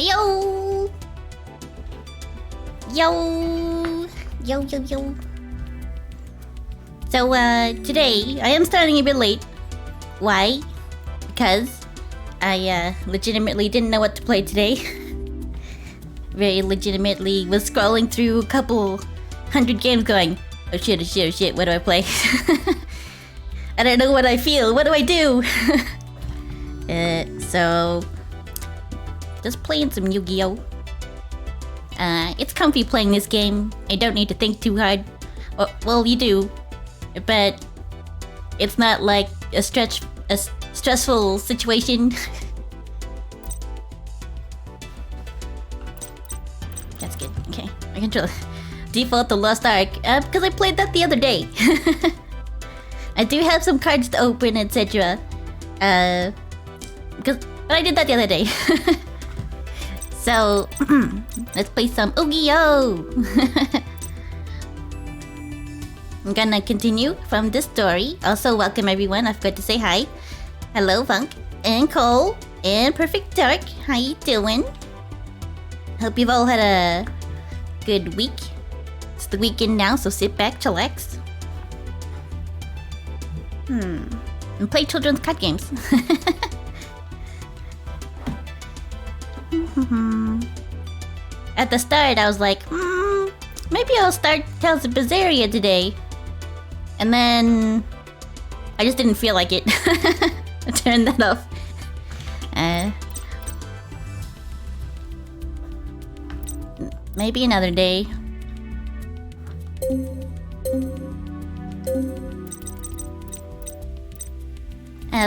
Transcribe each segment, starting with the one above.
Yo! Yo! Yo, yo, yo. So, today, I am starting a bit late. Why? Because I, legitimately didn't know what to play today. Very legitimately was scrolling through a couple hundred games going, oh shit, oh shit, oh shit, what do I play? I don't know what I feel, what do I do? So... just playing some Yu-Gi-Oh! It's comfy playing this game. I don't need to think too hard. Well, you do. But... it's not like a stressful situation. That's good, okay. I control default to Lost Ark, because I played that the other day. I do have some cards to open, etc. But I did that the other day. So, let's play some Yu-Gi-Oh! I'm gonna continue from this story. Also, welcome everyone. I forgot to say hi. Hello, Funk and Cole and Perfect Dark. How you doing? Hope you've all had a good week. It's the weekend now, so sit back, chillax. And play children's card games. At the start, I was like, maybe I'll start Tales of Berseria today. And then I just didn't feel like it. I turned that off. Maybe another day.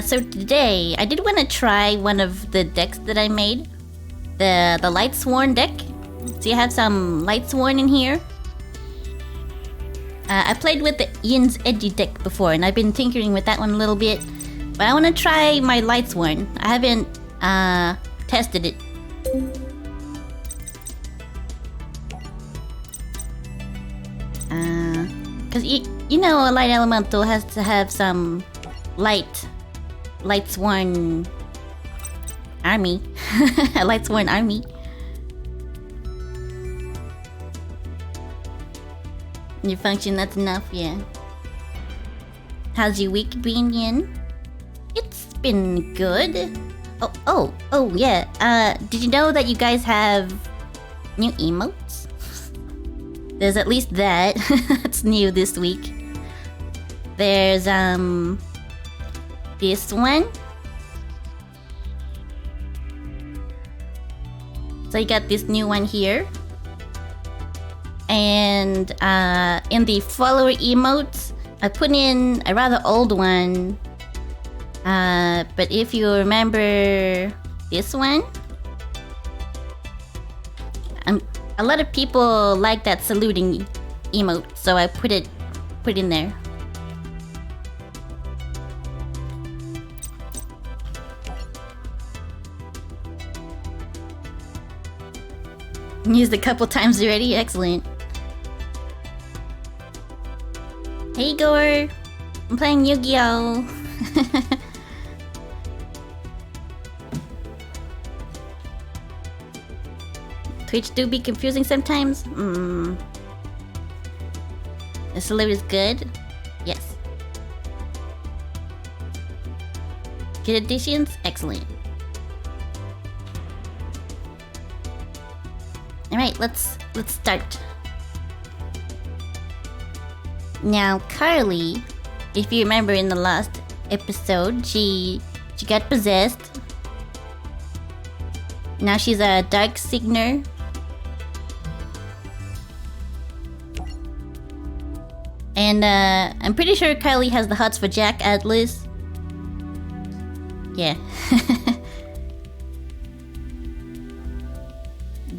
So today, I did want to try one of the decks that I made. The Lightsworn deck. So you have some Lightsworn in here. I played with the Ian's Edgy deck before, and I've been tinkering with that one a little bit. But I want to try my Lightsworn. I haven't tested it. Because you know a Light Elemental has to have some Lightsworn army. A Lightsworn army. Your function, that's enough, yeah. How's your week been, Yin? It's been good. Oh, yeah. Did you know that you guys have new emotes? There's at least that. That's new this week. There's, this one. So you got this new one here. And in the follower emotes, I put in a rather old one. But if you remember this one, a lot of people like that saluting emote, so I put it in there. Used a couple times already, excellent. Hey Gore, I'm playing Yu-Gi-Oh! Twitch do be confusing sometimes. The salute is good. Yes. Good additions, excellent. Alright, let's start. Now, Carly, if you remember in the last episode, she got possessed. Now she's a dark signer. And I'm pretty sure Kylie has the hots for Jack Atlas. Yeah.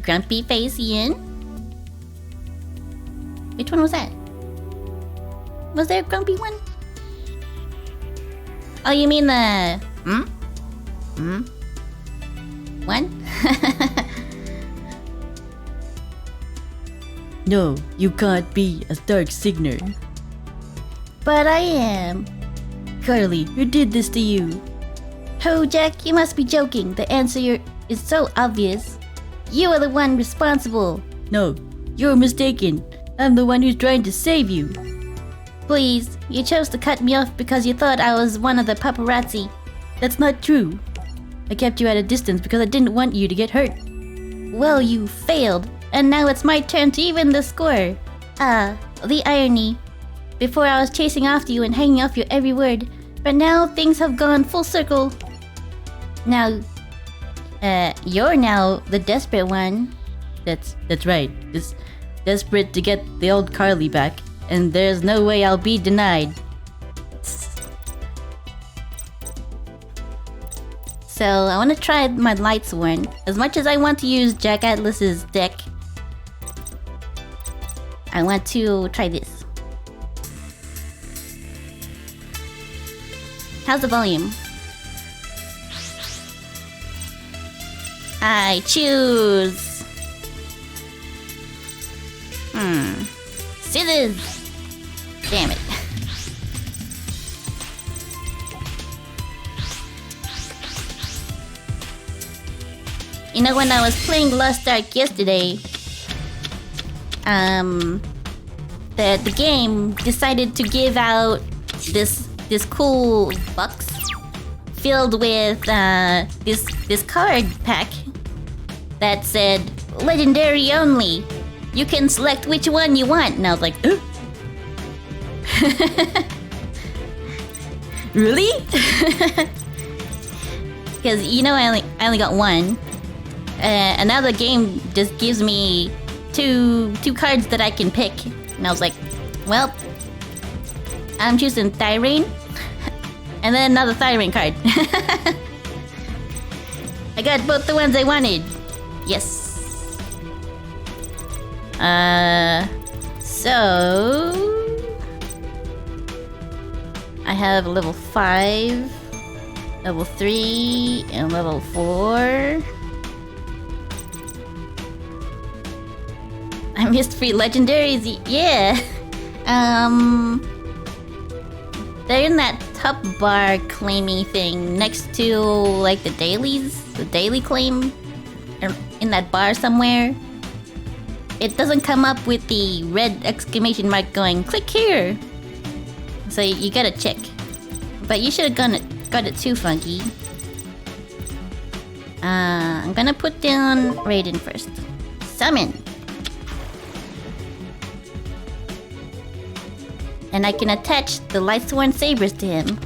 Grumpy face Ian. Which one was that? Was there a grumpy one? Oh, you mean the... one? No, you can't be a dark signer. But I am. Carly, who did this to you? Oh, Jack, you must be joking. The answer is so obvious. You are the one responsible. No, you're mistaken. I'm the one who's trying to save you. Please, you chose to cut me off because you thought I was one of the paparazzi. That's not true. I kept you at a distance because I didn't want you to get hurt. Well, you failed, and now it's my turn to even the score. The irony. Before I was chasing after you and hanging off your every word, but now things have gone full circle. Now, you're now the desperate one. That's right. Just desperate to get the old Carly back, and there's no way I'll be denied. So I want to try my Lightsworn. As much as I want to use Jack Atlas's deck, I want to try this. How's the volume? I choose... Scissors! Damn it. You know, when I was playing Lost Ark yesterday, the game decided to give out this cool box filled with this card pack that said legendary only. You can select which one you want, and I was like, Really? Because you know I only got one. Another game just gives me two cards that I can pick, and I was like, well, I'm choosing Thyrane, and then another Thyrane card. I got both the ones I wanted. Yes. So I have level 5, level 3, and level 4. I missed free legendaries. Yeah. They're in that top bar claiming thing next to like the dailies, the daily claim, in that bar somewhere. It doesn't come up with the red exclamation mark going click here. So you gotta check. But you should have got it too, Funky. I'm gonna put down Raiden first. Summon. And I can attach the Lightsworn Sabers to him.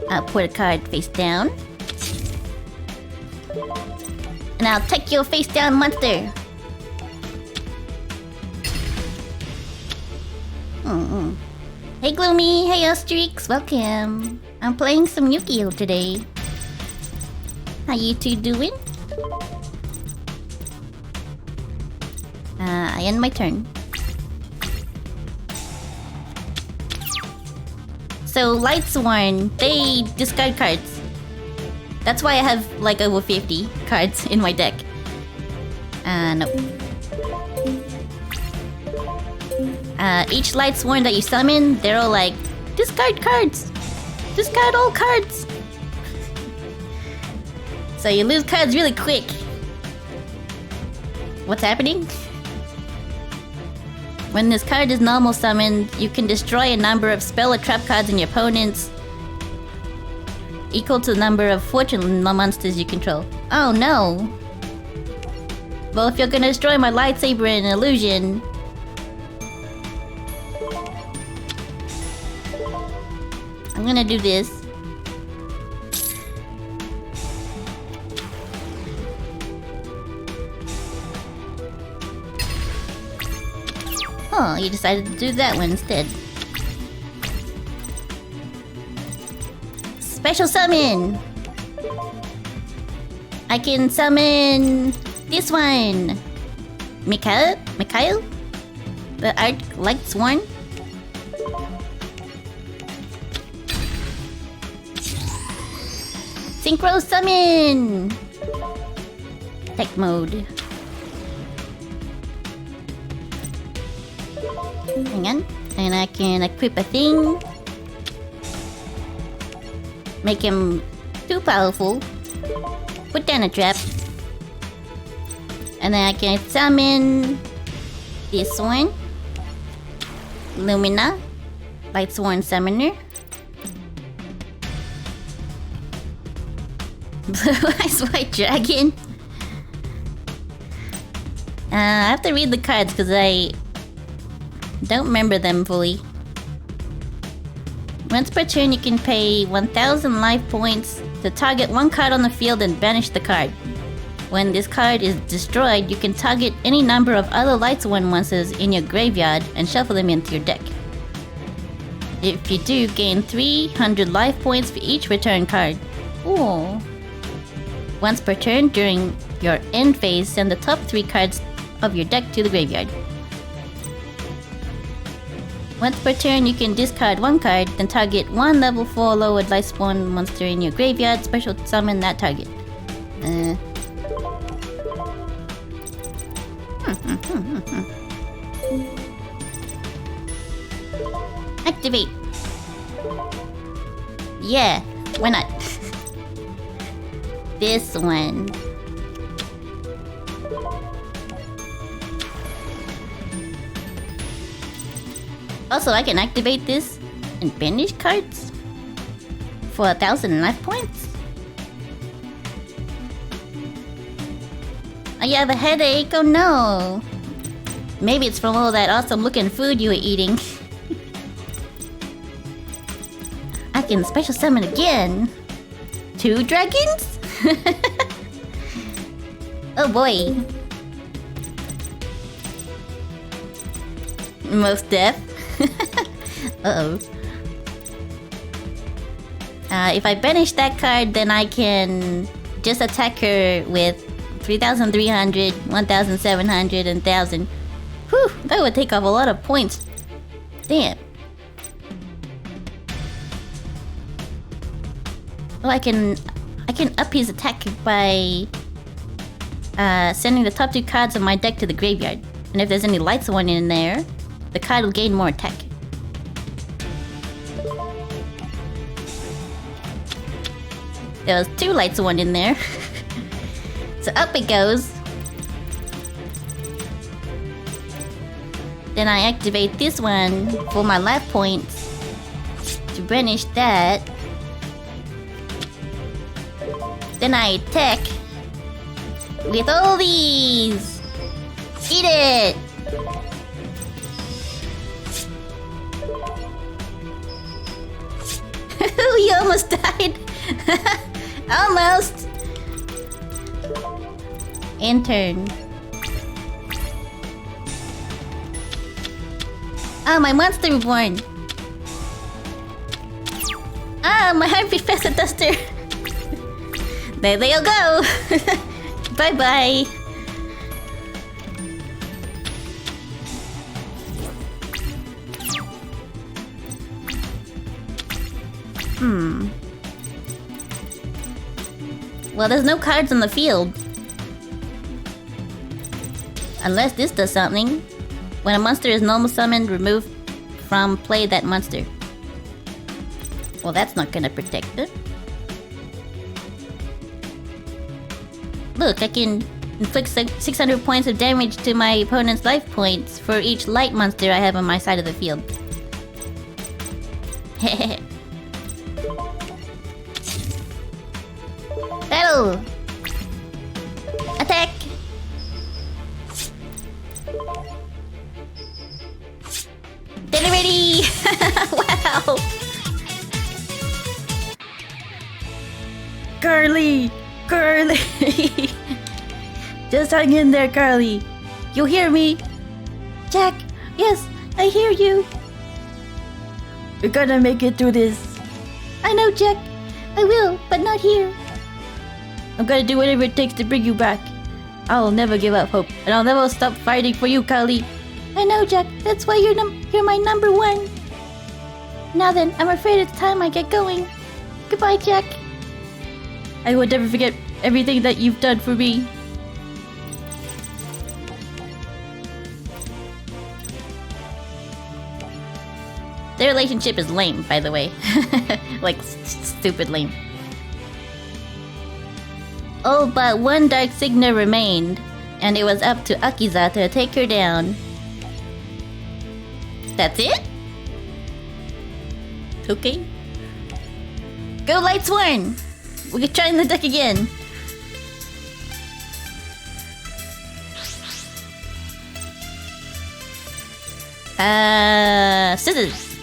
I'll put a card face down. And I'll take your face down, monster. Hey Gloomy, hey Ostrix, welcome. I'm playing some Yu-Gi-Oh today. How you two doing? I end my turn. So Lightsworn, they discard cards. That's why I have like over 50 cards in my deck. No. Each Lightsworn that you summon, they're all like, discard cards! Discard all cards! So you lose cards really quick. What's happening? When this card is normal summoned, you can destroy a number of spell or trap cards in your opponent's equal to the number of fortune monsters you control. Oh no! Well, if you're gonna destroy my lightsaber and illusion... I'm gonna do this. Oh, you decided to do that one instead. Special summon! I can summon this one! Mikhail? The Arc Lightsworn? Synchro summon! Tech mode. Hang on. And I can equip a thing. Make him too powerful. Put down a trap. And then I can summon this one. Lumina. Lightsworn Summoner. Blue Eyes White Dragon. I have to read the cards because I don't remember them fully. Once per turn, you can pay 1,000 life points to target one card on the field and banish the card. When this card is destroyed, you can target any number of other Lightsworn monsters in your graveyard and shuffle them into your deck. If you do, gain 300 life points for each return card. Ooh. Once per turn, during your end phase, send the top 3 cards of your deck to the graveyard. Once per turn, you can discard one card, then target one level 4 lowered Lightsworn monster in your graveyard, special summon that target. Activate! Yeah, why not? This one. Also, I can activate this and banish cards for 1,000 life points. I have a headache, oh no! Maybe it's from all that awesome looking food you were eating. I can special summon again. 2 dragons? Oh boy. Most deaf. Uh-oh. If I banish that card, then I can just attack her with 3,300, 1,700, and 1,000. Whew, that would take off a lot of points. Damn. Well, I can up his attack by sending the top 2 cards of my deck to the graveyard. And if there's any Lightsworn in there, the card will gain more attack. There was 2 Lightsworn in there. So up it goes. Then I activate this one for my life points to banish that. Then I attack with all these. Eat it! You almost died. Almost. End turn. Ah, my monster reborn. Ah, my Happy Festa Duster. There they'll go. Bye bye. Well, there's no cards on the field. Unless this does something. When a monster is normal summoned, remove from play that monster. Well, that's not gonna protect it. Look, I can inflict 600 points of damage to my opponent's life points for each light monster I have on my side of the field. Battle! Attack! Ready! Wow! Carly! Carly! Just hang in there, Carly. You hear me? Jack, yes, I hear you. We're gonna make it through this. I know, Jack. I will, but not here. I'm gonna do whatever it takes to bring you back. I'll never give up hope, and I'll never stop fighting for you, Carly. I know, Jack. That's why you're my number one. Now then, I'm afraid it's time I get going. Goodbye, Jack. I will never forget everything that you've done for me. Their relationship is lame, by the way. Like, stupid lame. Oh, but one Dark Signer remained, and it was up to Akiza to take her down. That's it? Okay. Go Light Sworn! We can try in the deck again. Scissors.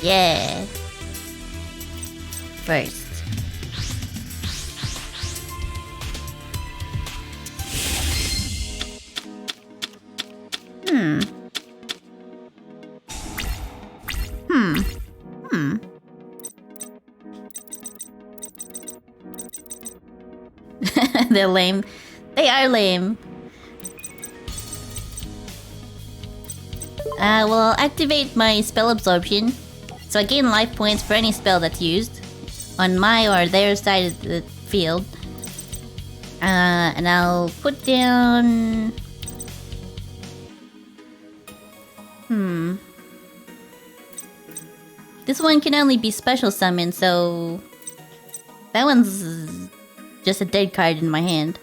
Yeah. First. They're lame. They are lame. Well, I'll activate my spell absorption. So I gain life points for any spell that's used on my or their side of the field. And I'll put down... This one can only be special summoned, so... That one's just a dead card in my hand.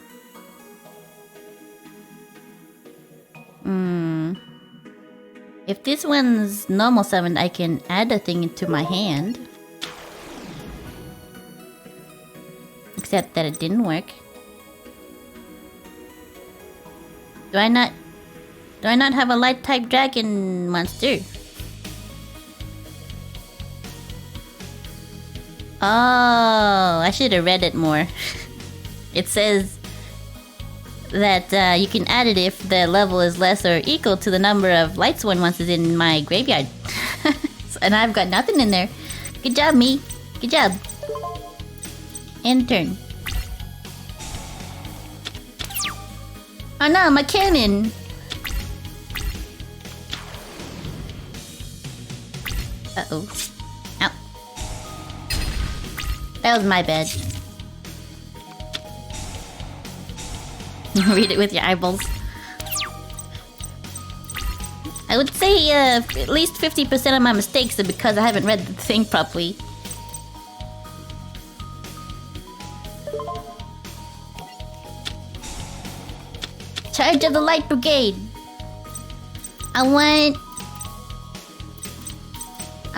If this one's normal summoned, I can add a thing into my hand. Except that it didn't work. Do I not have a light type dragon monster? Oh, I should have read it more. It says that you can add it if the level is less or equal to the number of light sworn monsters in my graveyard. And I've got nothing in there. Good job, me. Good job. End turn. Oh no, my cannon! Uh-oh. Ow. That was my bad. Read it with your eyeballs. I would say at least 50% of my mistakes are because I haven't read the thing properly. Charge of the Light Brigade! I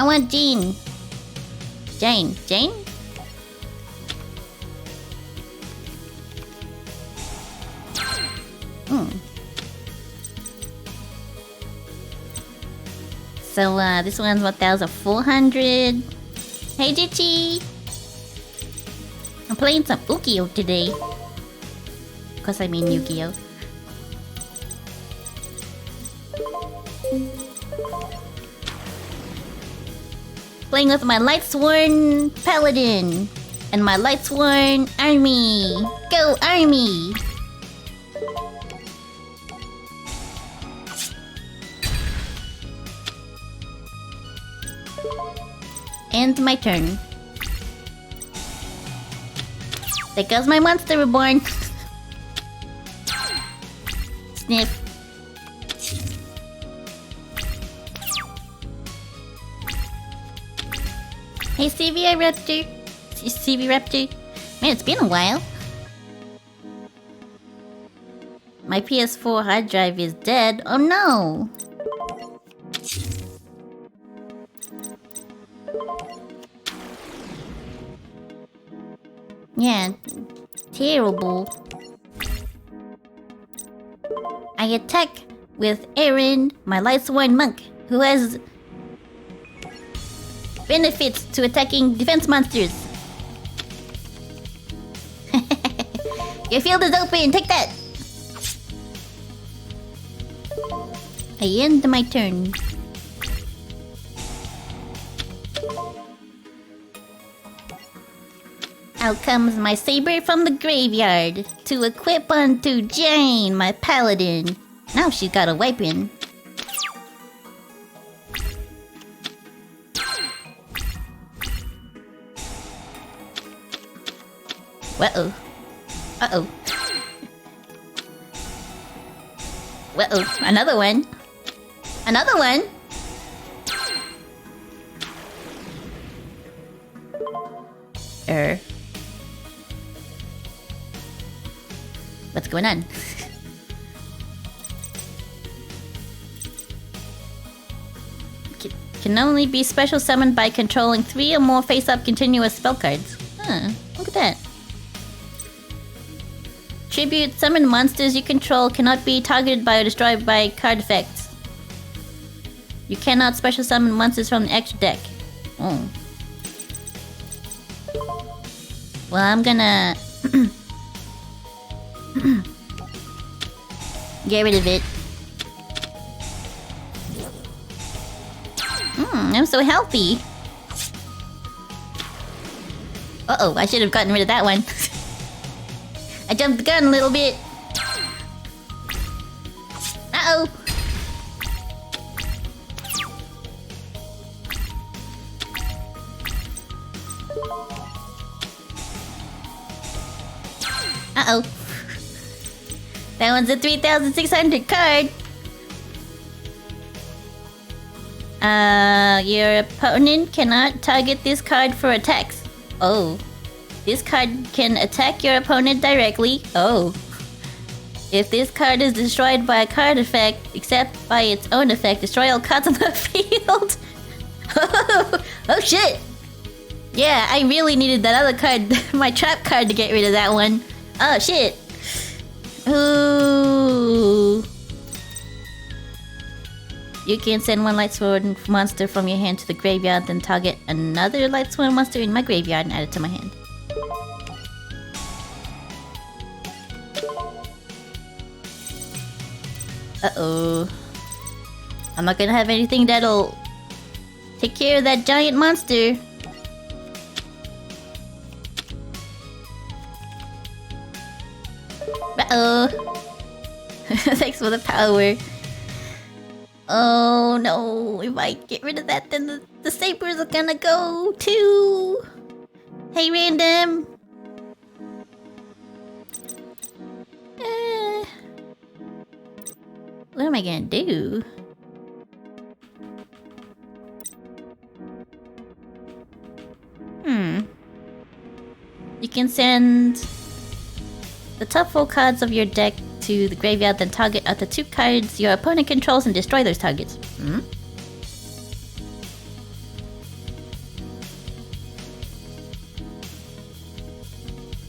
want Jean. Jane? So, this one's 1,400. Hey, Jichi! I'm playing some Ukiyo today. Of course, I mean Yu-Gi-Oh! Playing with my Lightsworn Paladin and my Lightsworn Army. Go Army! End my turn. There goes my monster reborn. Sniff. Hey, CV Raptor. CV Raptor. Man, it's been a while. My PS4 hard drive is dead. Oh no! Yeah, terrible. I attack with Aaron, my Lightsworn Monk, who has benefits to attacking defense monsters. Your field is open, take that! I end my turn. Out comes my saber from the graveyard to equip onto Jane, my paladin. Now she's got a weapon. Uh-oh. Uh-oh. Uh-oh. Another one. Another one. what's going on. Can only be special summoned by controlling 3 or more face-up continuous spell cards. Huh, look at that. Tribute summon monsters you control cannot be targeted by or destroyed by card effects. You cannot special summon monsters from the extra deck. Oh. Well, I'm gonna get rid of it. I'm so healthy. Uh-oh, I should have gotten rid of that one. I jumped the gun a little bit. Uh-oh. Uh-oh. That one's a 3,600 card. Your opponent cannot target this card for attacks. Oh. This card can attack your opponent directly. Oh. If this card is destroyed by a card effect, except by its own effect, destroy all cards on the field. Oh shit. Yeah, I really needed that other card, my trap card, to get rid of that one. Oh shit. Ooh. You can send one light sword monster from your hand to the graveyard, then target another light sword monster in my graveyard and add it to my hand. Uh-oh. I'm not gonna have anything that'll take care of that giant monster. Uh-oh. Thanks for the power. Oh no, if I get rid of that, then the sabers are gonna go too. Hey, random. What am I gonna do? You can send the top 4 cards of your deck to the graveyard, then target up to 2 cards your opponent controls and destroy those targets.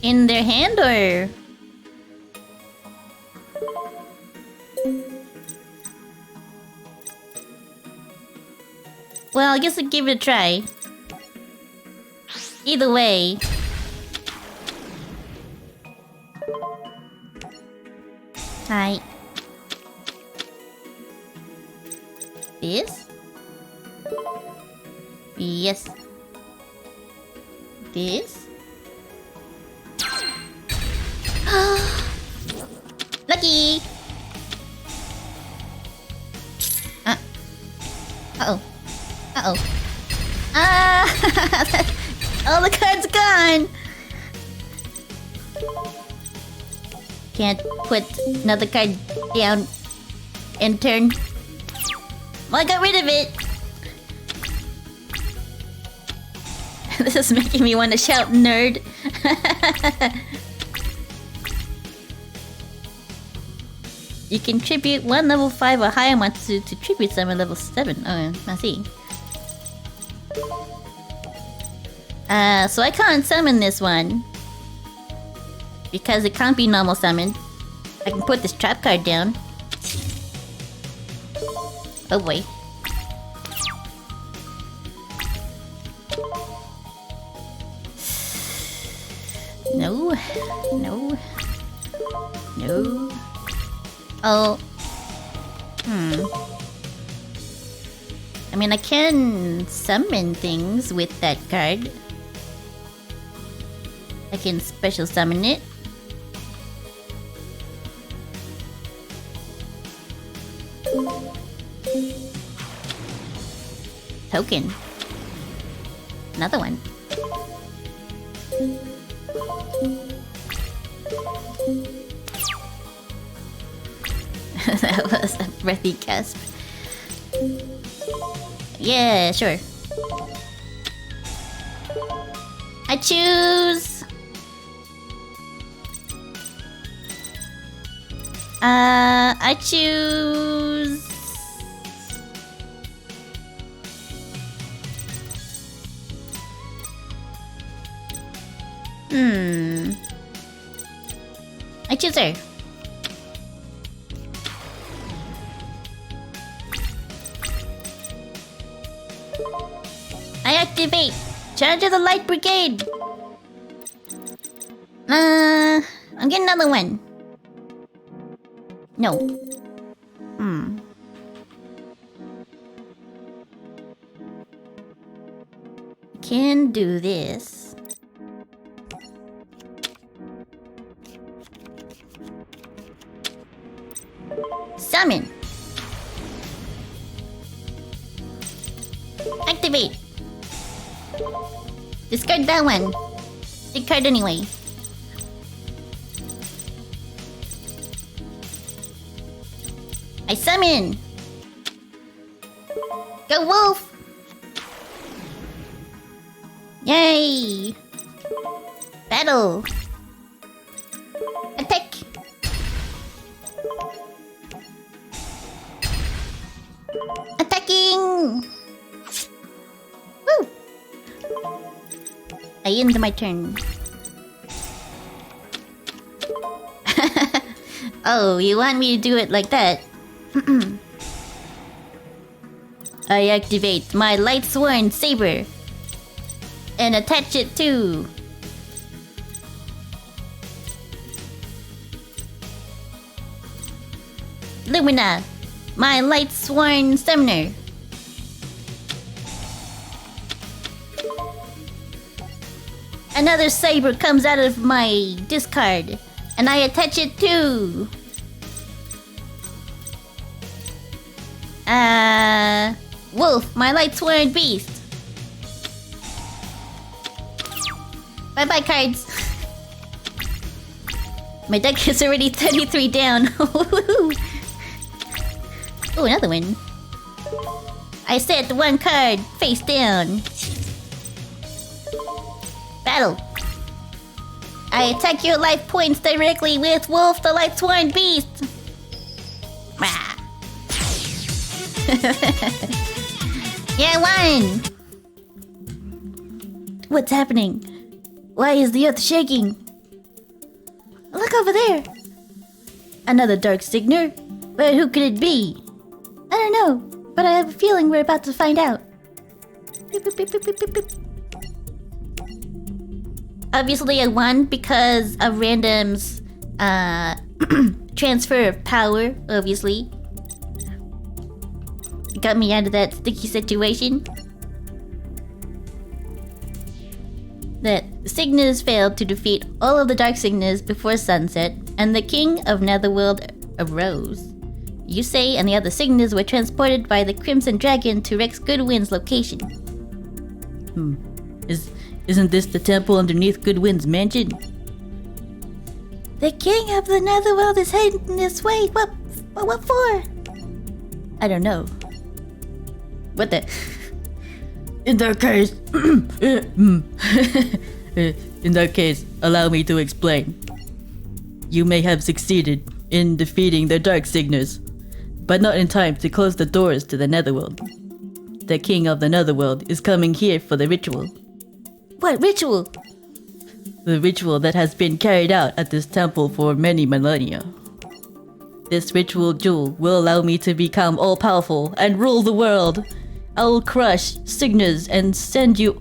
In their hand, or? Well, I guess I'll give it a try. Either way. Hi. This? Yes. This? Lucky! Uh-oh. Uh-oh. Ah! All the cards gone! Can't put another card down and turn. Well, I got rid of it! This is making me want to shout nerd. You can tribute 1 level 5 or higher monster to tribute summon level 7. Oh, I see. So I can't summon this one. Because it can't be normal summoned. I can put this trap card down. Oh boy. No. No. No. Oh. I mean, I can summon things with that card. I can special summon it. Token. Another one. That was a breathy gasp. Yeah, sure. I choose I choose... I choose her. I activate Charge of the Light Brigade. I'm getting another one. No. Can do this. Summon. Activate. Discard that one. Discard anyway. I summon. Go wolf. Yay. Battle. Attack. Attacking. Woo. I end my turn. Oh, you want me to do it like that? I activate my Light Sworn Saber and attach it to Lumina, my Light Sworn Summoner. Another saber comes out of my discard, and I attach it to Wolf, my Light Sworn Beast. Bye-bye cards. My deck is already 33 down. Oh, another one. I set one card face down. Battle. I attack your life points directly with Wolf, the Light Sworn Beast. Yeah, I won! What's happening? Why is the earth shaking? Look over there! Another dark signer? But who could it be? I don't know, but I have a feeling we're about to find out. Beep, beep, beep, beep, beep, beep, beep. Obviously I won because of Random's transfer of power, obviously. Got me out of that sticky situation. That Signas failed to defeat all of the Dark Signas before sunset, and the King of Netherworld arose. Yusei and the other Signas were transported by the Crimson Dragon to Rex Goodwin's location. Isn't this the temple underneath Goodwin's mansion? The King of the Netherworld is heading this way. What for? I don't know. What the? In that case, allow me to explain. You may have succeeded in defeating the Dark Signers, but not in time to close the doors to the Netherworld. The King of the Netherworld is coming here for the ritual. What ritual? The ritual that has been carried out at this temple for many millennia. This ritual jewel will allow me to become all-powerful and rule the world. I will crush Signers and send you...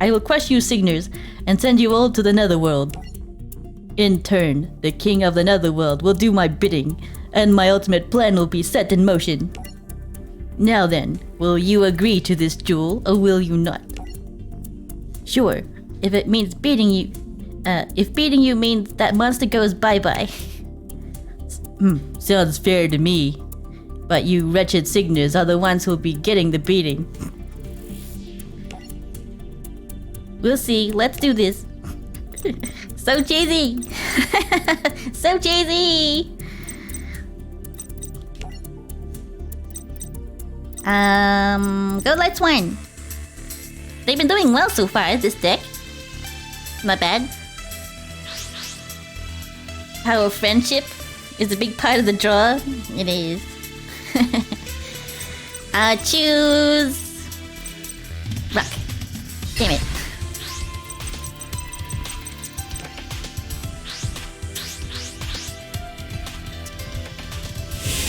I will crush you Signers and send you all to the Netherworld. In turn, the King of the Netherworld will do my bidding, and my ultimate plan will be set in motion. Now then, will you agree to this duel, or will you not? Sure, if it means beating you... if beating you means that monster goes bye-bye. Sounds fair to me. But you wretched Signers are the ones who'll be getting the beating. We'll see, let's do this. So cheesy! So cheesy! Go Light Sworn. They've been doing well so far, this deck. Not bad. Power of Friendship. is a big part of the draw. It is. Choose rock. Damn it.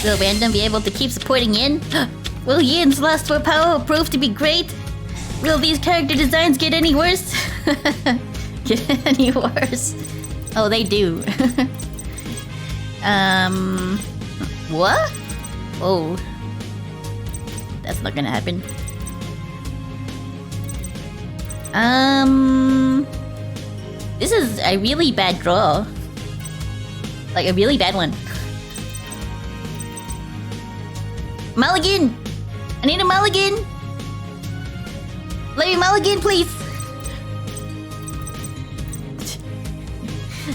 Will Random be able to keep supporting Yin? Will Yin's last 4 power prove to be great? Will these character designs get any worse? Get any worse? Oh, they do. What? Oh. That's not gonna happen. This is a really bad draw. Like a really bad one. Mulligan! I need a mulligan! Let me mulligan, please!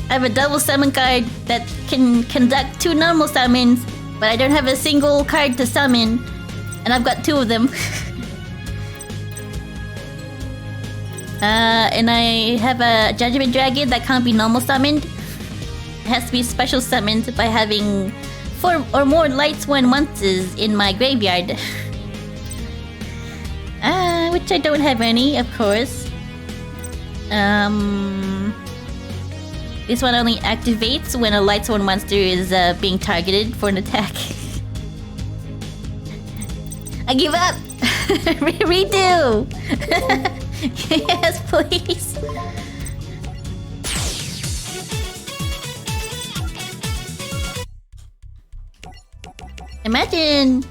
I have a double summon card that can conduct 2 normal summons, but I don't have a single card to summon, and I've got 2 of them. And I have a Judgment Dragon that can't be normal summoned. It has to be special summoned by having 4 or more Light Sworn monsters in my graveyard. Which I don't have any, of course. This one only activates when a Light Sworn monster is being targeted for an attack. I give up! Redo! Yes, please! Imagine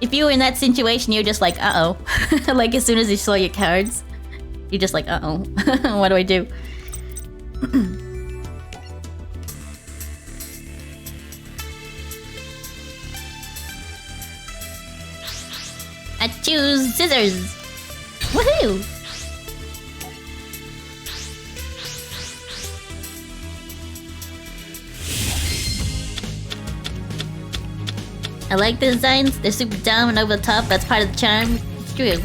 if you were in that situation, you're just like, uh-oh. Like, as soon as you saw your cards, you're just like, uh-oh. What do I do? I choose scissors! Woohoo! I like the designs. They're super dumb and over the top. That's part of the charm. It's true.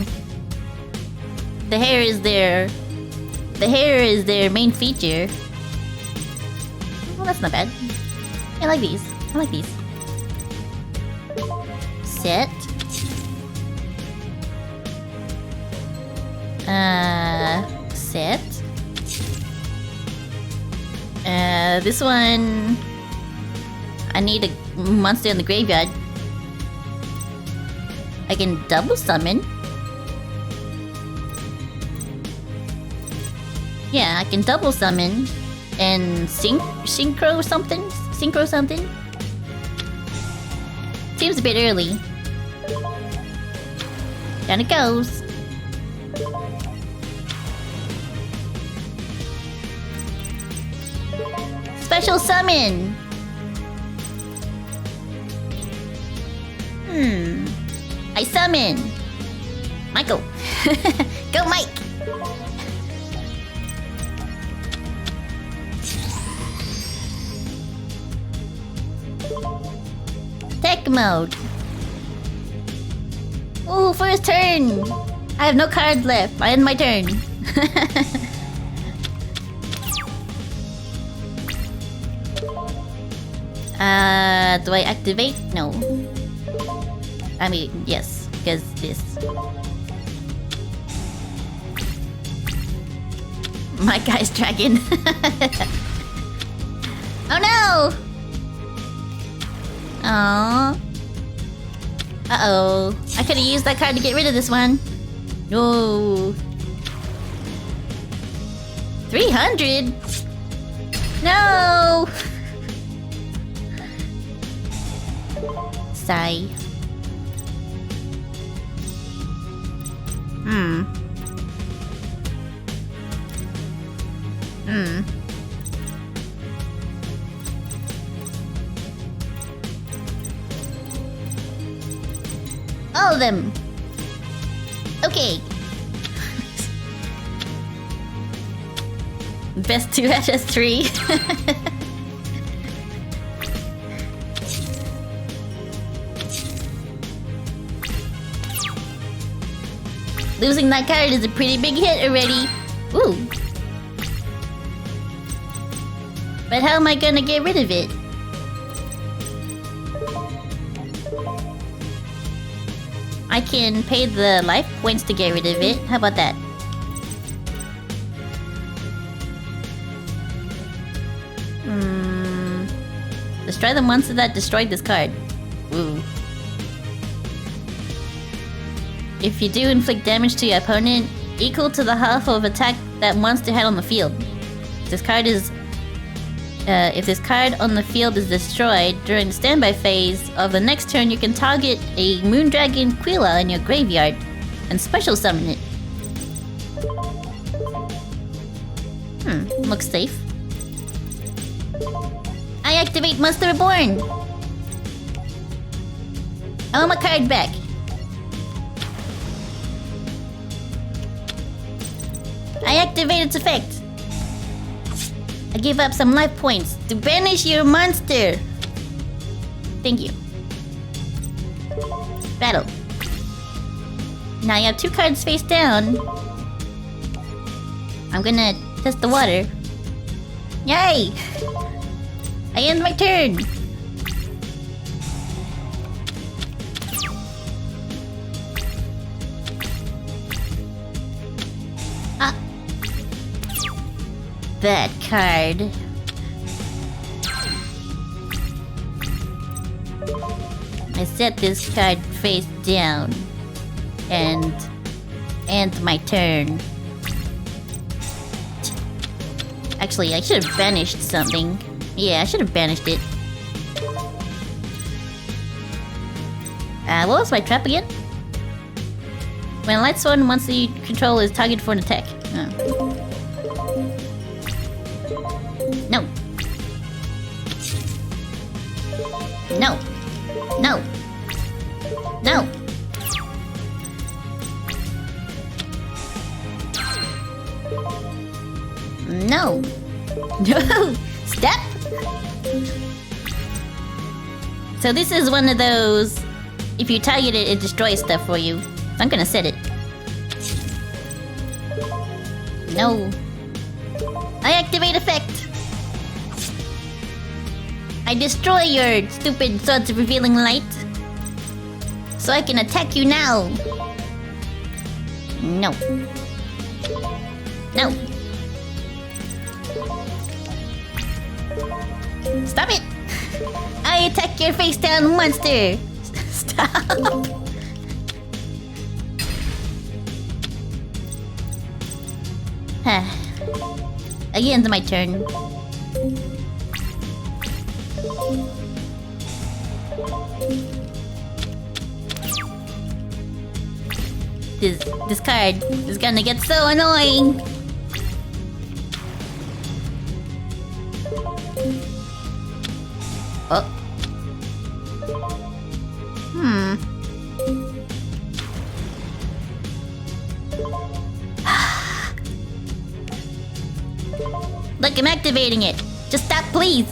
The hair is their main feature. Well, that's not bad. I like these. I like these. Set. Set. This one... I need a monster in the graveyard. I can double summon. Yeah, I can double summon and synchro something. Seems a bit early. Down it goes. Special summon. I summon Michael. Go, Mike. Tech mode. Ooh, first turn. I have no cards left. I end my turn. Do I activate? No. I mean, yes, because this. My guy's dragon. Oh no! Aww. Uh-oh. I could have used that card to get rid of this one. No. 300? No! Sigh. All of them. Okay. Best 2 HS3. Losing that card is a pretty big hit already. Ooh. But how am I gonna get rid of it? I can pay the life points to get rid of it. How about that? Destroy the monster that destroyed this card. Ooh. If you do inflict damage to your opponent, equal to the half of attack that monster had on the field. This card is... if this card on the field is destroyed during the standby phase of the next turn, you can target a Moondragon Quilla in your graveyard and special summon it. Looks safe. I activate Monster Reborn! I want my card back. I activate its effect. I give up some life points to banish your monster. Thank you. Battle. Now you have 2 cards face down. I'm gonna test the water. Yay! I end my turn. That card. I set this card face down and end my turn. Actually, I should have banished something. Yeah, I should have banished it. What was my trap again? When a light sword monster you control is targeted for an attack. Oh. No. No. No. No. No. No. Step. So this is one of those, if you target it, it destroys stuff for you. So I'm gonna set it. No. I activate effect. I destroy your stupid Swords of Revealing Light. So I can attack you now. No. No. Stop it! I attack your face down monster! Stop! Again, it's my turn. This card is gonna get so annoying. Oh. Look, I'm activating it. Just stop, please.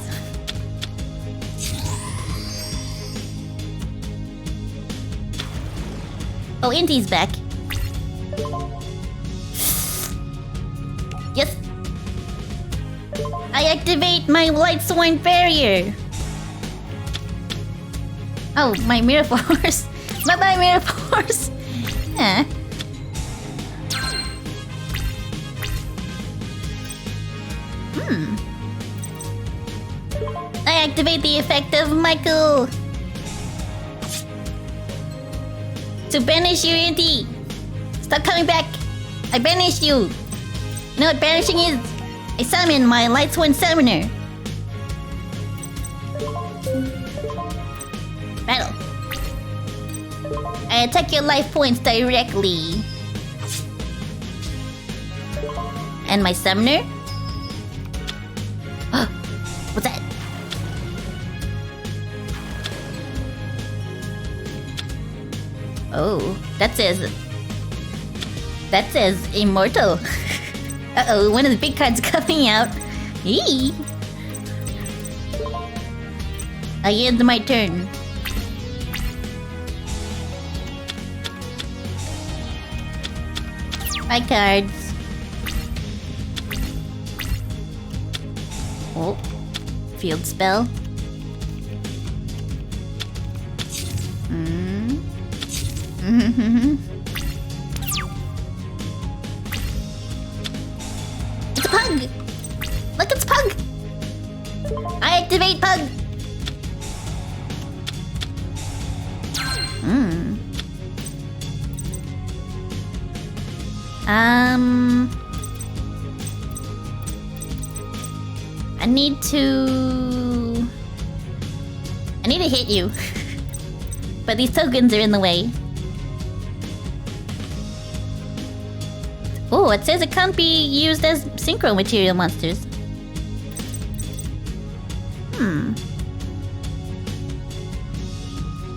Oh, Indy's back. Yes. I activate my Light Sworn Barrier. Oh, my Mirror Force. Bye-bye, Mirror Force. Huh. I activate the effect of Michael. To banish you, Indy. Stop coming back. I banish you. You know what banishing is? I summon my Light Sworn Summoner. Battle. I attack your life points directly. And my summoner? What's that? Oh, that says immortal. Uh-oh, one of the big cards coming out. Eee. I end my turn. My cards. Oh, field spell. It's a pug! Look, it's pug! I activate pug! I need to hit you. But these tokens are in the way. Oh, it says it can't be used as synchro material monsters.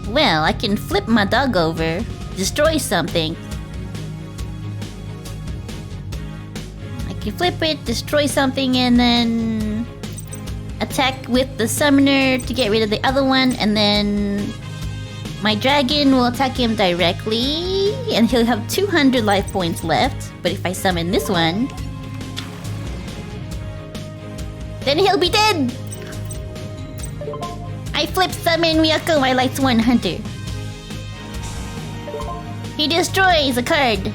Well, I can flip my dog over, destroy something. I can flip it, destroy something, and then attack with the summoner to get rid of the other one, and then my dragon will attack him directly, and he'll have 200 life points left. But if I summon this one, then he'll be dead! I flip summon Miyako, my Light Sworn Hunter. He destroys a card.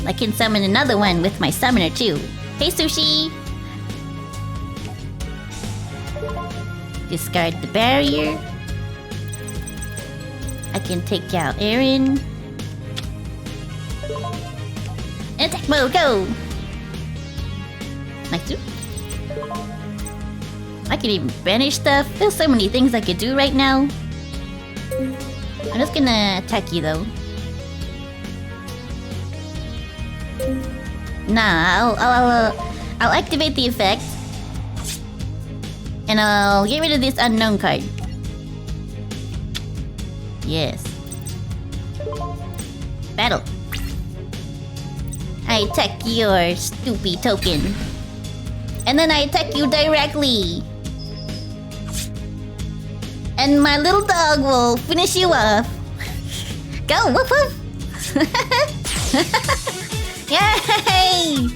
I can summon another one with my summoner too. Hey, Sushi! Discard the barrier. I can take out Aaron. Attack mode, go! Nice too. I can even banish stuff. There's so many things I could do right now. I'm just gonna attack you though. Nah, I'll activate the effect. And I'll get rid of this unknown card. Yes. Battle. I attack your stupid token. And then I attack you directly. And my little dog will finish you off. Go, woof woof! Yay!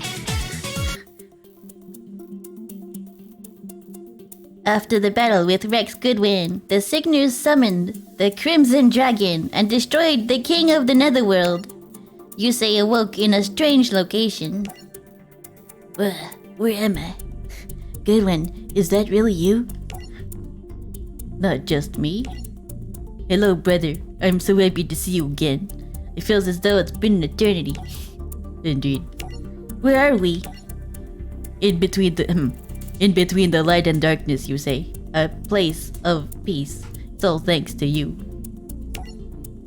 After the battle with Rex Goodwin, the Signers summoned the Crimson Dragon and destroyed the King of the Netherworld. Yusei awoke in a strange location. Where am I? Goodwin, is that really you? Not just me. Hello, brother. I'm so happy to see you again. It feels as though it's been an eternity. Indeed. Where are we? In between the light and darkness, you say. A place of peace. It's all thanks to you.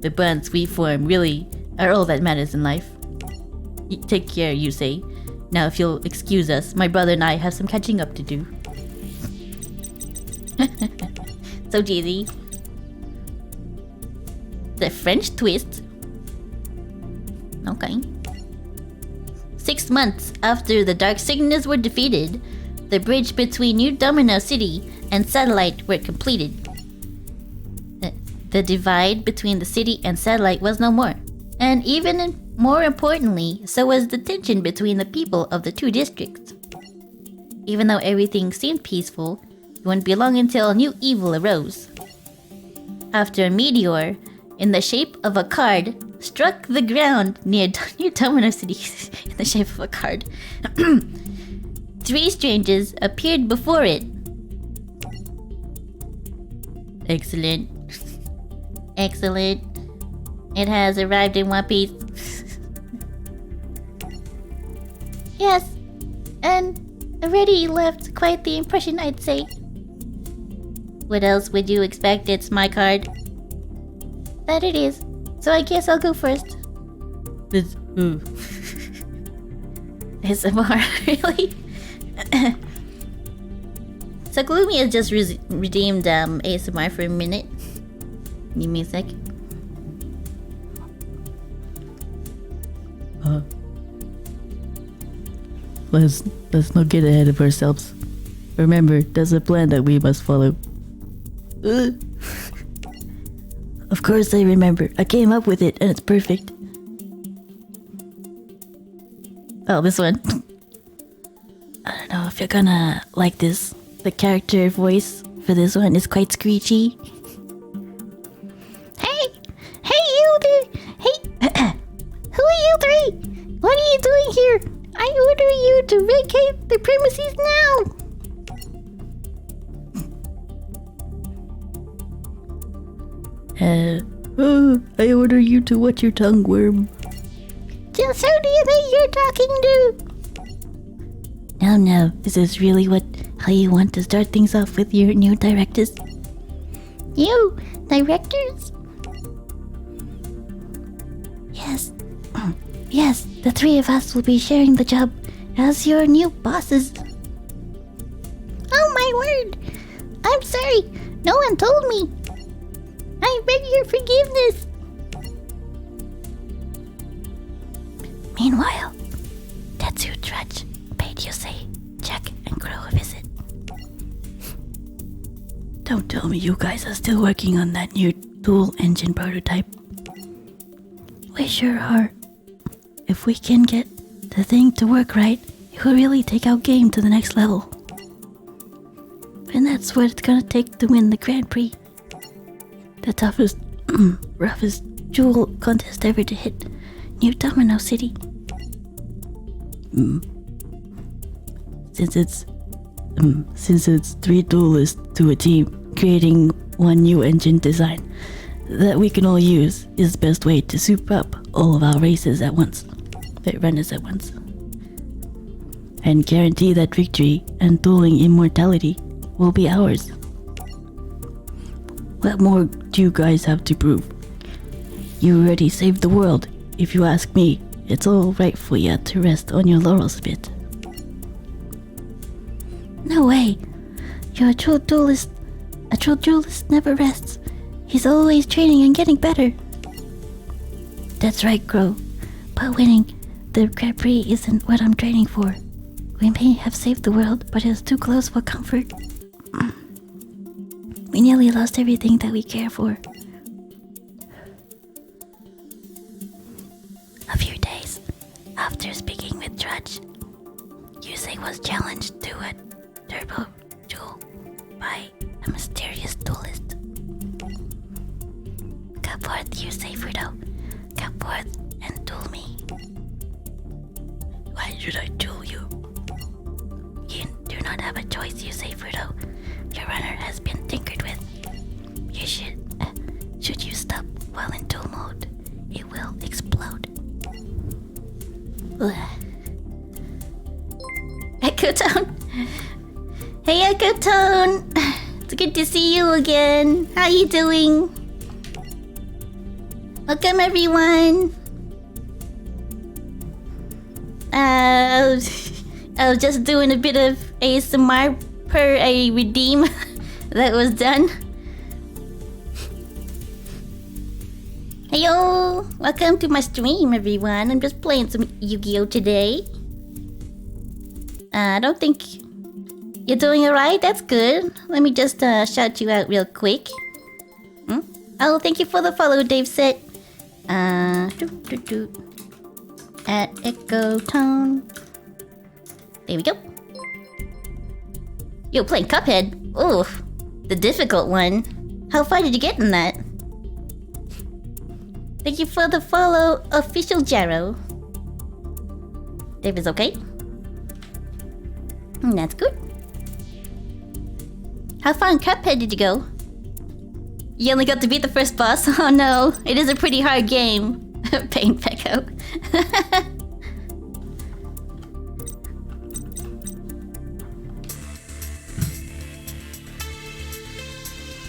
The bonds we form really are all that matters in life. Take care, you say. Now, if you'll excuse us, my brother and I have some catching up to do. So cheesy. The French twist. Okay. 6 months after the Dark Signers were defeated, the bridge between New Domino City and Satellite were completed. The divide between the city and Satellite was no more. And even more importantly, so was the tension between the people of the two districts. Even though everything seemed peaceful, it wouldn't be long until new evil arose. After a meteor, in the shape of a card, struck the ground near New Domino City in the shape of a card. 3 strangers appeared before it. Excellent. Excellent. It has arrived in one piece. Yes, and already left quite the impression, I'd say. What else would you expect? It's my card. That it is. So I guess I'll go first. It's ASMR, really? So Gloomy has just redeemed ASMR for a minute. Give me a sec. Let's not get ahead of ourselves. Remember, there's a plan that we must follow. Of course I remember. I came up with it and it's perfect. Oh, this one. I don't know if you're gonna like this, the character voice for this one is quite screechy. Hey, you there! Hey, who are you three? What are you doing here? I order you to vacate the premises now! I order you to wet your tongue, worm. Just who do you think you're talking to? No, is this really how you want to start things off with your new directors? You, directors? Yes. Yes, the three of us will be sharing the job as your new bosses. Oh my word! I'm sorry, no one told me. I beg your forgiveness. Meanwhile, Tetsu Trudge paid Yosei, Jack, and Crow a visit. Don't tell me you guys are still working on that new dual engine prototype. We sure are. If we can get the thing to work right, it will really take our game to the next level. And that's what it's gonna take to win the Grand Prix. The toughest, roughest jewel contest ever to hit New Domino City. Since it's 3 duelists to a team, creating one new engine design that we can all use is the best way to soup up all of our runners at once, and guarantee that victory and dueling immortality will be ours. What more do you guys have to prove? You already saved the world. If you ask me, it's all right for you to rest on your laurels a bit. No way. You're a true duelist. A true duelist never rests. He's always training and getting better. That's right, Crow. But winning the Grand Prix isn't what I'm training for. We may have saved the world, but it's too close for comfort. We nearly lost everything that we care for. A few days after speaking with Trudge, Yusei was challenged to a turbo duel by a mysterious duelist. Come forth, Yusei Fudo. Come forth and duel me. Why should I duel you? You do not have a choice, Yusei Fudo. Your runner has been tinkered with. You should you stop while in duel mode, it will explode. Echo Tone. Hey, Echo Tone. It's good to see you again. How you doing? Welcome, everyone. I was just doing a bit of ASMR per a redeem that was done. Heyo! Welcome to my stream, everyone. I'm just playing some Yu-Gi-Oh! Today. I don't think you're doing alright. That's good. Let me just shout you out real quick. Oh, thank you for the follow, Dave Set. At Echo Tone. There we go. Yo, playing Cuphead. Oof, the difficult one. How far did you get in that? Thank you for the follow, Official Jarrow. Dave is okay. That's good. How far in Cuphead did you go? You only got to beat the first boss? Oh no, it is a pretty hard game. Pain Pecco.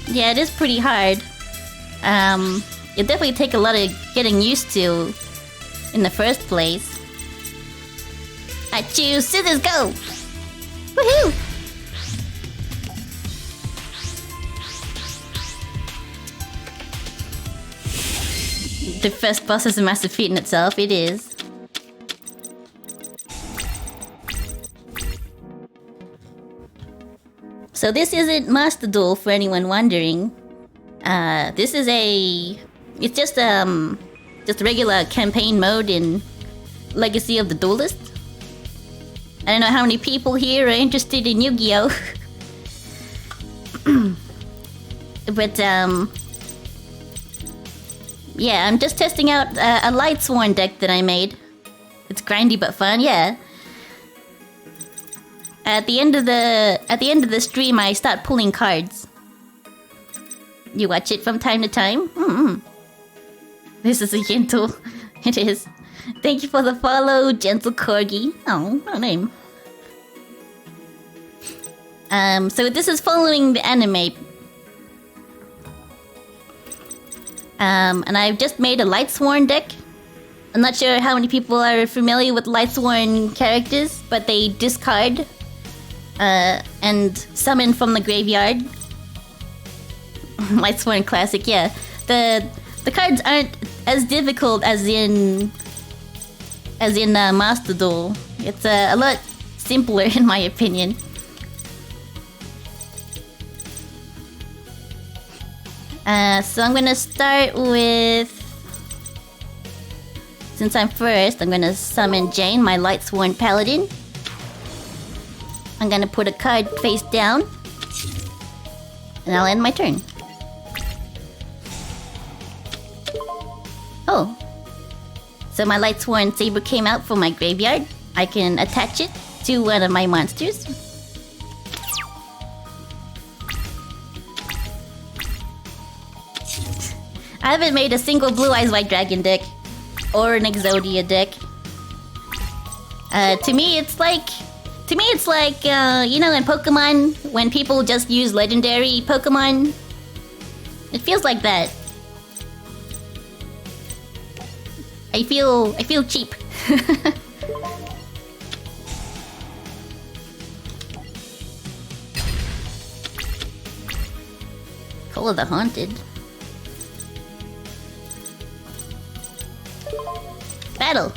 Yeah, it is pretty hard. It definitely take a lot of getting used to in the first place. I choose scissors, go! Woohoo! The first boss is a massive feat in itself, it is. So this isn't Master Duel for anyone wondering. This is it's just regular campaign mode in Legacy of the Duelist. I don't know how many people here are interested in Yu-Gi-Oh! But, yeah, I'm just testing out a Lightsworn deck that I made. It's grindy but fun, yeah. At the end of the stream, I start pulling cards. You watch it from time to time? This is a Yinto. It is. Thank you for the follow, Gentle Corgi. Oh, no name. So this is following the anime. And I've just made a Lightsworn deck. I'm not sure how many people are familiar with Lightsworn characters, but they discard and summon from the graveyard. Lightsworn Classic, yeah. The cards aren't as difficult as in Master Duel. It's a lot simpler in my opinion. So I'm gonna start with... Since I'm first, I'm gonna summon Jane, my Lightsworn Paladin. I'm gonna put a card face down. And I'll end my turn. Oh. So my Lightsworn Saber came out from my graveyard. I can attach it to one of my monsters. I haven't made a single Blue Eyes White Dragon deck. Or an Exodia deck. To me, it's like... you know, in Pokemon, when people just use legendary Pokemon, it feels like that. I feel cheap. Call of the Haunted. Battle.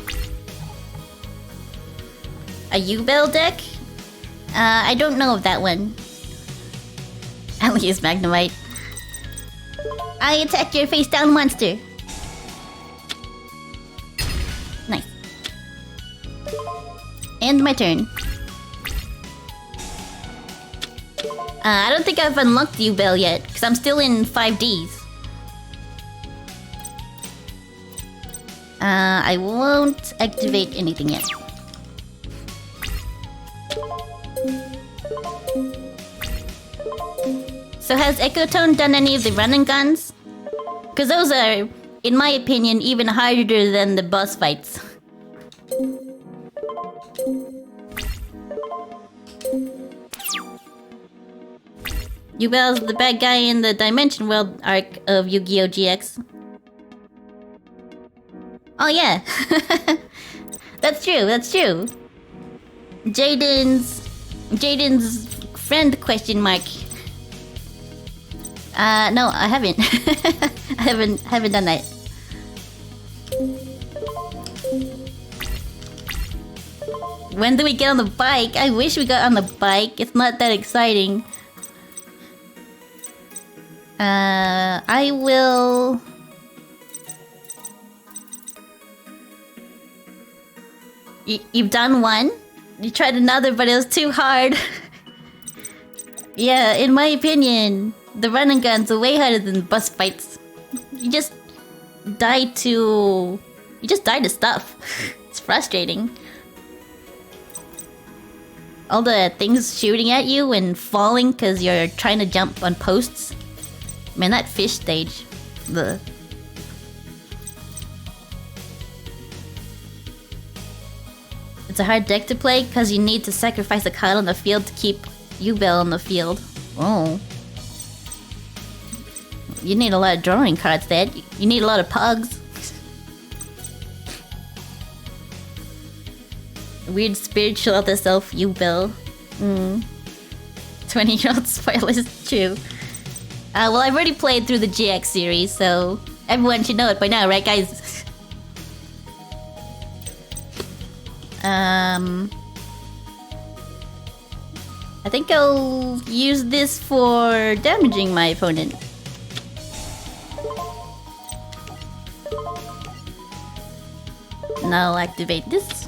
A U-Bell deck? I don't know of that one. Alias Magnemite. I attack your face down monster. Nice. End my turn. I don't think I've unlocked U-Bell yet, because I'm still in 5Ds. I won't activate anything yet. So has Ecotone done any of the run and guns? Because those are, in my opinion, even harder than the boss fights. U-Bell's the bad guy in the Dimension World arc of Yu-Gi-Oh! GX. Oh yeah! That's true, that's true. Jaden's friend question mark. No, I haven't. I haven't done that. When do we get on the bike? I wish we got on the bike. It's not that exciting. I will... You've done one? You tried another, but it was too hard. Yeah, in my opinion, the run and guns are way harder than boss fights. You just die to stuff. It's frustrating. All the things shooting at you and falling because you're trying to jump on posts. Man, that fish stage. The It's a hard deck to play because you need to sacrifice a card on the field to keep U-Bell on the field. Oh. You need a lot of drawing cards, Dad. You need a lot of pugs. Weird spiritual other self, U-Bell. 20-year-old spoilers, true. Well, I've already played through the GX series, so everyone should know it by now, right, guys? I think I'll use this for damaging my opponent. Now I'll activate this.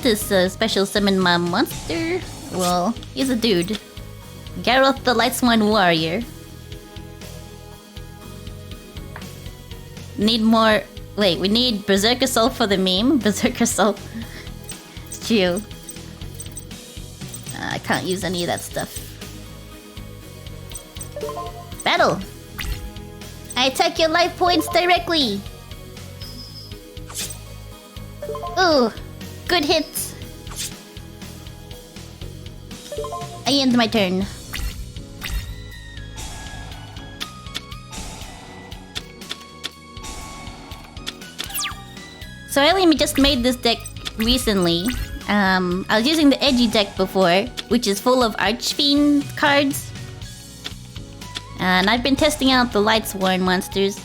this special summon monster. Well, he's a dude. Gareth the Lightsworn Warrior. Need more... Wait, we need Berserker Soul for the meme. Berserker Soul. It's true. I can't use any of that stuff. Battle! I attack your life points directly! Ooh, good hits. I end my turn. So I only just made this deck recently. I was using the edgy deck before, which is full of Archfiend cards. And I've been testing out the Lightsworn monsters.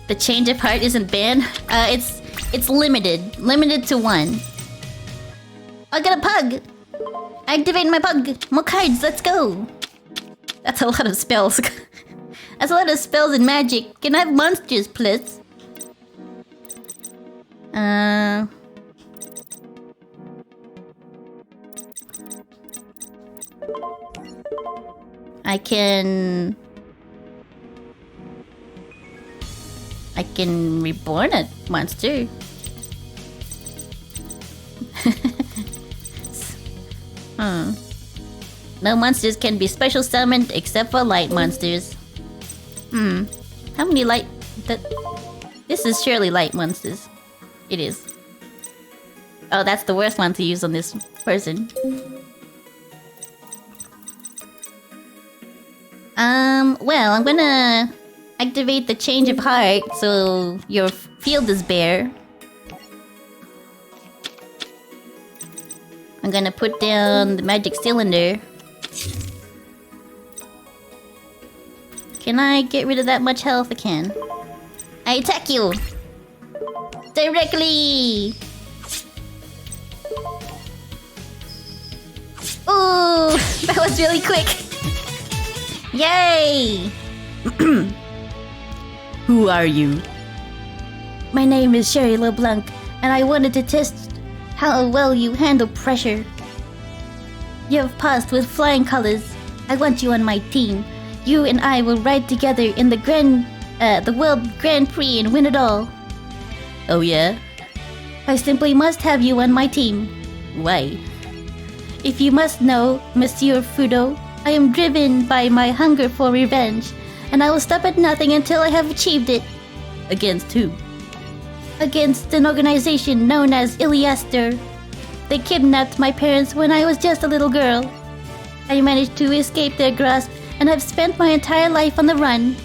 The change of heart isn't banned. It's limited. Limited to 1. I got a pug! Activate my pug! More cards, let's go! That's a lot of spells. That's a lot of spells and magic. Can I have monsters, please? I can reborn a monster. No monsters can be special summoned except for light monsters. How many light... This is surely light monsters. It is. Oh, that's the worst one to use on this person. Well, I'm gonna activate the change of heart so your field is bare. I'm gonna put down the magic cylinder. Can I get rid of that much health? I can. I attack you! Directly! Ooh! That was really quick! Yay! Who are you? My name is Sherry LeBlanc, and I wanted to test how well you handle pressure. You have passed with flying colors. I want you on my team. You and I will ride together in the World Grand Prix and win it all. Oh yeah? I simply must have you on my team. Why? If you must know, Monsieur Fudo, I am driven by my hunger for revenge, and I will stop at nothing until I have achieved it. Against who? Against an organization known as Iliaster. They kidnapped my parents when I was just a little girl. I managed to escape their grasp and have spent my entire life on the run.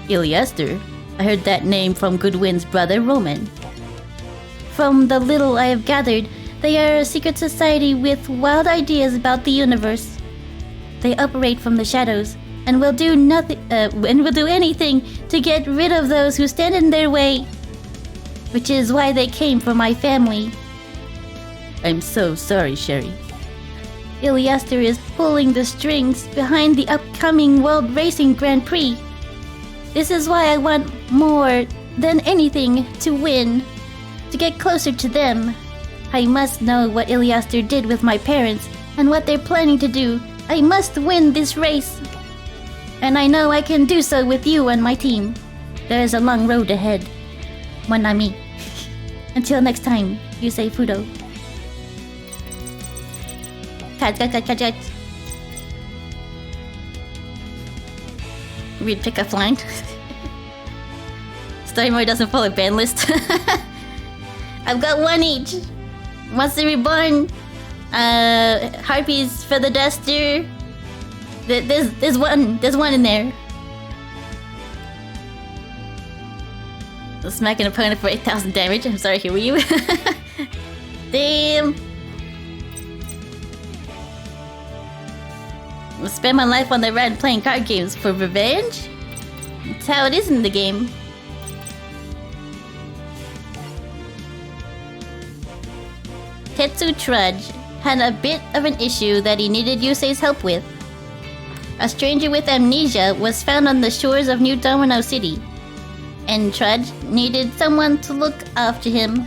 Iliaster? I heard that name from Goodwin's brother Roman. From the little I have gathered, they are a secret society with wild ideas about the universe. They operate from the shadows and will do anything to get rid of those who stand in their way. Which is why they came for my family. I'm so sorry, Sherry. Iliaster is pulling the strings behind the upcoming World Racing Grand Prix. This is why I want more than anything to win, to get closer to them. I must know what Iliaster did with my parents and what they're planning to do. I must win this race. And I know I can do so with you on my team. There is a long road ahead. Mon ami. Until next time, you say Fudo. Cut. Read pickup line. Story mode doesn't follow ban list. I've got one each. Monster Reborn. Harpies for the Duster. There's one in there. Smack an opponent for 8,000 damage. I'm sorry, who were you? Damn. I spend my life on the run playing card games for revenge? That's how it is in the game. Tetsu Trudge had a bit of an issue that he needed Yusei's help with. a stranger with amnesia was found on the shores of New Domino City, and Trudge needed someone to look after him.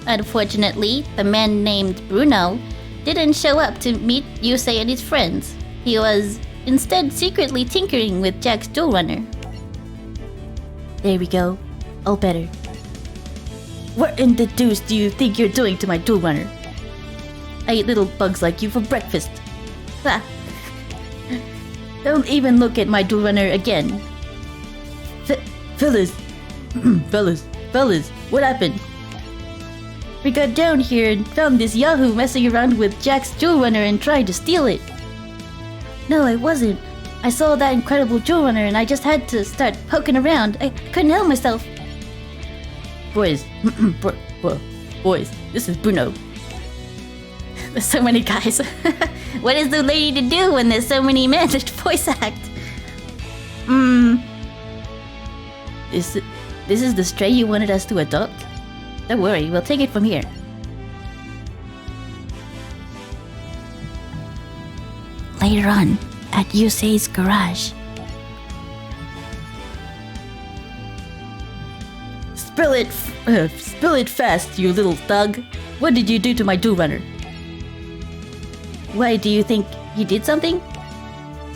Unfortunately, the man named Bruno didn't show up to meet Yusei and his friends. He was instead secretly tinkering with Jack's Duel Runner. There we go. All better. What in the deuce do you think you're doing to my Duel Runner? I eat little bugs like you for breakfast. Ah. Don't even look at my Duel Runner again. Fellas. fellas, what happened? We got down here and found this Yahoo messing around with Jack's Duel Runner and tried to steal it. No, I wasn't. I saw that incredible Duel Runner and I just had to start poking around. I couldn't help myself. Boys, boys, this is Bruno. There's so many guys. What is the lady to do when there's so many men to voice act? This is the stray you wanted us to adopt? Don't worry, we'll take it from here. Later on, at Yusei's garage. Spill it fast, you little thug. What did you do to my Duel Runner? Why do you think he did something?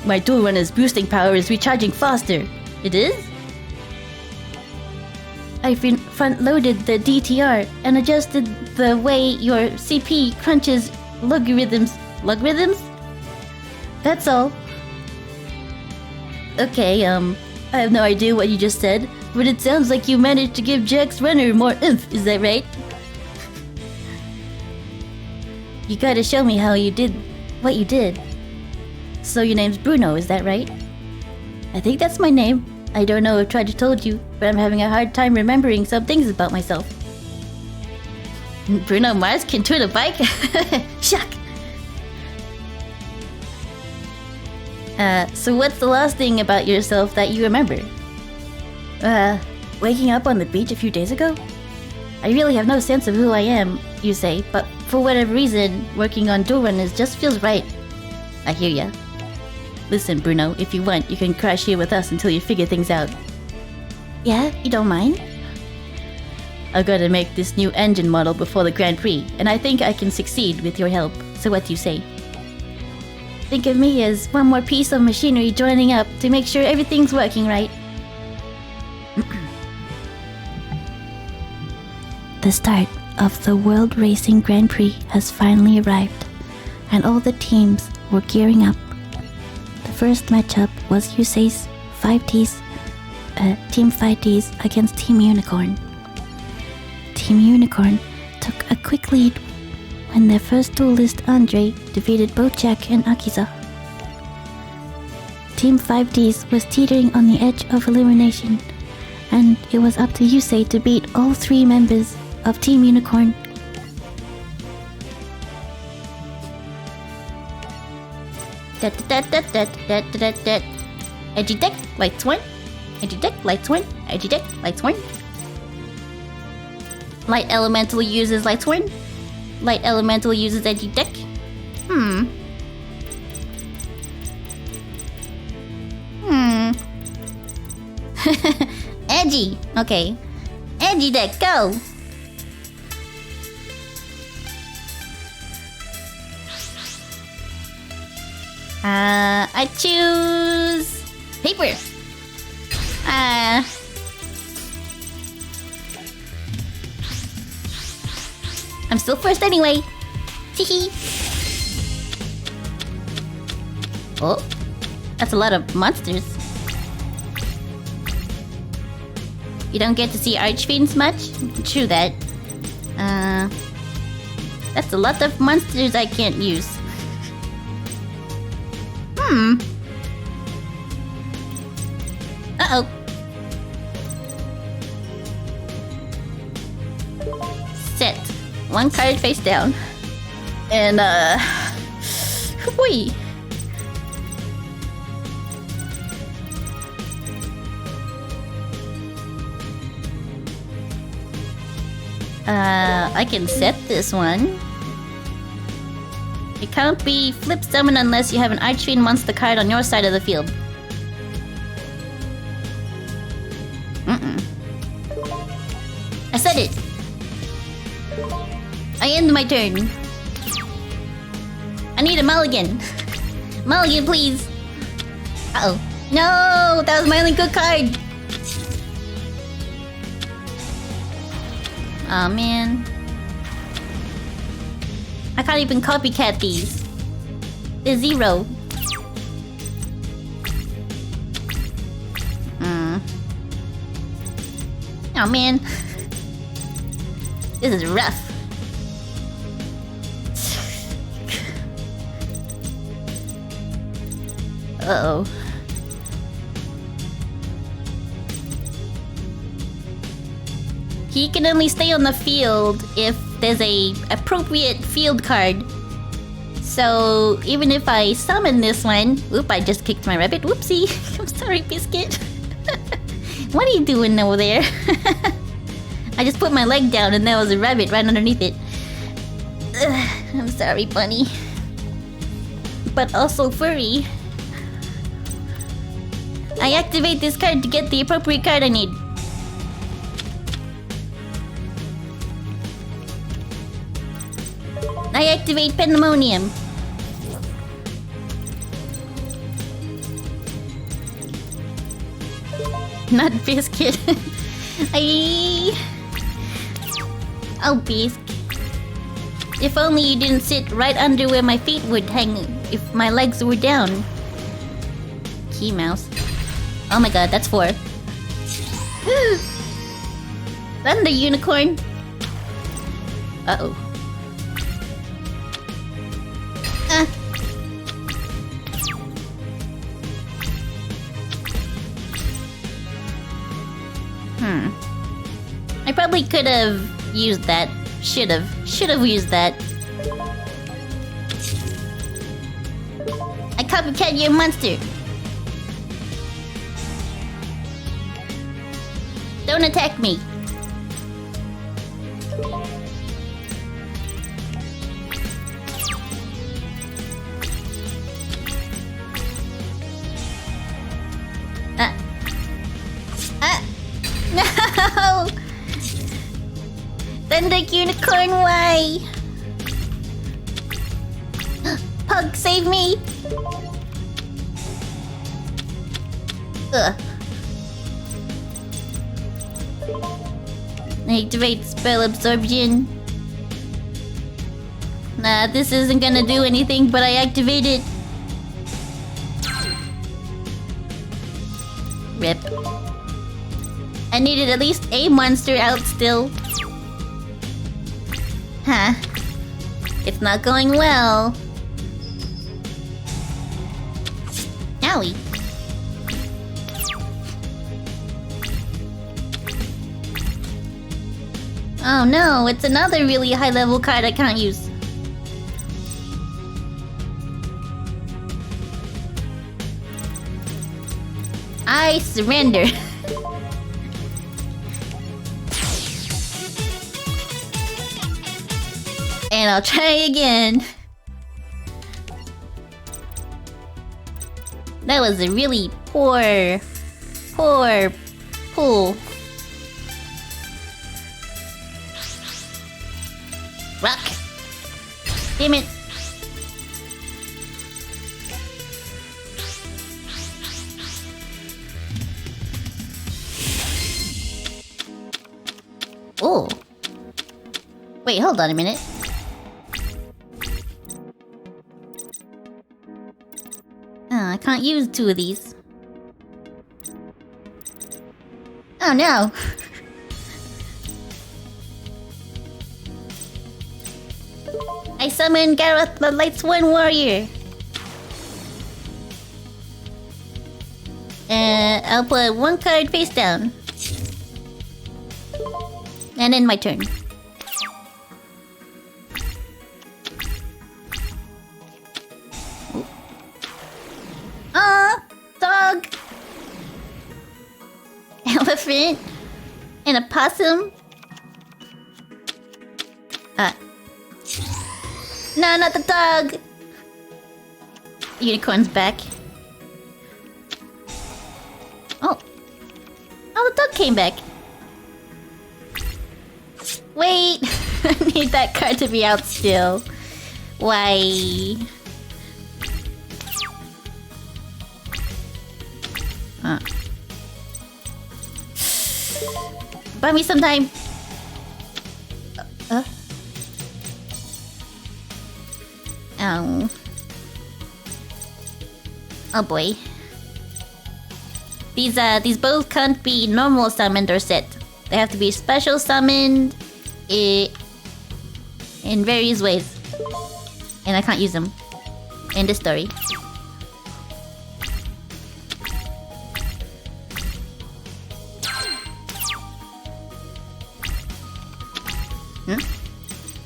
My Duel Runner's boosting power is recharging faster. It is? I've been front-loaded the DTR and adjusted the way your CP crunches logarithms. Logarithms? That's all. Okay, I have no idea what you just said, but it sounds like you managed to give Jack's runner more oomph, is that right? You gotta show me how you did what you did. So your name's Bruno, is that right? I think that's my name. I don't know if Trudge told you, but I'm having a hard time remembering some things about myself. Bruno Mars can twin a bike? Shuck! So what's the last thing about yourself that you remember? Waking up on the beach a few days ago? I really have no sense of who I am, you say, but for whatever reason, working on Duel Runners just feels right. I hear ya. Listen, Bruno, if you want, you can crash here with us until you figure things out. Yeah, you don't mind? I've got to make this new engine model before the Grand Prix, and I think I can succeed with your help. So what do you say? Think of me as one more piece of machinery joining up to make sure everything's working right. The start of the World Racing Grand Prix has finally arrived, and all the teams were gearing up. The first matchup was Yusei's 5Ds, Team 5Ds against Team Unicorn. Team Unicorn took a quick lead when their first duelist Andre defeated both Jack and Akiza. Team 5Ds was teetering on the edge of elimination, and it was up to Yusei to beat all three members of Team Unicorn. Edgy deck, lights one. Edgy deck, lights one. Edgy deck, lights one. Light Elemental uses lights one. Light Elemental uses edgy deck. Edgy. Okay. Edgy deck, go. I choose paper. I'm still first anyway. Teehee. Oh, that's a lot of monsters. You don't get to see Archfiends much? True that. That's a lot of monsters I can't use. Uh-oh. Set. One card face down. And, Whee! I can set this one. It can't be flip summon unless you have an Archfiend monster card on your side of the field. I said it. I end my turn. I need a mulligan. Mulligan, please. Uh-oh. No! That was my only good card! Aw, man. I can't even copycat these. They're 0. Oh man. This is rough. Uh-oh. He can only stay on the field if there's a appropriate field card. So even if I summon this one... Oop, I just kicked my rabbit. Whoopsie. I'm sorry, Biscuit. What are you doing over there? I just put my leg down and there was a rabbit right underneath it. Ugh, I'm sorry, bunny. But also furry. I activate this card to get the appropriate card I need. I activate Pandemonium. Not Biscuit. Oh, Bisc. If only you didn't sit right under where my feet would hang if my legs were down. Key mouse. Oh my god, that's 4. Thunder Unicorn. Uh-oh. I probably could have used that. Should have used that. I copycat your monster. Don't attack me. No! Thunder Unicorn, why? Pug, save me! Ugh. Activate spell absorption. Nah, this isn't gonna do anything, but I activate it. Rip. I needed at least a monster out still. Huh. It's not going well. Owie. Oh no, it's another really high level card I can't use. I surrender. And I'll try again. That was a really poor pull. Rock. Damn it. Oh. Wait, hold on a minute. I can't use 2 of these. Oh no! I summon Gareth the Lights One Warrior. I'll put 1 card face down. And then my turn. Dog! Elephant! And a possum? No, not the dog! Unicorn's back. Oh. Oh, the duck came back. Wait. I need that card to be out still. Why? Buy me some time. Oh. Oh boy. These both can't be normal summoned or set. They have to be special summoned in various ways. And I can't use them in this story.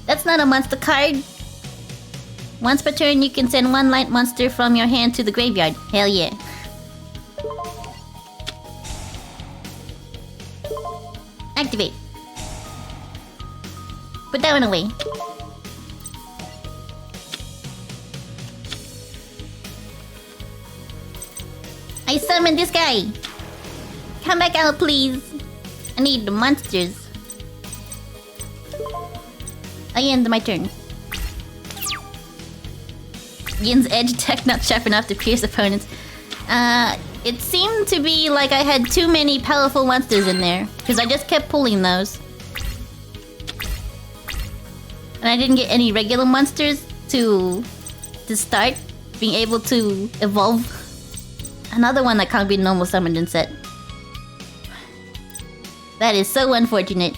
That's not a monster card. Once per turn, you can send one light monster from your hand to the graveyard. Hell yeah. Activate. Put that one away. I summoned this guy. Come back out, please. I need the monsters. I end my turn. Yin's edge tech not sharp enough to pierce opponents. It seemed to be like I had too many powerful monsters in there, because I just kept pulling those. And I didn't get any regular monsters to start being able to evolve. Another one that can't be normal summoned and set. That is so unfortunate.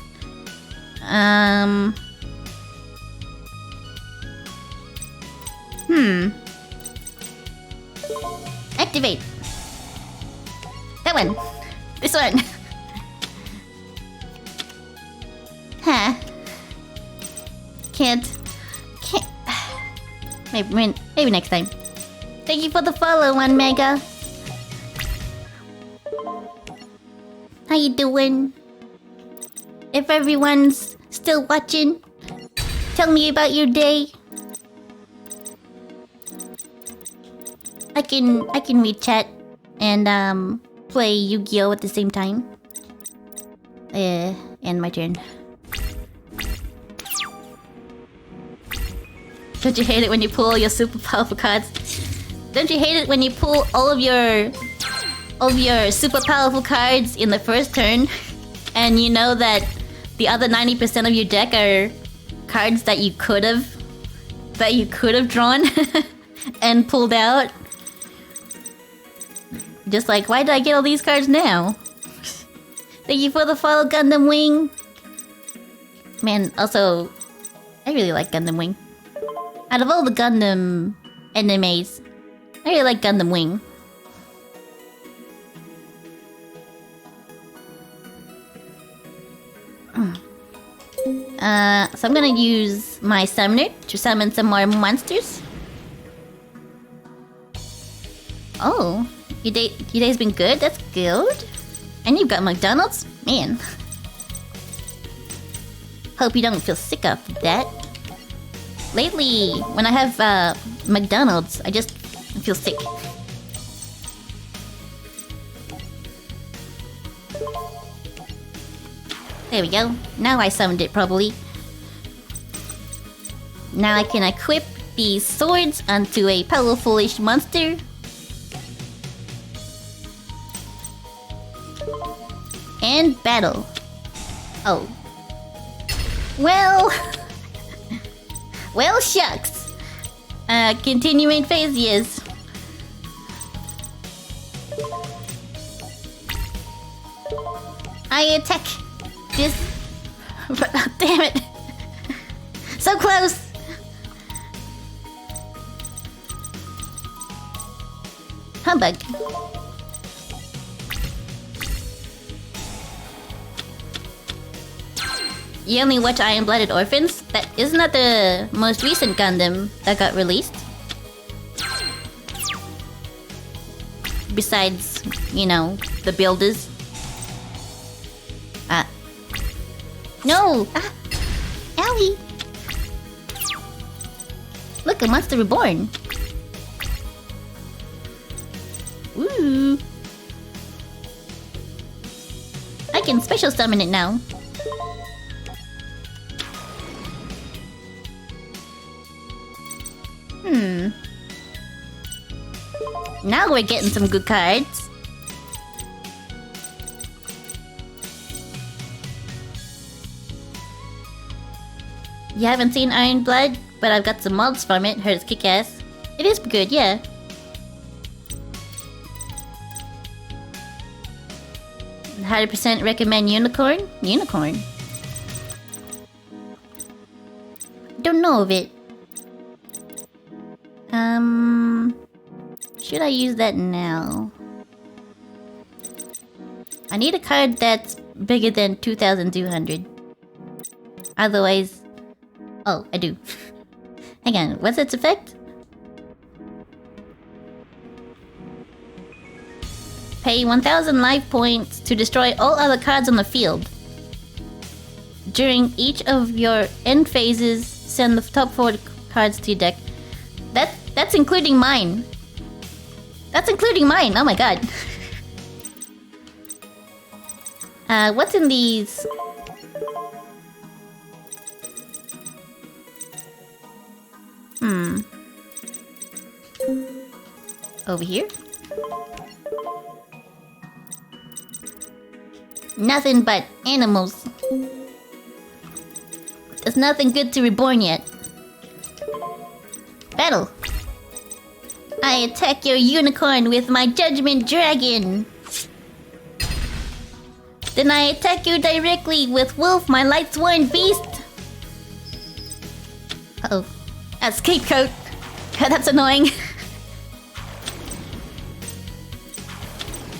Activate. That one. This one. Huh. Can't. Maybe next time. Thank you for the follow, 1 Mega. How you doing? If everyone's still watching, tell me about your day. I can read chat and play Yu-Gi-Oh at the same time. End my turn. Don't you hate it when you pull all your super powerful cards? Don't you hate it when you pull all of your super powerful cards in the first turn, and you know that the other 90% of your deck are cards that you could have drawn and pulled out? Just like, why did I get all these cards now? Thank you for the follow, Gundam Wing. Man, also, I really like Gundam Wing. Out of all the Gundam animes, I really like Gundam Wing. So I'm gonna use my summoner to summon some more monsters. Oh, your day's been good? That's good. And you've got McDonald's? Man. Hope you don't feel sick after that. Lately, when I have McDonald's, I just feel sick. There we go. Now I summoned it properly. Now I can equip these swords onto a powerful-ish monster. And battle. Oh. Well... well, shucks. Continuing phase, yes. I attack this... but, oh, damn it. So close. Humbug. You only watch Iron-Blooded Orphans? Isn't that the most recent Gundam that got released? Besides, you know, the builders. No! Owie! Look, a monster reborn. Ooh. I can special summon it now. Now we're getting some good cards. You haven't seen Iron Blood, but I've got some mods from it. Heard it's kick-ass. It is good, yeah. 100% recommend Unicorn? Unicorn? Don't know of it. Should I use that now? I need a card that's bigger than 2,200. Otherwise... Oh, I do. Hang on, what's its effect? Pay 1,000 life points to destroy all other cards on the field. During each of your end phases, send the top 4 cards to your deck. That's including mine. That's including mine. Oh my god. What's in these? Over here? Nothing but animals. There's nothing good to reborn yet. Battle. I attack your unicorn with my judgment dragon. Then I attack you directly with Wolf, my light-sworn beast. Uh-oh. A scapegoat. That's annoying.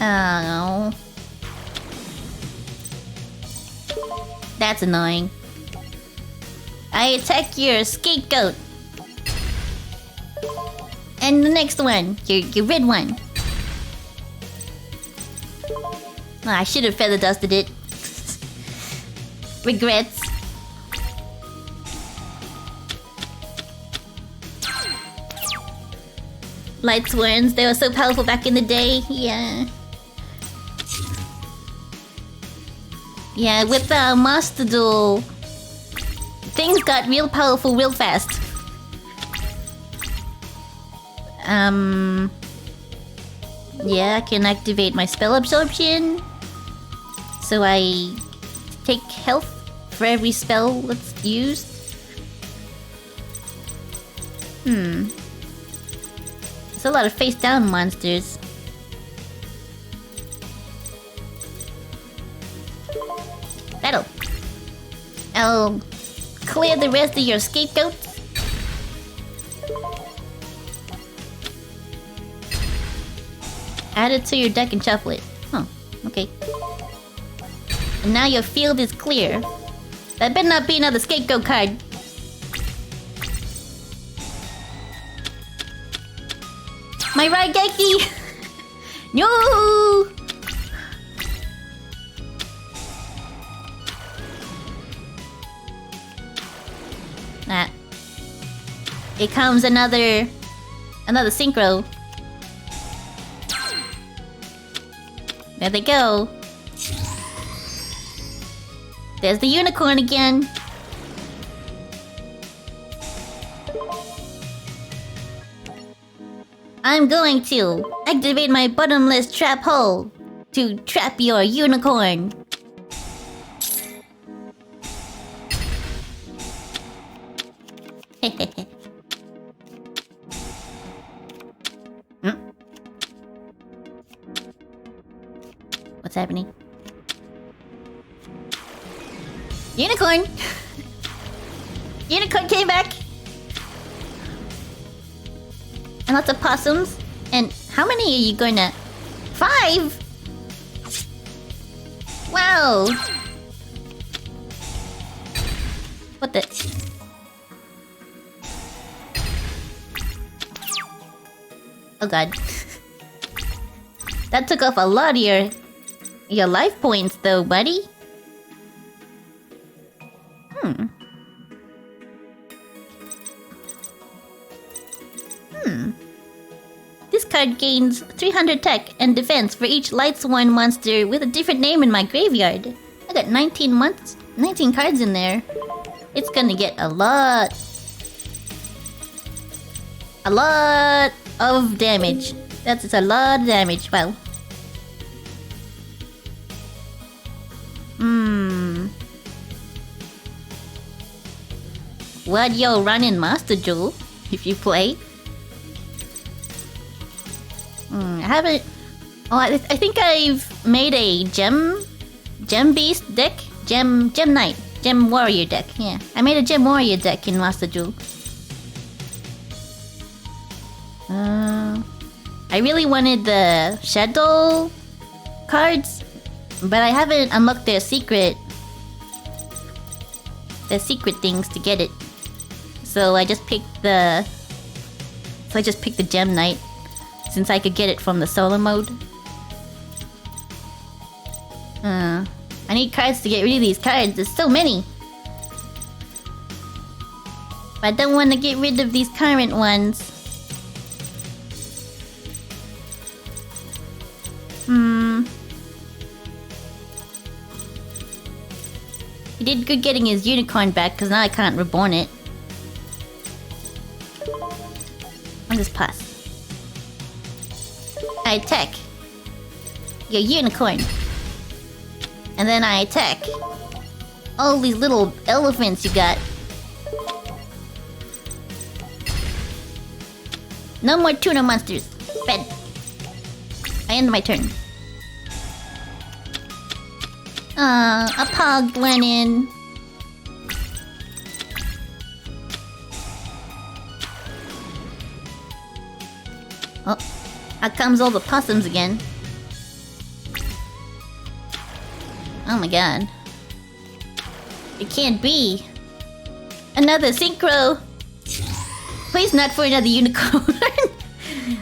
Oh. That's annoying. I attack your scapegoat. And the next one, your red one. Oh, I should have feather dusted it. Regrets. Light sworns, they were so powerful back in the day. Yeah. Yeah, with the Master Duel, things got real powerful real fast. Yeah, I can activate my spell absorption. So I take health for every spell that's used. It's a lot of face-down monsters. Battle. I'll clear the rest of your scapegoats. Add it to your deck and shuffle it. Huh, okay. And now your field is clear. That better not be another scapegoat card. My Raigeki! No! Ah. It comes another synchro. There they go. There's the unicorn again. I'm going to activate my bottomless trap hole to trap your unicorn. What's happening? Unicorn! Unicorn came back! And lots of possums. And how many are you gonna... 5? Wow! What the... Oh god. That took off a lot of your life points though, buddy. This card card gains 300 tech and defense for each Lightsworn monster with a different name in my graveyard. I got 19 cards in there. It's gonna get a lot of damage. That's a lot of damage. Wow. What yo running Master Jewel if you play? I haven't. Oh, I think I've made a gem beast deck, gem knight, gem warrior deck. Yeah, I made a gem warrior deck in Master Jewel. I really wanted the shadow cards, but I haven't unlocked their secret things to get it. So I just picked the gem knight since I could get it from the solo mode. I need cards to get rid of these cards. There's so many. But I don't want to get rid of these current ones. He did good getting his unicorn back because now I can't reborn it. I'll just pass. I attack your unicorn. And then I attack all these little elephants you got. No more tuna monsters. Bed. I end my turn. A pog went in. Oh, out comes all the possums again. Oh my god. It can't be. Another synchro. Please not for another unicorn.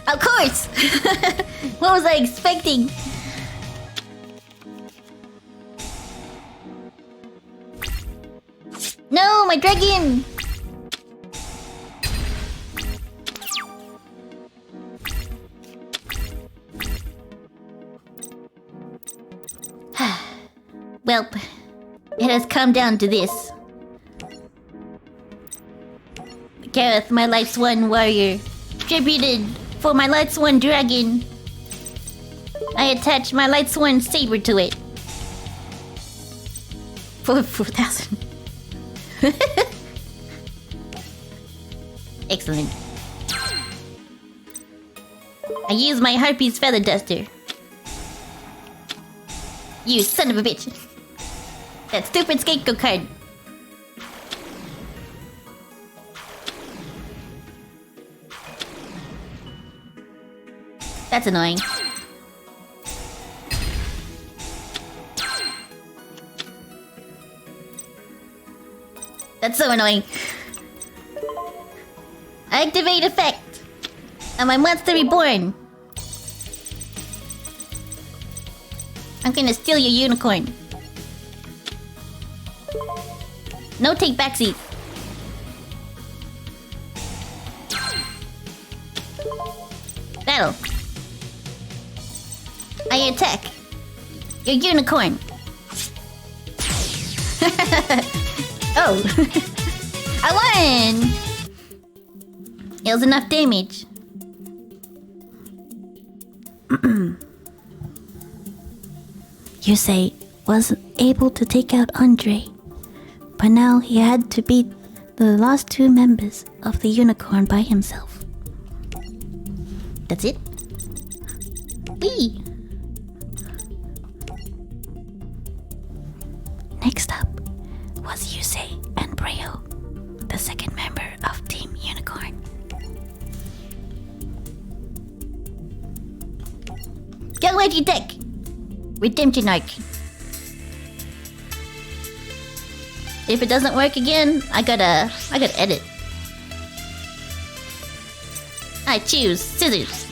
Of course. What was I expecting? No, my dragon. Well, it has come down to this. Gareth, my Lightsworn warrior, tributed for my Lightsworn dragon. I attached my Lightsworn saber to it. For 4,000. Excellent. I use my Harpy's feather duster. You son of a bitch. That stupid scapegoat card. That's annoying. That's so annoying. Activate effect. And my monster reborn. I'm gonna steal your unicorn. No take backseat. Battle. I attack your unicorn. Oh. I won! It was enough damage. Yusei was able to take out Andre, but now he had to beat the last two members of the unicorn by himself. That's it? Whee! Next up was Yusei and Breo, the second member of Team Unicorn. Go Edgy Deck! Redemption Arc. If it doesn't work again, I gotta edit. I choose scissors.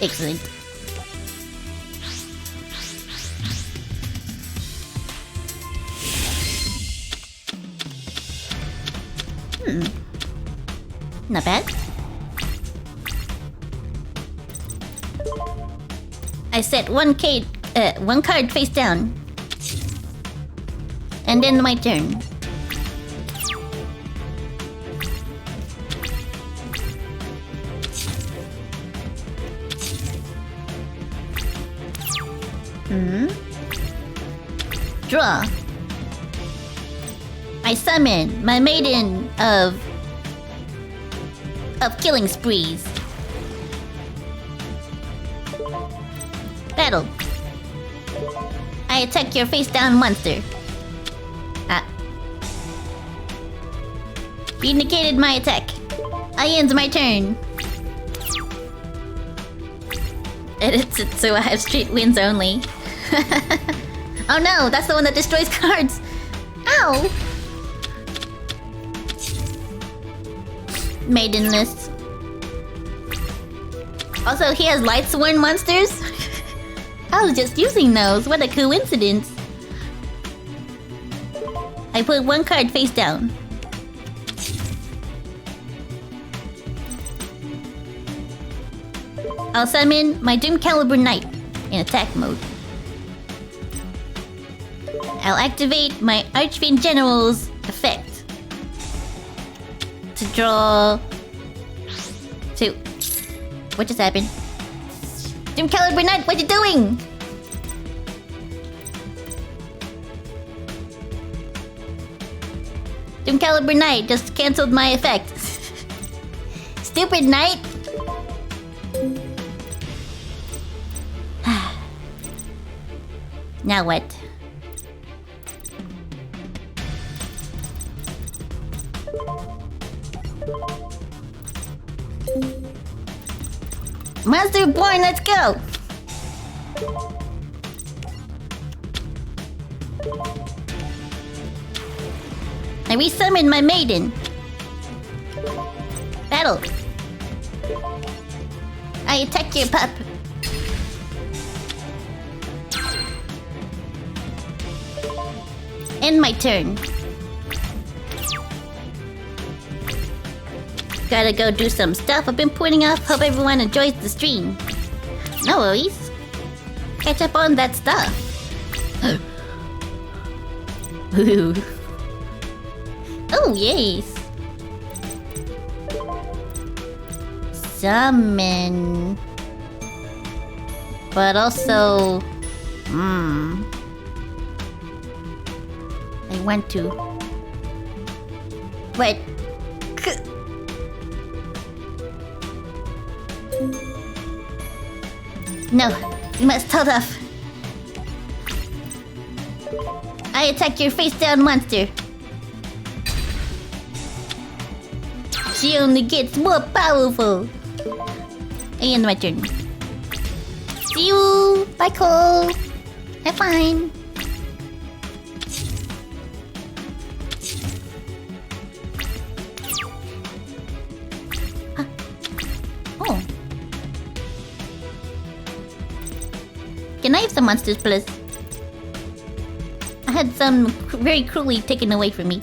Excellent. Not bad. I set one card face down. And then my turn. Draw. I summon my maiden of killing sprees. Battle. I attack your face down monster. He negated my attack. I end my turn. Edits it so I have straight wins only. Oh no, that's the one that destroys cards. Ow! Maiden list. Also, he has light sworn monsters. I was just using those. What a coincidence. I put one card face down. I'll summon my Doom Caliber Knight in attack mode. I'll activate my Archfiend General's effect to draw 2. What just happened? Doom Caliber Knight, what you doing? Doom Caliber Knight just cancelled my effect. Stupid knight! Now what? Monster Born, let's go! I resummon my maiden. Battle. I attack your pup. End my turn. Gotta go do some stuff I've been putting off. Hope everyone enjoys the stream. No worries. Catch up on that stuff. Ooh. Oh, yes. Summon. But also... I want to... But... No, you must hold off. I attack your face down monster. She only gets more powerful. And my turn. See you. Bye, Cole. Have fun. Huh. Oh. Can I have some monsters, please? I had some very cruelly taken away from me.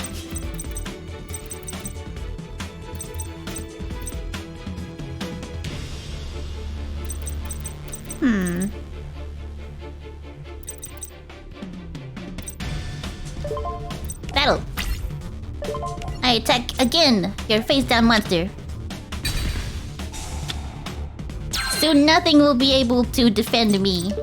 Battle. I attack again, your face down monster. Soon nothing will be able to defend me.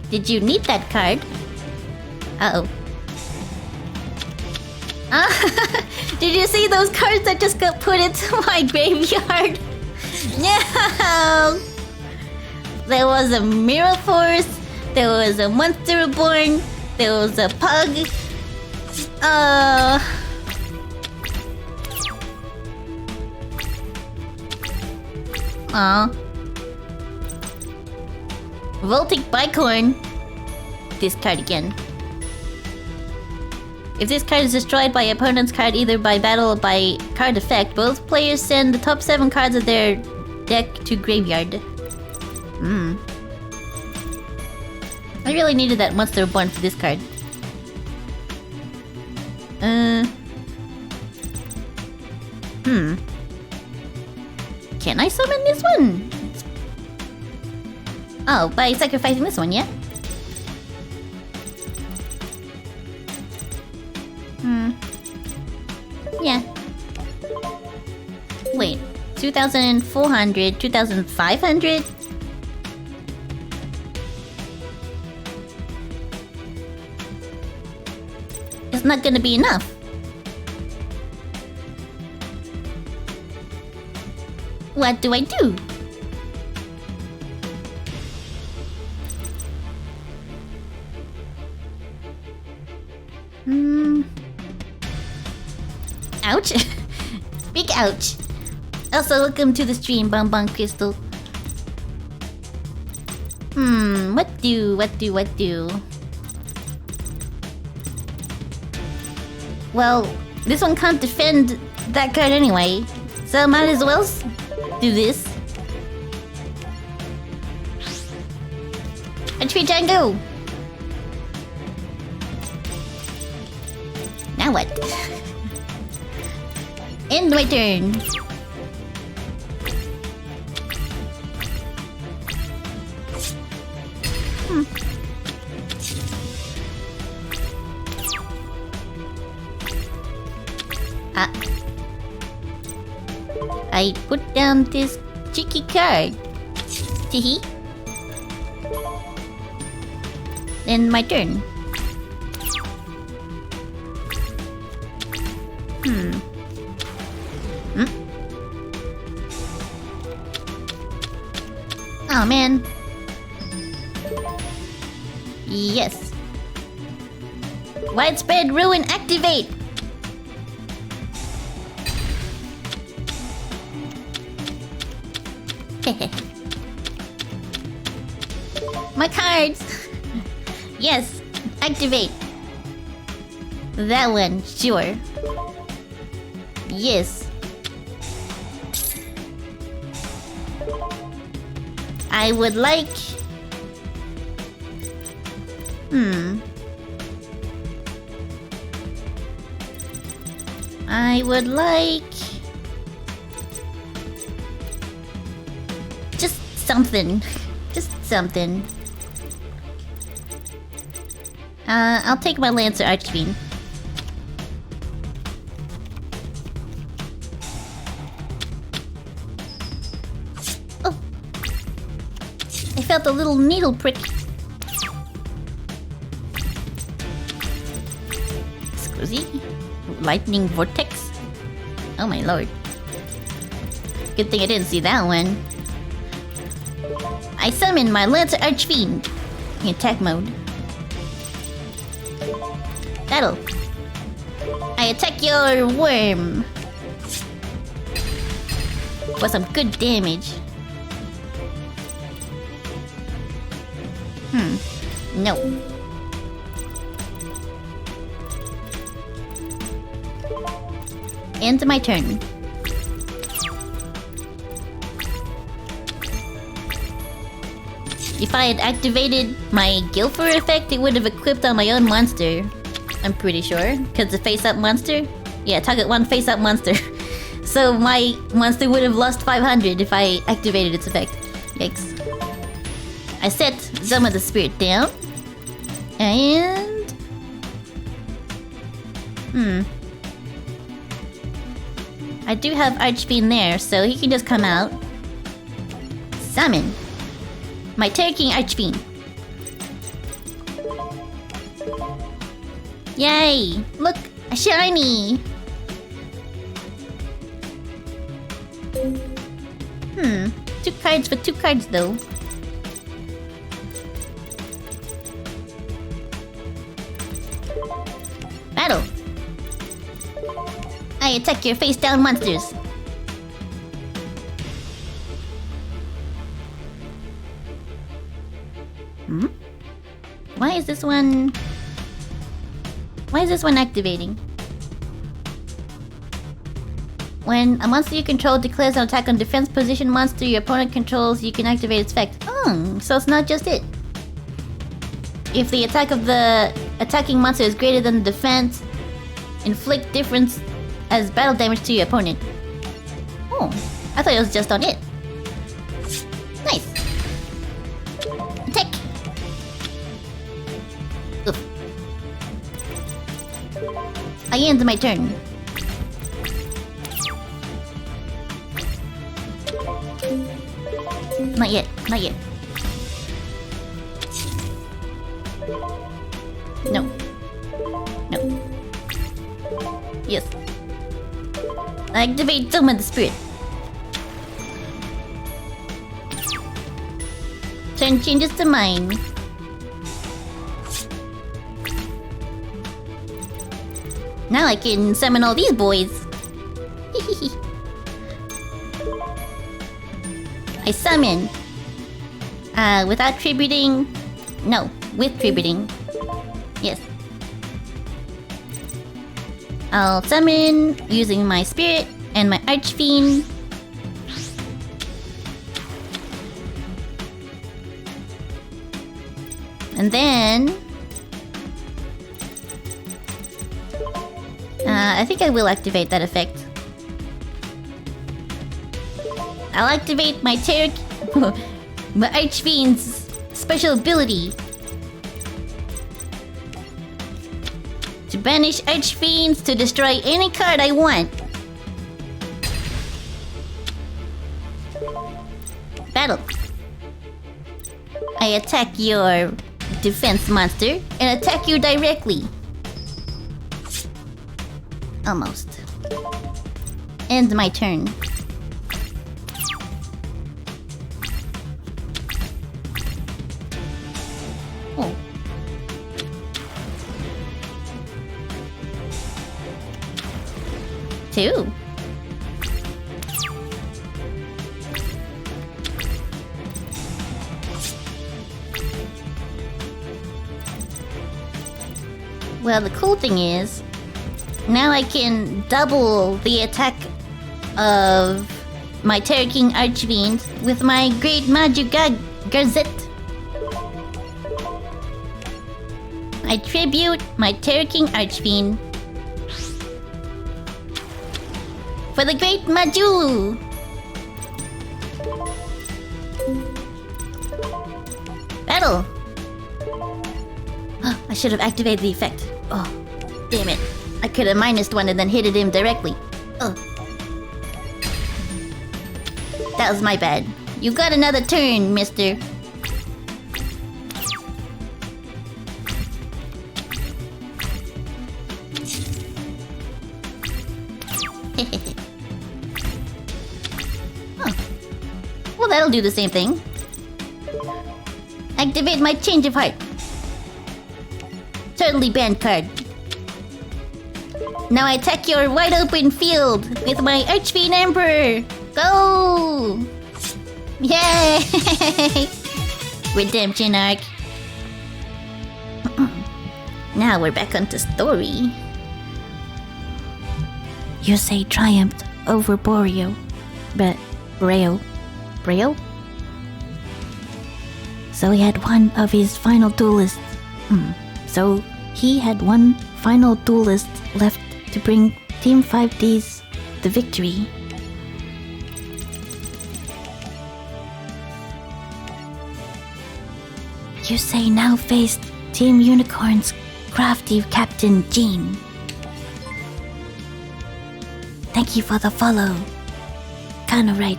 Did you need that card? Uh-oh. Did you see those cards that just got put into my graveyard? No! There was a Mirror Force, there was a Monster Reborn, there was a Pug. Voltic Bicorn. Discard again. If this card is destroyed by opponent's card either by battle or by card effect, both players send the top 7 cards of their deck to graveyard. I really needed that Monster Reborn for this card. Can I summon this one? Oh, by sacrificing this one, yeah? Yeah. Wait, 2,400, 2,500? It's not gonna be enough. What do I do? Ouch. Big ouch. Also, welcome to the stream, Bonbon Crystal. What do? Well, this one can't defend that card anyway, so might as well do this. Retreat Django! Now what? End my turn. I put down this cheeky card. Teehee. Then my turn. Oh man. Yes. Widespread ruin activate. My cards. Yes, activate. That one, sure. Yes. I would like... I would like... just something. Just something. I'll take my Lancer Archfiend. Oh! I felt a little needle prick. Squizzy? Lightning Vortex? Oh my lord. Good thing I didn't see that one. I summon my Lancer Archfiend in attack mode. Battle. I attack your worm. For some good damage. No. End my turn. If I had activated my Guilford effect, it would have equipped on my own monster. I'm pretty sure. Because the face-up monster? Yeah, target one face-up monster. So my monster would have lost 500 if I activated its effect. Yikes. I set Zoma the Spirit down. And... I do have Archfiend there, so he can just come out. Summon. My Terror King Archfiend. Yay! Look! A shiny! Two cards for two cards though. Battle! I attack your face down monsters. Why is this one... Why is this one activating? When a monster you control declares an attack on defense position monster your opponent controls, you can activate its effect. Oh, so it's not just it. If the attack of the attacking monster is greater than the defense, inflict difference as battle damage to your opponent. Oh, I thought it was just on it. Nice. Attack. Oof. I end my turn. Not yet, not yet. No. No. Yes. Activate Summon the Spirit. Turn changes to mine. Now I can summon all these boys. I summon. Without tributing. No, with tributing. Yes. I'll summon using my spirit and my archfiend. And then I think I will activate that effect. I'll activate my my archfiend's special ability to banish archfiends to destroy any card I want. Battle. I attack your defense monster and attack you directly. Almost. End my turn. Oh. Two. Well, the cool thing is, now I can double the attack of my Terror King Archfiend with my Great Magic Gazette. I tribute my Terror King Archfiend for the Great Maju. Battle. I should have activated the effect. Oh, damn it. I could have minused one and then hit him directly. Oh. That was my bad. You got another turn, mister. Huh. Well, that'll do the same thing. Activate my Change of Heart. Totally banned card. Now I attack your wide open field with my Archfiend Emperor. Go! Yay! Redemption arc. Now we're back onto story. Yusei triumphed over Boreo, but Breo. So he had one of his final duelists. So he had one final duelist left to bring Team 5D's the victory. Yusei now faced Team Unicorn's crafty Captain Jean. Thank you for the follow. Kinda right.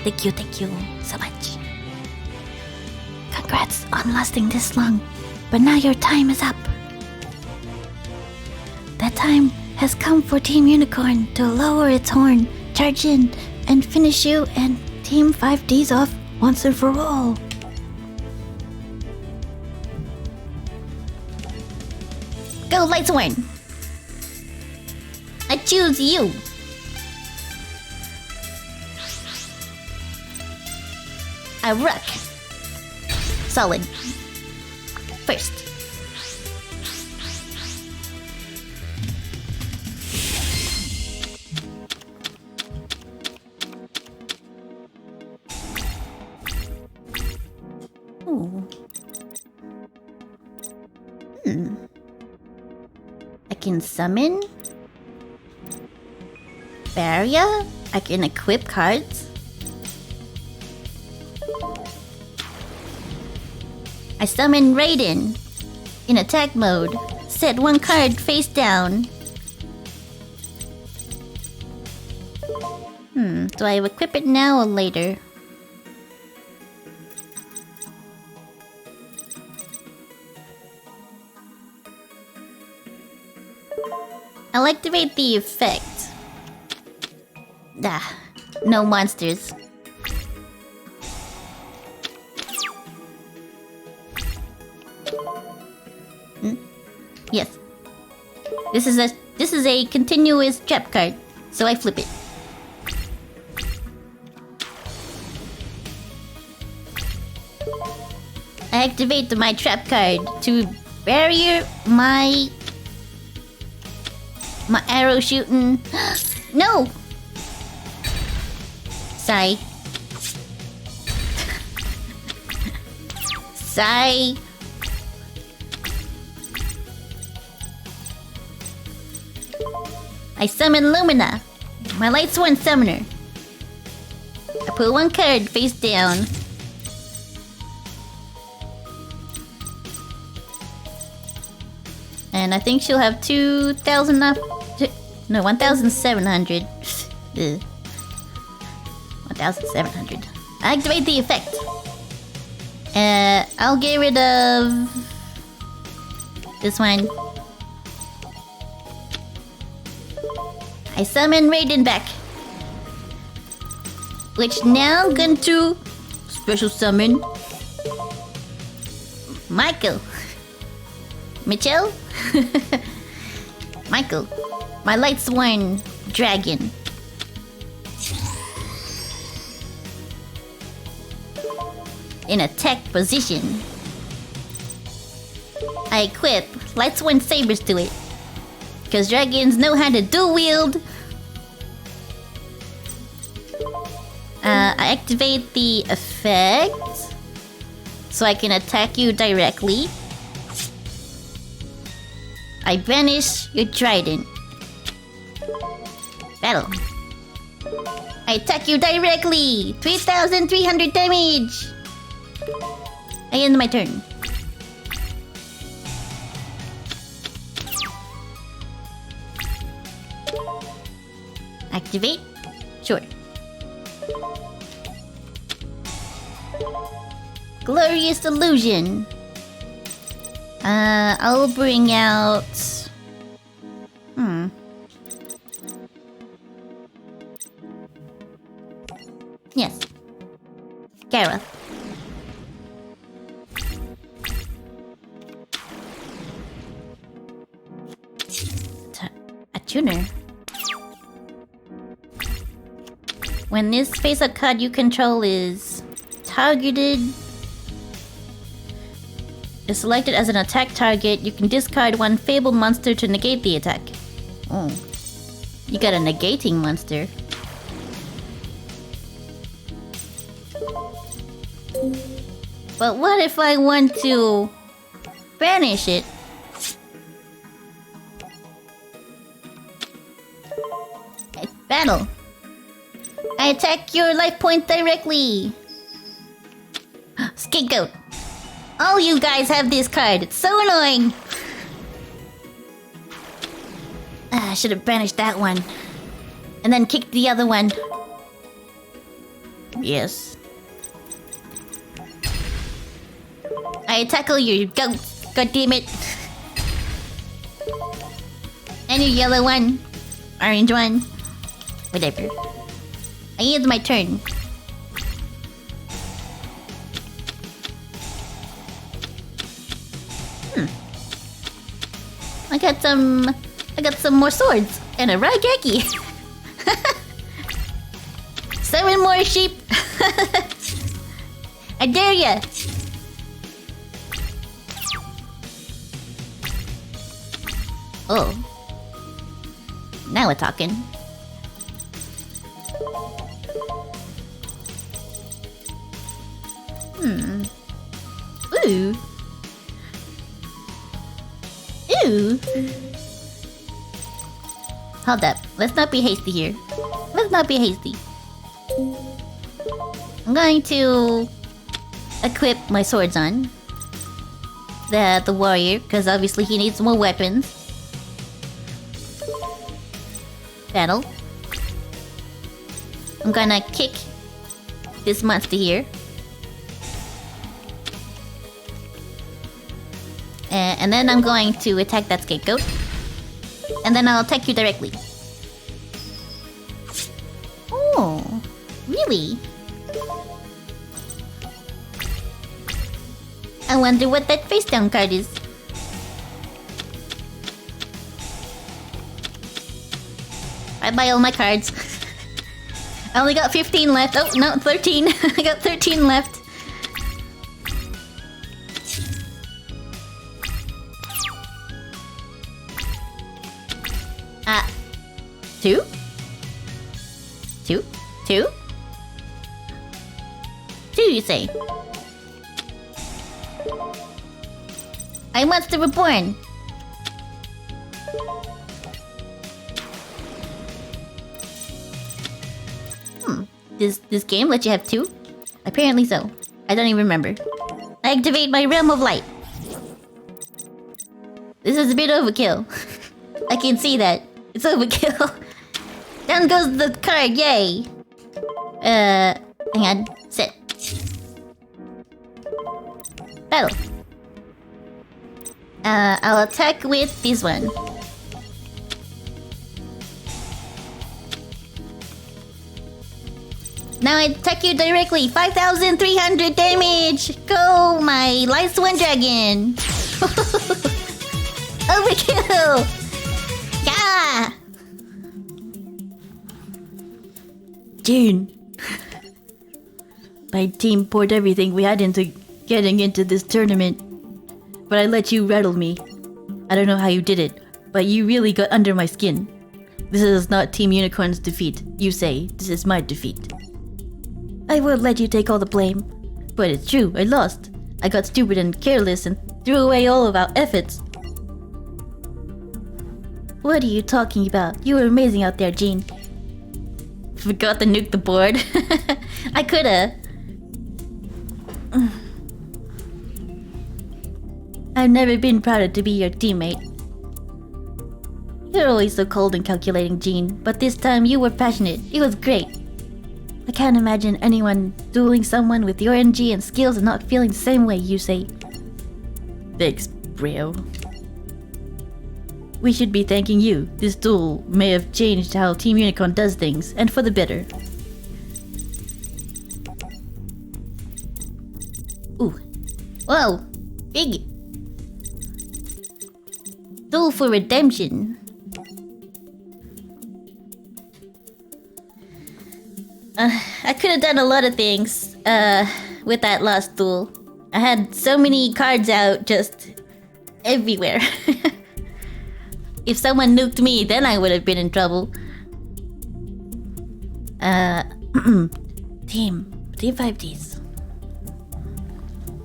Thank you so much. Congrats on lasting this long, but now your time is up. That time has come for Team Unicorn to lower its horn, charge in, and finish you and Team 5D's off once and for all. Go, Lightsworn! I choose you! I rock! Solid. First. can summon. Barrier. I can equip cards. I summon Raiden in attack mode. Set one card face down. Do I equip it now or later? I'll activate the effect. No monsters. Yes. This is a continuous trap card, so I flip it. I activate my trap card to barrier my arrow shooting. No! Sigh. Sigh. I summon Lumina, my Light Sworn Summoner. I put one card face down. And I think she'll have 2,000 up. No, 1,700. 1,700. I activate the effect. I'll get rid of this one. I summon Raiden back, which now I'm going to special summon Michael. Mitchell? Michael, my Light Sworn Dragon. In attack position. I equip Light Sworn Sabers to it, because dragons know how to dual wield. I activate the effect so I can attack you directly. I banish your trident. Battle. I attack you directly. 3,300 damage. I end my turn. Activate? Sure. Glorious Illusion. I'll bring out... Yes. Gareth. A tuner. When this face-up card you control is targeted, is selected as an attack target, you can discard one fabled monster to negate the attack. Oh. You got a negating monster. But what if I want to banish it? Battle. I attack your life point directly. Scapegoat. All you guys have this card. It's so annoying. I should have banished that one. And then kicked the other one. Yes. I tackle your goats. God damn it. And your yellow one. Orange one. Whatever. I end my turn. I got some more swords and a Raigeki. Seven more sheep. I dare ya. Oh. Now we're talking. Ooh. Ooh. Hold up. Let's not be hasty here. Let's not be hasty. I'm going to equip my swords on the warrior, because obviously he needs more weapons. Battle. I'm gonna kick this monster here. And then I'm going to attack that scapegoat. And then I'll attack you directly. Oh, really? I wonder what that face down card is. I buy all my cards. I only got 15 left. Oh, no, 13. I got 13 left. Two? Two? Two? Two, you say? I Monster Reborn. This game let you have two? Apparently so. I don't even remember. I activate my Realm of Light. This is a bit overkill. I can see that. It's overkill. Down goes the card, yay! Hang on. Sit. Battle. I'll attack with this one. Now I attack you directly. 5,300 damage! Go, my Light Swan Dragon! Overkill! Yeah! June. My team poured everything we had into getting into this tournament. But I let you rattle me. I don't know how you did it, but you really got under my skin. This is not Team Unicorn's defeat. You say, this is my defeat. I would let you take all the blame. But it's true, I lost. I got stupid and careless and threw away all of our efforts. What are you talking about? You were amazing out there, Jean. Forgot to nuke the board. I coulda. I've never been prouder to be your teammate. You're always so cold and calculating, Jean, but this time you were passionate. It was great. I can't imagine anyone dueling someone with your energy and skills and not feeling the same way you say. Thanks, bro. We should be thanking you. This duel may have changed how Team Unicorn does things, and for the better. Ooh. Whoa. Big. Duel for redemption. I could have done a lot of things with that last duel. I had so many cards out just everywhere. If someone nuked me, then I would have been in trouble. Team 5Ds.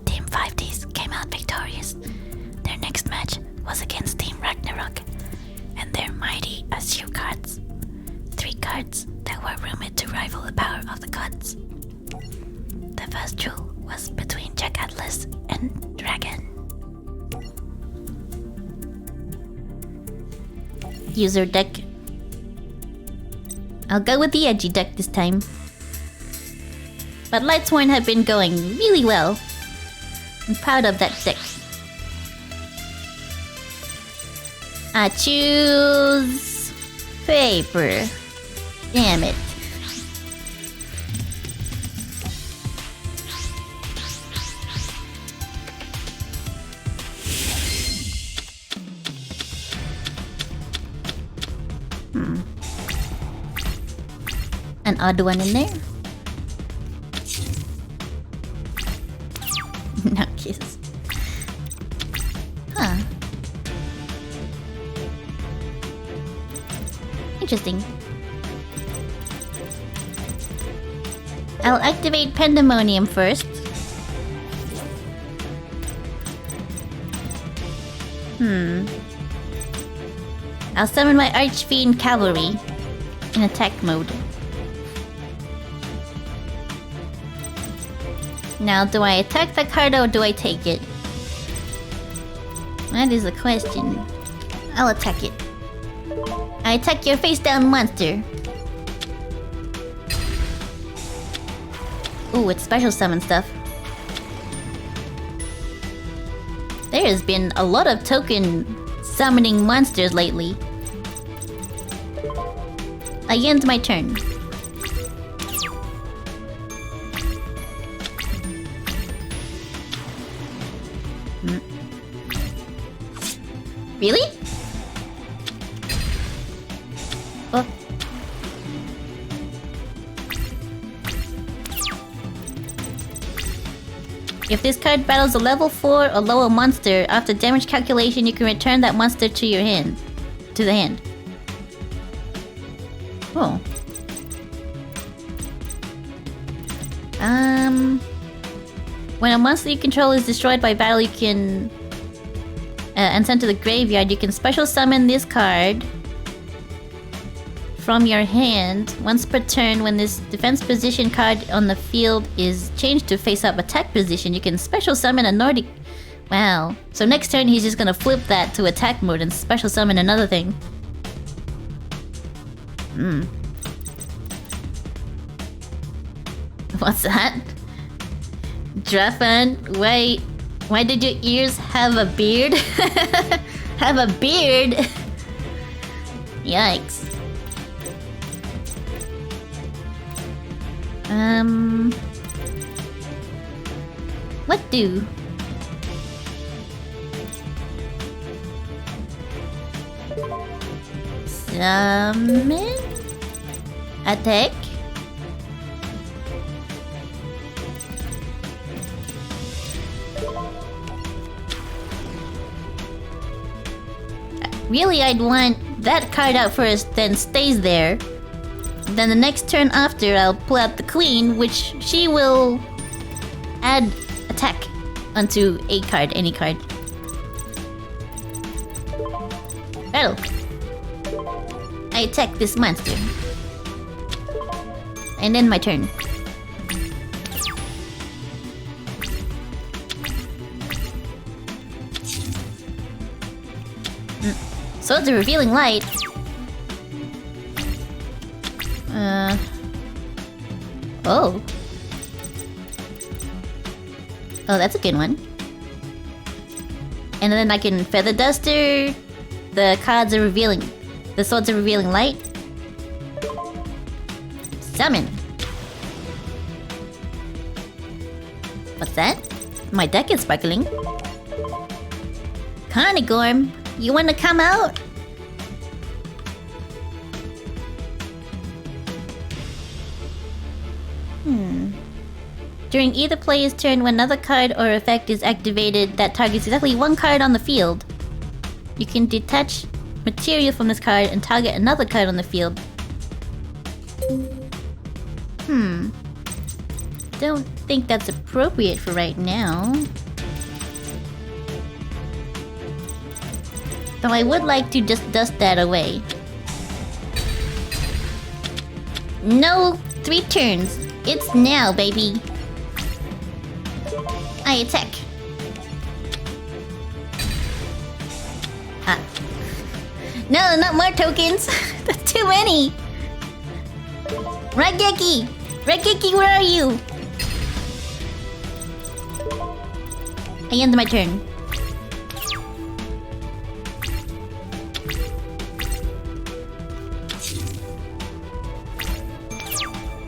Team 5Ds came out victorious. Their next match was against Team Ragnarok, and their mighty Azure cards. 3 cards that were rumored to rival the power of the gods. The first duel was between Jack Atlas and Dragon. User deck. I'll go with the edgy deck this time. But Lightsworn have been going really well. I'm proud of that deck. I choose paper. Damn it. An odd one in there. No kiss. Huh. Interesting. I'll activate Pandemonium first. I'll summon my Archfiend Cavalry in attack mode. Now, do I attack the card or do I take it? That is the question. I'll attack it. I attack your face-down monster. Ooh, it's special summon stuff. There has been a lot of token summoning monsters lately. I end my turn. Really? Oh. If this card battles a level 4 or lower monster, after damage calculation, you can return that monster to your hand. To the hand. Oh. When a monster you control is destroyed by battle, you can... and sent to the graveyard, you can special summon this card from your hand once per turn. When this defense position card on the field is changed to face-up attack position, you can special summon a Nordic... Wow. So next turn he's just gonna flip that to attack mode and special summon another thing. What's that? Drafan, why did your ears have a beard? Have a beard? Yikes. What do? Summon? Attack? Really, I'd want that card out first, then stays there. Then the next turn after, I'll pull out the Queen, which she will add attack onto a card, any card. Battle. I attack this monster. And then my turn. Swords of Revealing Light. Oh. Oh, that's a good one. And then I can Feather Duster the cards of revealing. The Swords of Revealing Light. Summon. What's that? My deck is sparkling. Carnigorm, you wanna come out? During either player's turn, when another card or effect is activated that targets exactly one card on the field, you can detach material from this card and target another card on the field. Don't think that's appropriate for right now. Though I would like to just dust that away. No 3 turns. It's now, baby. I attack. Ah. No, not more tokens. That's too many. Raigeki! Raigeki, where are you? I end my turn.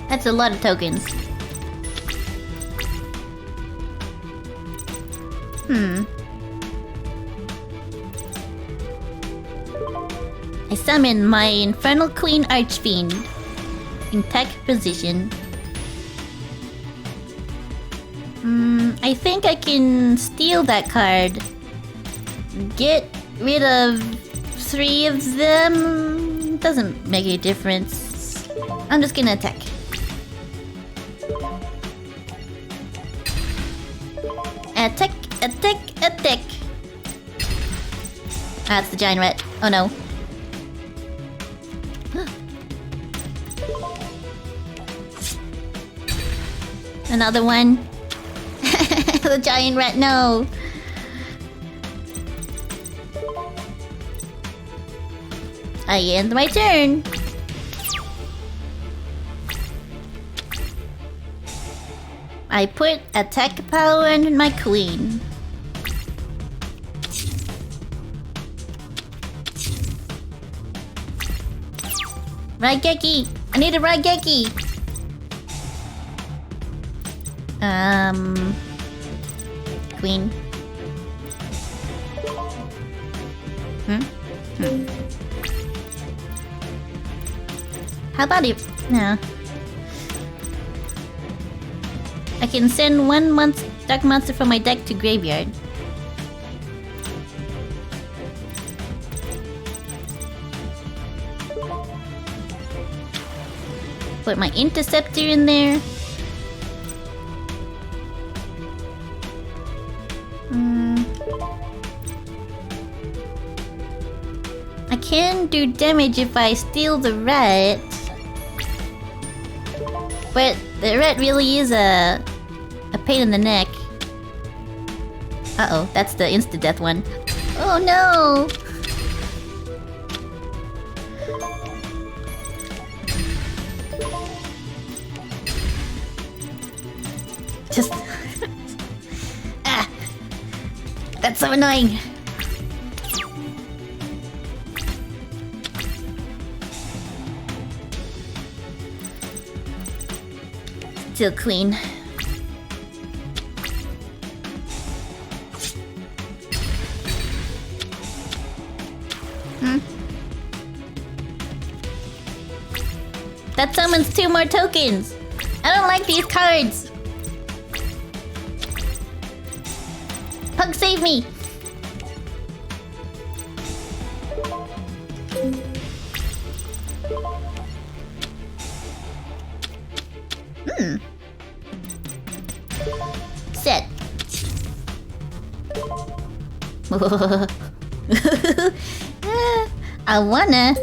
That's a lot of tokens. I summon my Infernal Queen Archfiend in tech position. I think I can steal that card. Get rid of 3 of them. Doesn't make a difference. I'm just gonna attack. Attack, attack, attack. That's the giant rat. Oh no. Another one. The giant rat, no. I end my turn. I put attack power on my queen. Raigeki! I need a Raigeki! Queen. How about if... No. I can send one dark monster from my deck to graveyard. Put my interceptor in there. I can do damage if I steal the rat. But the rat really is a pain in the neck. Uh-oh, that's the insta-death one. Oh no! Just... That's so annoying! Still clean. That summons 2 more tokens! I don't like these cards! Pug, save me! Set. I wanna.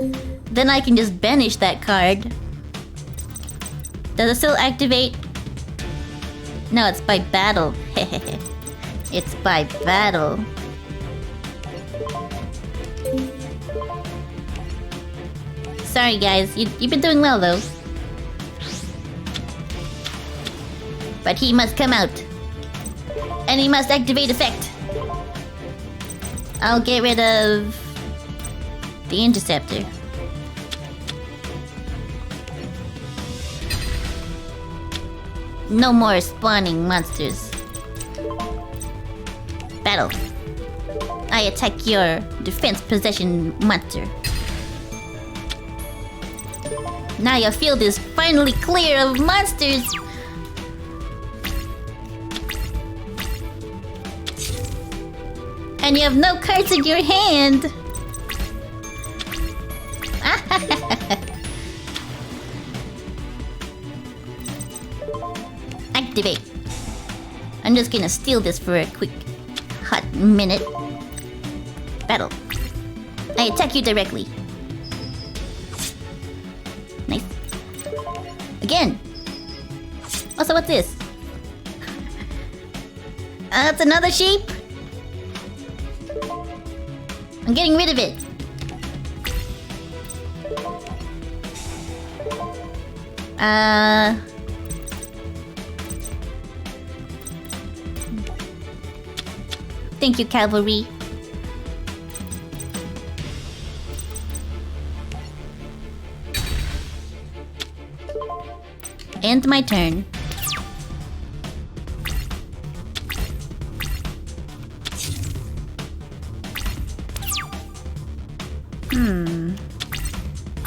Then I can just banish that card. Does it still activate? No, it's by battle. It's by battle. Sorry guys, you've been doing well though. But he must come out. And he must activate effect. I'll get rid of the interceptor. No more spawning monsters. Battle. I attack your defense possession monster. Now your field is finally clear of monsters. And you have no cards in your hand. Activate. I'm just gonna steal this for a quick hot minute. Battle. I attack you directly. Nice. Again. Also, what's this? That's another sheep? I'm getting rid of it. Thank you, cavalry. End my turn.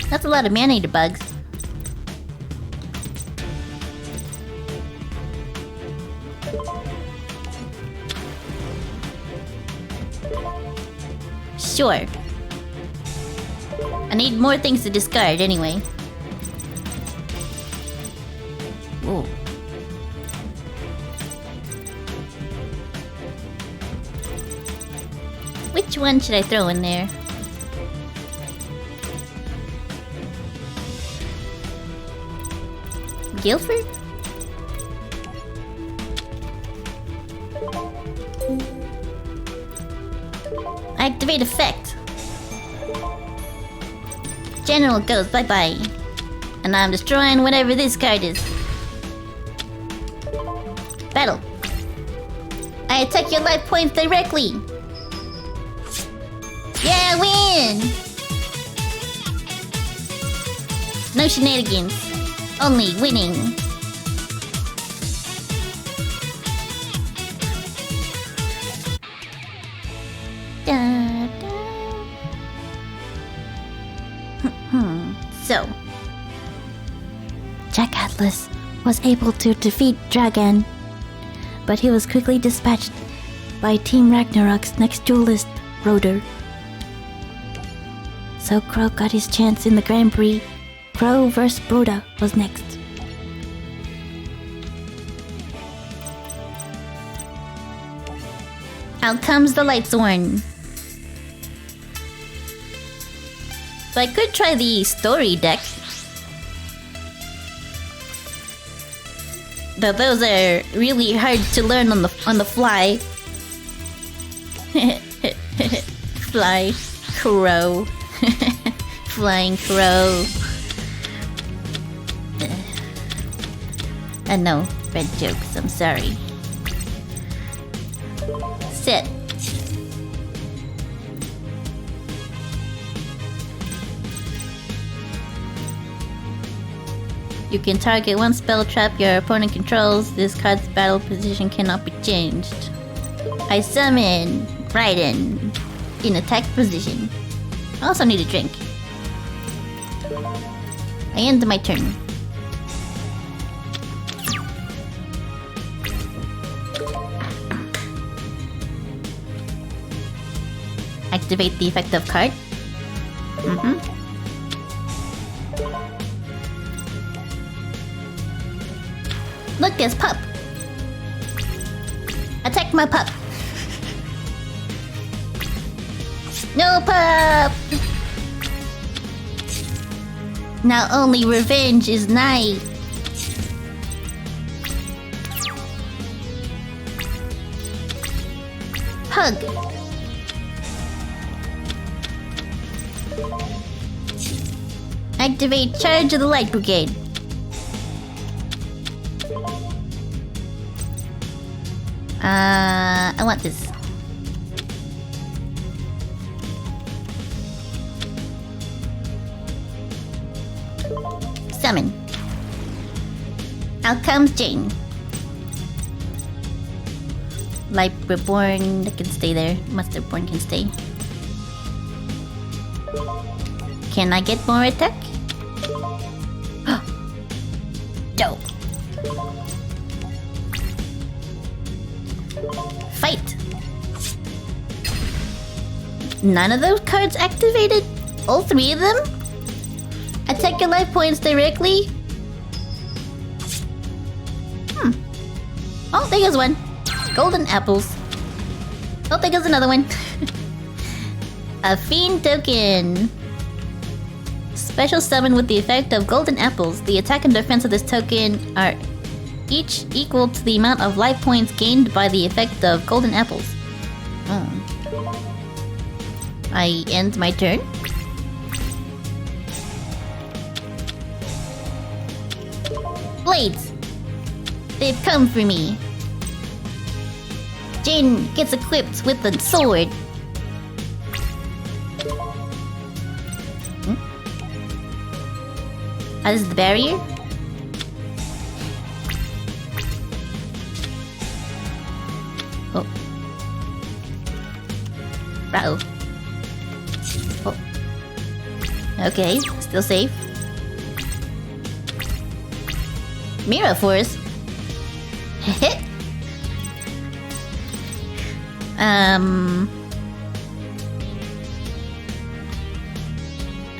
That's a lot of mana bugs. Sure. I need more things to discard anyway. Whoa. Which one should I throw in there? Guilford? Activate effect. General goes bye-bye. And I'm destroying whatever this card is. Battle. I attack your life points directly. Yeah, win! No shenanigans. Only winning. Da, da. So, Jack Atlas was able to defeat Dragon, but he was quickly dispatched by Team Ragnarok's next duelist, Roder. So Crow got his chance in the Grand Prix. Crow vs. Broda was next. Out comes the Lightsworn. So I could try the story deck. Though those are really hard to learn on the fly. Fly crow. Flying crow. No, red jokes, I'm sorry. Sit. You can target one spell trap your opponent controls. This card's battle position cannot be changed. I summon Raiden in attack position. I also need a drink. I end my turn. Activate the effective card. Look, there's pup. Attack my pup. No pup. Now only revenge is nigh. Hug. Activate Charge of the Light Brigade. I want this. Summon. Out comes Jane. Light Reborn that can stay there. Master Reborn can stay. Can I get more attack? Dope. Fight. None of those cards activated? All three of them? Attack your life points directly? Oh, there goes one. Golden apples. Oh, there goes another one. A fiend token. Special summon with the effect of golden apples. The attack and defense of this token are each equal to the amount of life points gained by the effect of golden apples. I end my turn. Blades! They've come for me. Jane gets equipped with a sword. Ah, this is the barrier? Oh. Uh-oh. Oh. Okay, still safe. Mirror Force.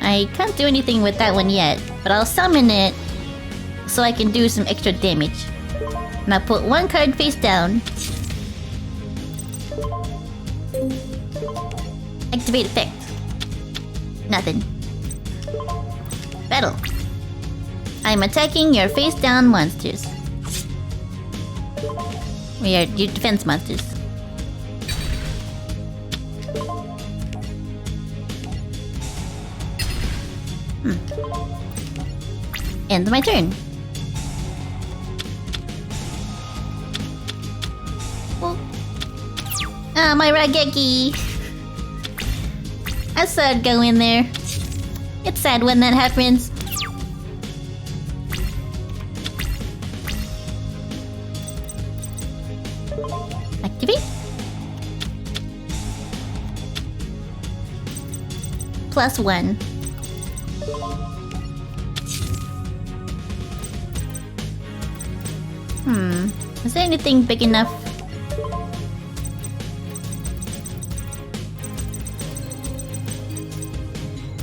I can't do anything with that one yet, but I'll summon it so I can do some extra damage. Now put one card face down. Activate effect. Nothing. Battle. I'm attacking your face down monsters. We are your defense monsters. End my turn. Oh. Ah, my Rageki. I saw it go in there. It's sad when that happens. Activate. +1. Is there anything big enough?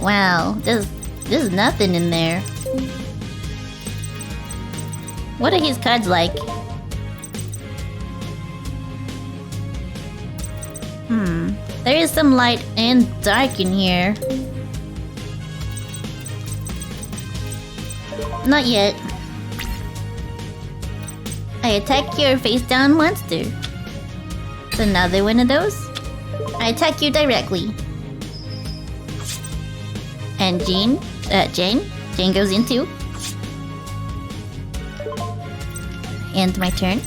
Wow, there's nothing in there. What are his cards like? There is some light and dark in here. Not yet. I attack your face down monster. It's another one of those. I attack you directly. And Jane goes in too. End my turn.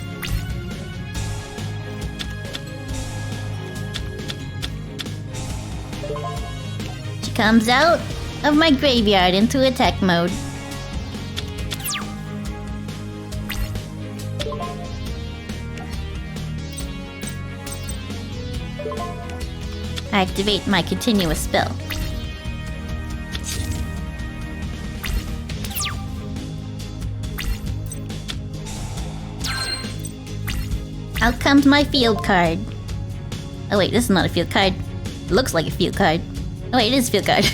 She comes out of my graveyard into attack mode. I activate my continuous spell. Out comes my field card. Oh wait, this is not a field card. It looks like a field card. Oh wait, it is a field card.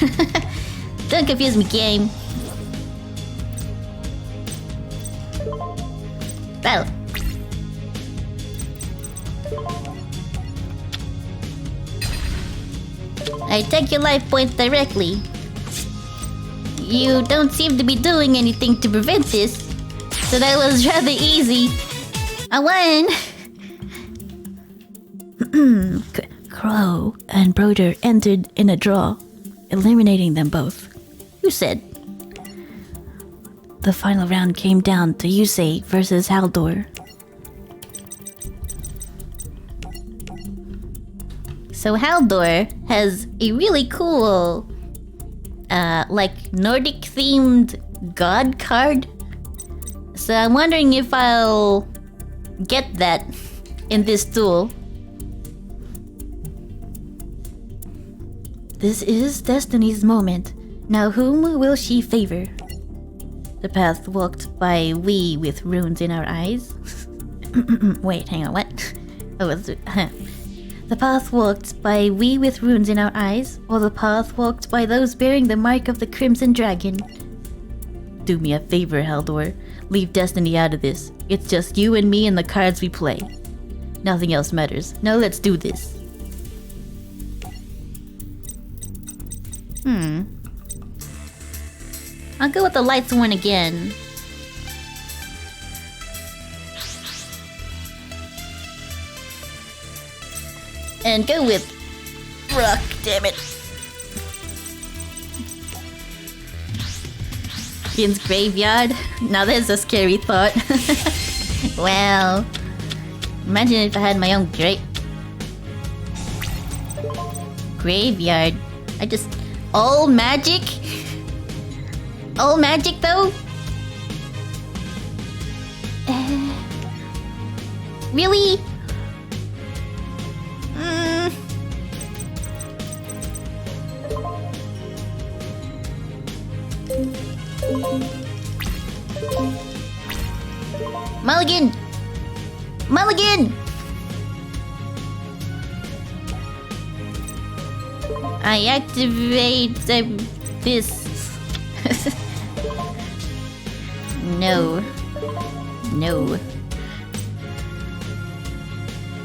Don't confuse me, game. Battle. I take your life points directly. You don't seem to be doing anything to prevent this, so that was rather easy. I won! Crow and Broder entered in a draw, eliminating them both. Who said? The final round came down to Yusei versus Haldor. So Haldor has a really cool, like Nordic themed god card. So I'm wondering if I'll get that in this duel. This is Destiny's moment. Now whom will she favor? The path walked by we with runes in our eyes. Wait, hang on, what? Oh, it's, The path walked by we with runes in our eyes, or the path walked by those bearing the mark of the Crimson Dragon? Do me a favor, Haldor. Leave Destiny out of this. It's just you and me and the cards we play. Nothing else matters. Now let's do this. I'll go with the lights one again. And go with Rock, damn it. Ian's graveyard. Now there's a scary thought. Well, imagine if I had my own graveyard. I just all magic. All magic though. Really? Mulligan! Mulligan! I activate this. No. No.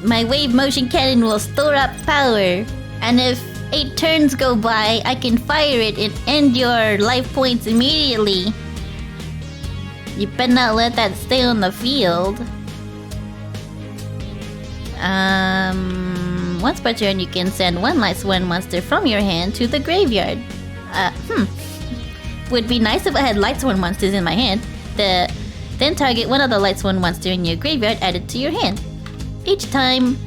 My wave motion cannon will store up power, and if 8 turns go by, I can fire it and end your life points immediately. You better not let that stay on the field. Once per turn, you can send one light one monster from your hand to the graveyard. would be nice if I had Lightsworn monsters in my hand. Then target one other Lightsworn monster in your graveyard added to your hand. Each time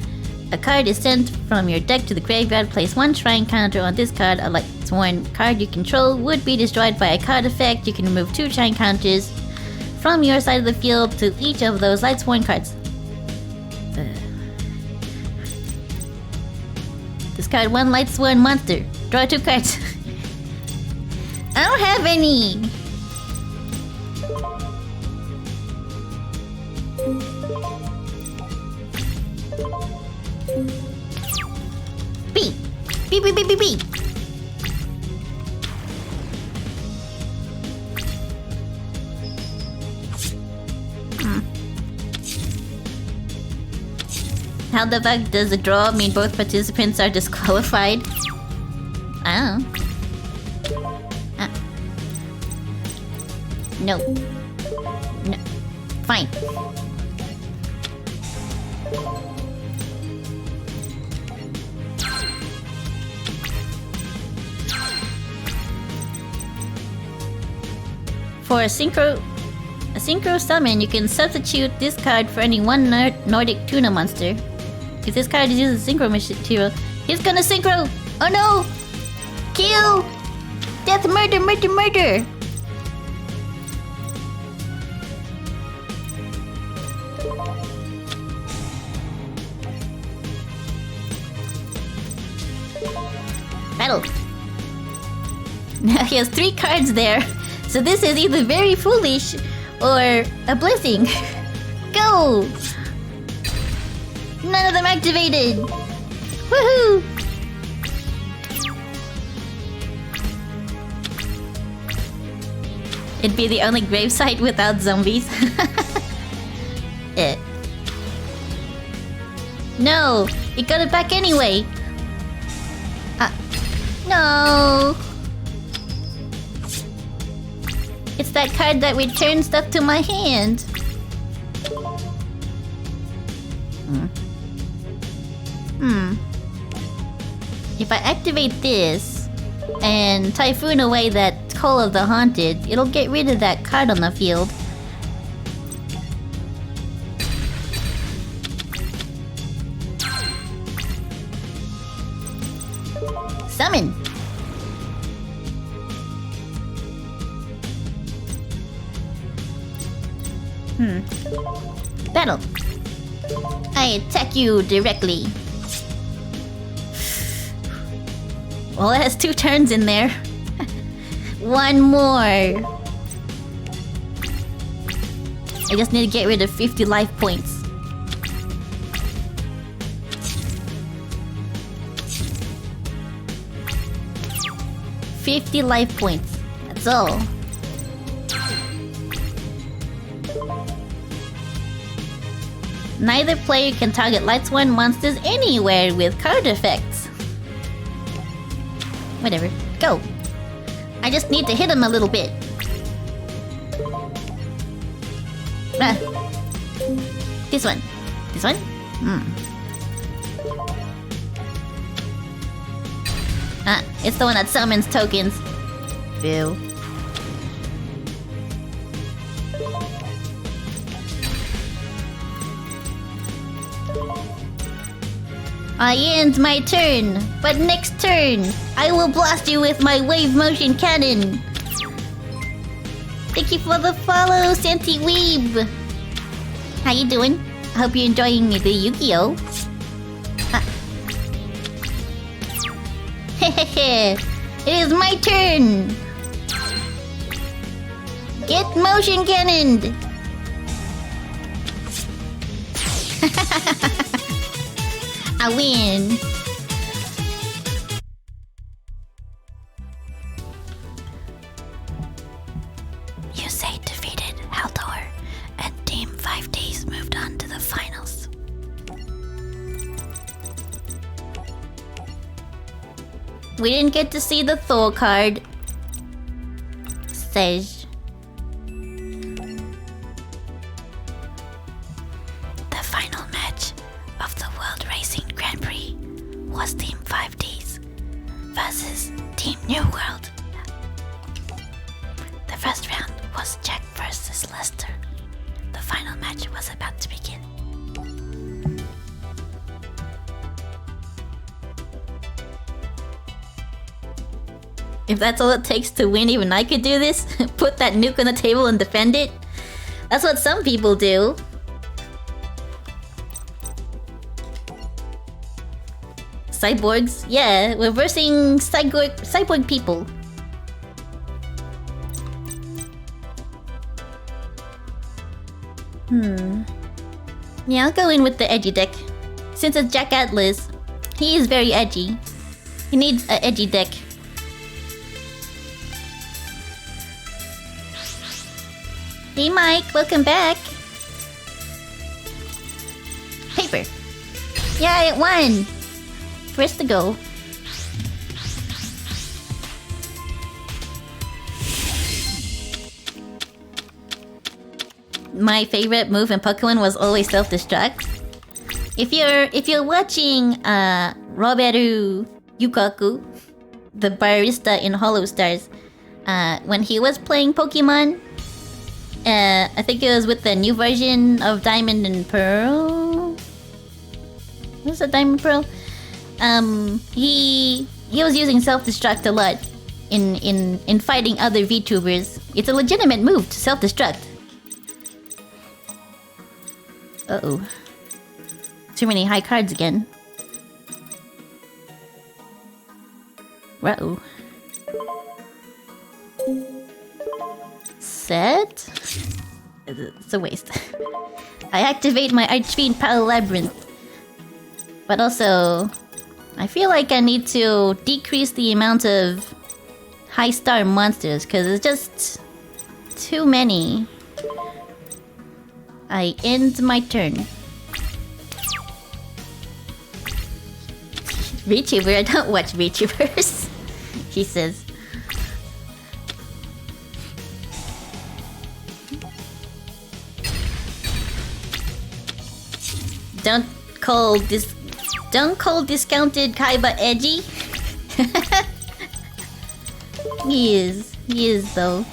a card is sent from your deck to the graveyard, place one shrine counter on this card. A Lightsworn card you control would be destroyed by a card effect. You can remove 2 shrine counters from your side of the field to each of those Lightsworn cards. Discard 1 Lightsworn monster. Draw 2 cards. I don't have any! B! B, B, B, B, B! How the fuck does a draw mean both participants are disqualified? I don't know. No. No. Fine. For a synchro summon, you can substitute this card for any one Nordic tuna monster. If this card is used as synchro material, he's gonna synchro! Oh no! Kill! Death, murder, murder, murder! Battle! Now he has 3 cards there, so this is either very foolish or a blessing. Go! None of them activated! Woohoo! It'd be the only gravesite without zombies. No! He got it back anyway! No! It's that card that returns stuff to my hand. If I activate this and Typhoon away that Call of the Haunted, it'll get rid of that card on the field. Summon! Battle! I attack you directly. Well, it has 2 turns in there. One more. I just need to get rid of 50 life points. $50 life points. That's all. Neither player can target Lightsworn monsters anywhere with card effects. Whatever. Go. I just need to hit him a little bit. This one. This one? It's the one that summons tokens. Boo. I end my turn, but next turn, I will blast you with my wave motion cannon. Thank you for the follow, Santi Weeb. How you doing? I hope you're enjoying the Yu-Gi-Oh. Hehehe, it is my turn. Get motion cannoned. I win. Yusei defeated Haldor, and Team 5Ds moved on to the finals. We didn't get to see the Thor card. Sage. The final match of the World Racing Grand Prix was Team 5Ds versus Team New World. The first round was Jack versus Lester. The final match was about to begin. If that's all it takes to win, even I could do this. Put that nuke on the table and defend it. That's what some people do. Cyborgs? Yeah, we're versing cyborg people. Yeah, I'll go in with the edgy deck. Since it's Jack Atlas, he is very edgy. He needs an edgy deck. Hey Mike, welcome back. Paper. Yeah, it won. First to go. My favorite move in Pokemon was always self-destruct. If you're watching Roberu Yukaku, the barista in Hollow Stars, when he was playing Pokemon, I think it was with the new version of Diamond and Pearl. Was it Diamond Pearl? He was using self-destruct a lot in fighting other VTubers. It's a legitimate move to self-destruct. Uh-oh. Too many high cards again. Uh-oh. Set? It's a waste. I activate my Archfiend Power Labyrinth. But also, I feel like I need to decrease the amount of high star monsters, because it's just too many. I end my turn. VTuber? I don't watch VTubers. He says. Don't call discounted Kaiba edgy. He is though.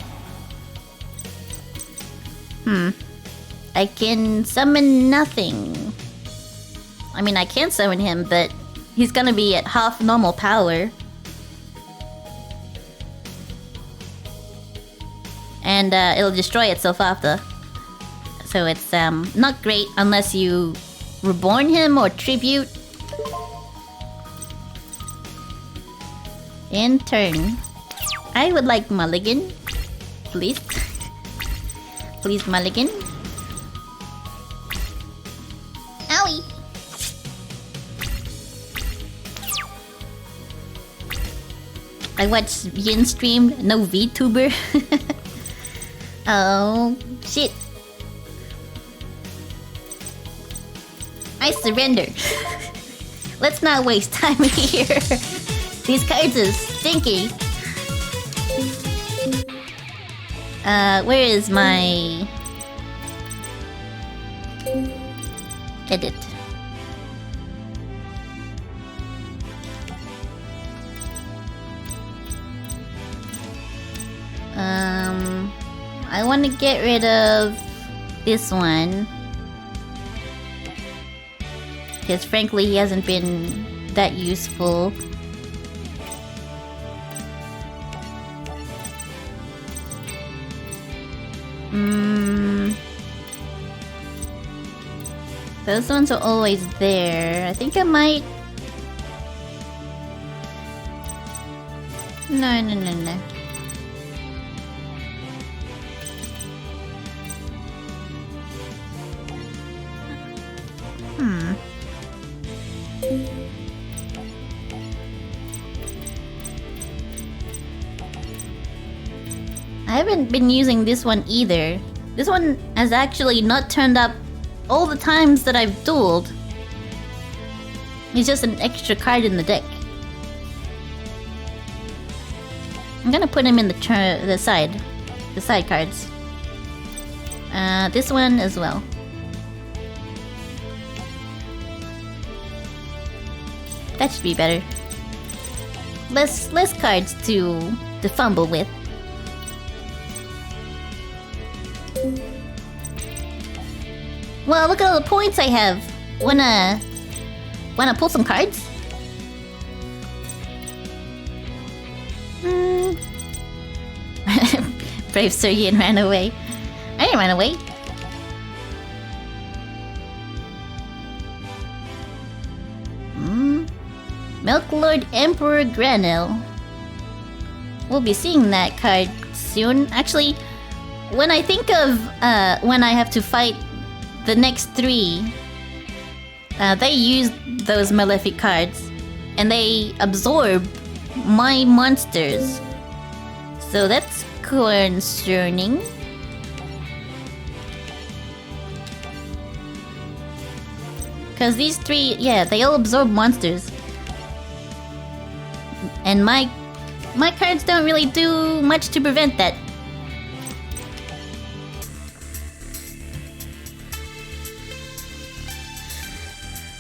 I can summon nothing. I mean, I can summon him, but he's gonna be at half normal power. And it'll destroy itself after. So it's not great unless you reborn him or tribute. In turn. I would like mulligan. Please. Please mulligan. Owie! I watched Yin stream, no VTuber. Oh, shit. I surrender. Let's not waste time here. These cards are stinky. Where is my... edit? I want to get rid of this one. Because frankly, he hasn't been that useful. Those ones are always there. I think I might... No. I haven't been using this one either. This one has actually not turned up all the times that I've dueled. It's just an extra card in the deck. I'm gonna put him in the side cards. This one as well. That should be better. Less cards to fumble with. Well, look at all the points I have. Wanna pull some cards? Brave Sir Yin ran away. I didn't run away. Milk Lord Emperor Granel. We'll be seeing that card soon. Actually, when I think of when I have to fight the next 3, they use those Malefic cards and they absorb my monsters. So that's concerning. Because these 3, yeah, they all absorb monsters. And my cards don't really do much to prevent that.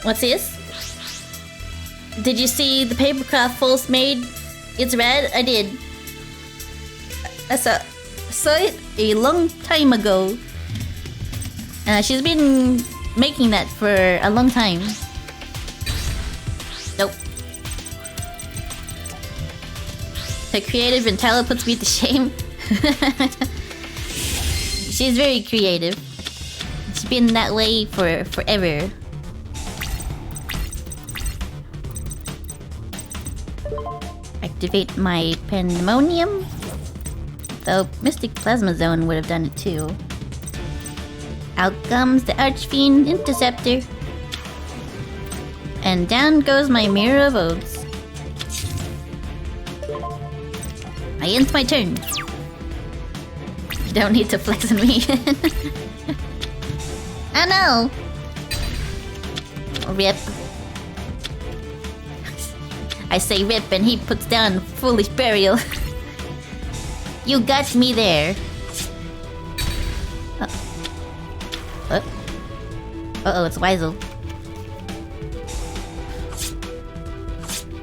What's this? Did you see the papercraft false maid? It's red? I did. I saw it a long time ago. She's been making that for a long time. Nope. Her creative and talent puts me to shame. She's very creative. She's been that way for forever. Activate my Pandemonium. Though Mystic Plasma Zone would have done it too. Out comes the Archfiend Interceptor. And down goes my Mirror of Oaths. I end my turn. You don't need to flex on me. Oh no! Rip. I say rip and he puts down Foolish Burial. You got me there. Uh-oh, it's Weisel.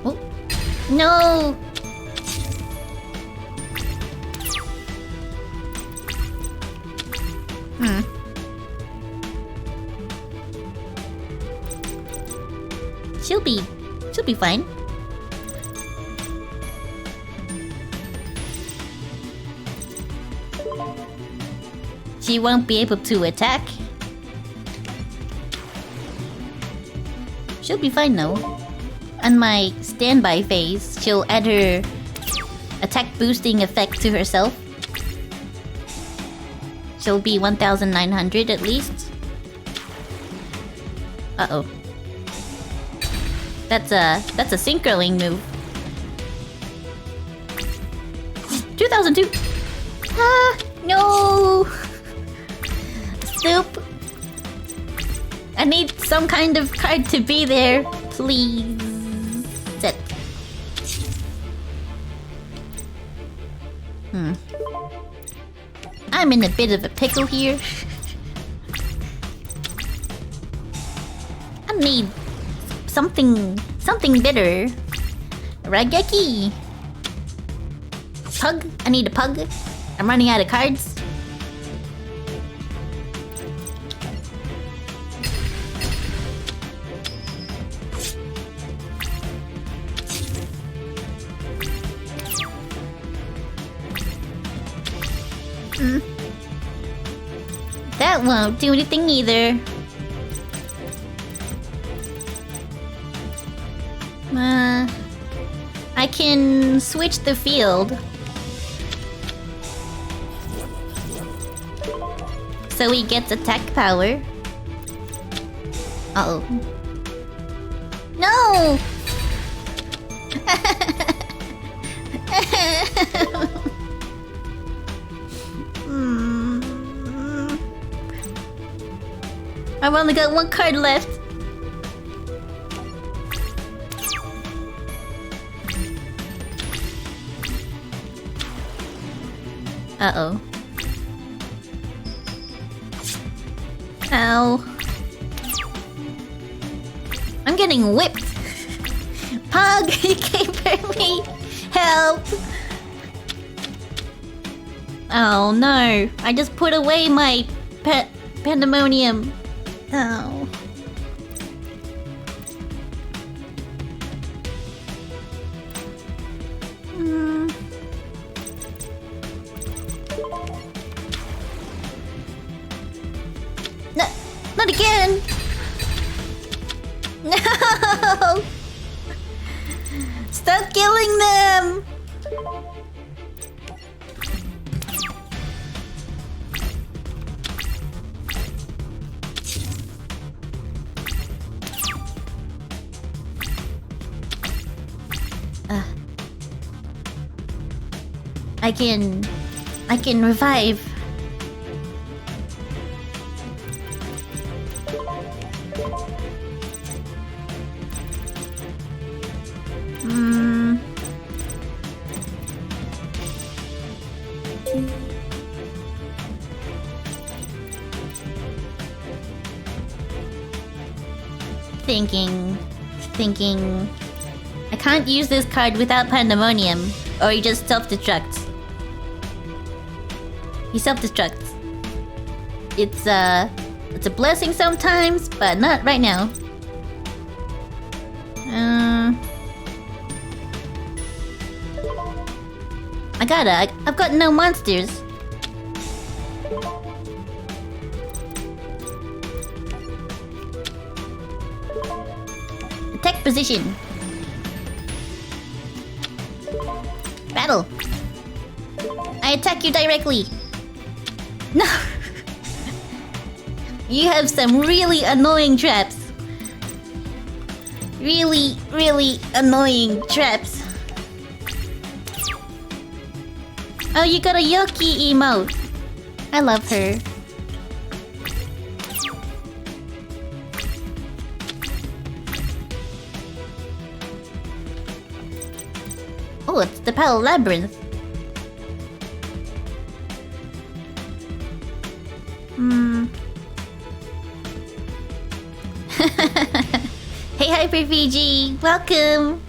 Oh. No! She'll be fine. She won't be able to attack. She'll be fine though. On my standby phase, she'll add her attack boosting effect to herself. She'll be 1,900 at least. Uh-oh. That's a synchroing move. 2002. Ah, no. Soup. I need some kind of card to be there, please. Set. I'm in a bit of a pickle here. I need something better. Rageki. Pug. I need a pug. I'm running out of cards. That won't do anything either. I can switch the field. So he gets attack power. Uh-oh. No! I've only got one card left. Uh-oh. Ow. I'm getting whipped. Pug, you came for me. Help. Oh no. I just put away my pandemonium. Oh. No, not again! No! Stop killing them! I can revive. Thinking. I can't use this card without Pandemonium, or he just self-destructs. He self-destructs. It's a blessing sometimes, but not right now. I've got no monsters. Attack position. Battle. I attack you directly. No. You have some really annoying traps. Really, really annoying traps. Oh, you got a Yoki emote. I love her. Oh, it's the Petal Labyrinth. Hey, Hyper Fiji, welcome.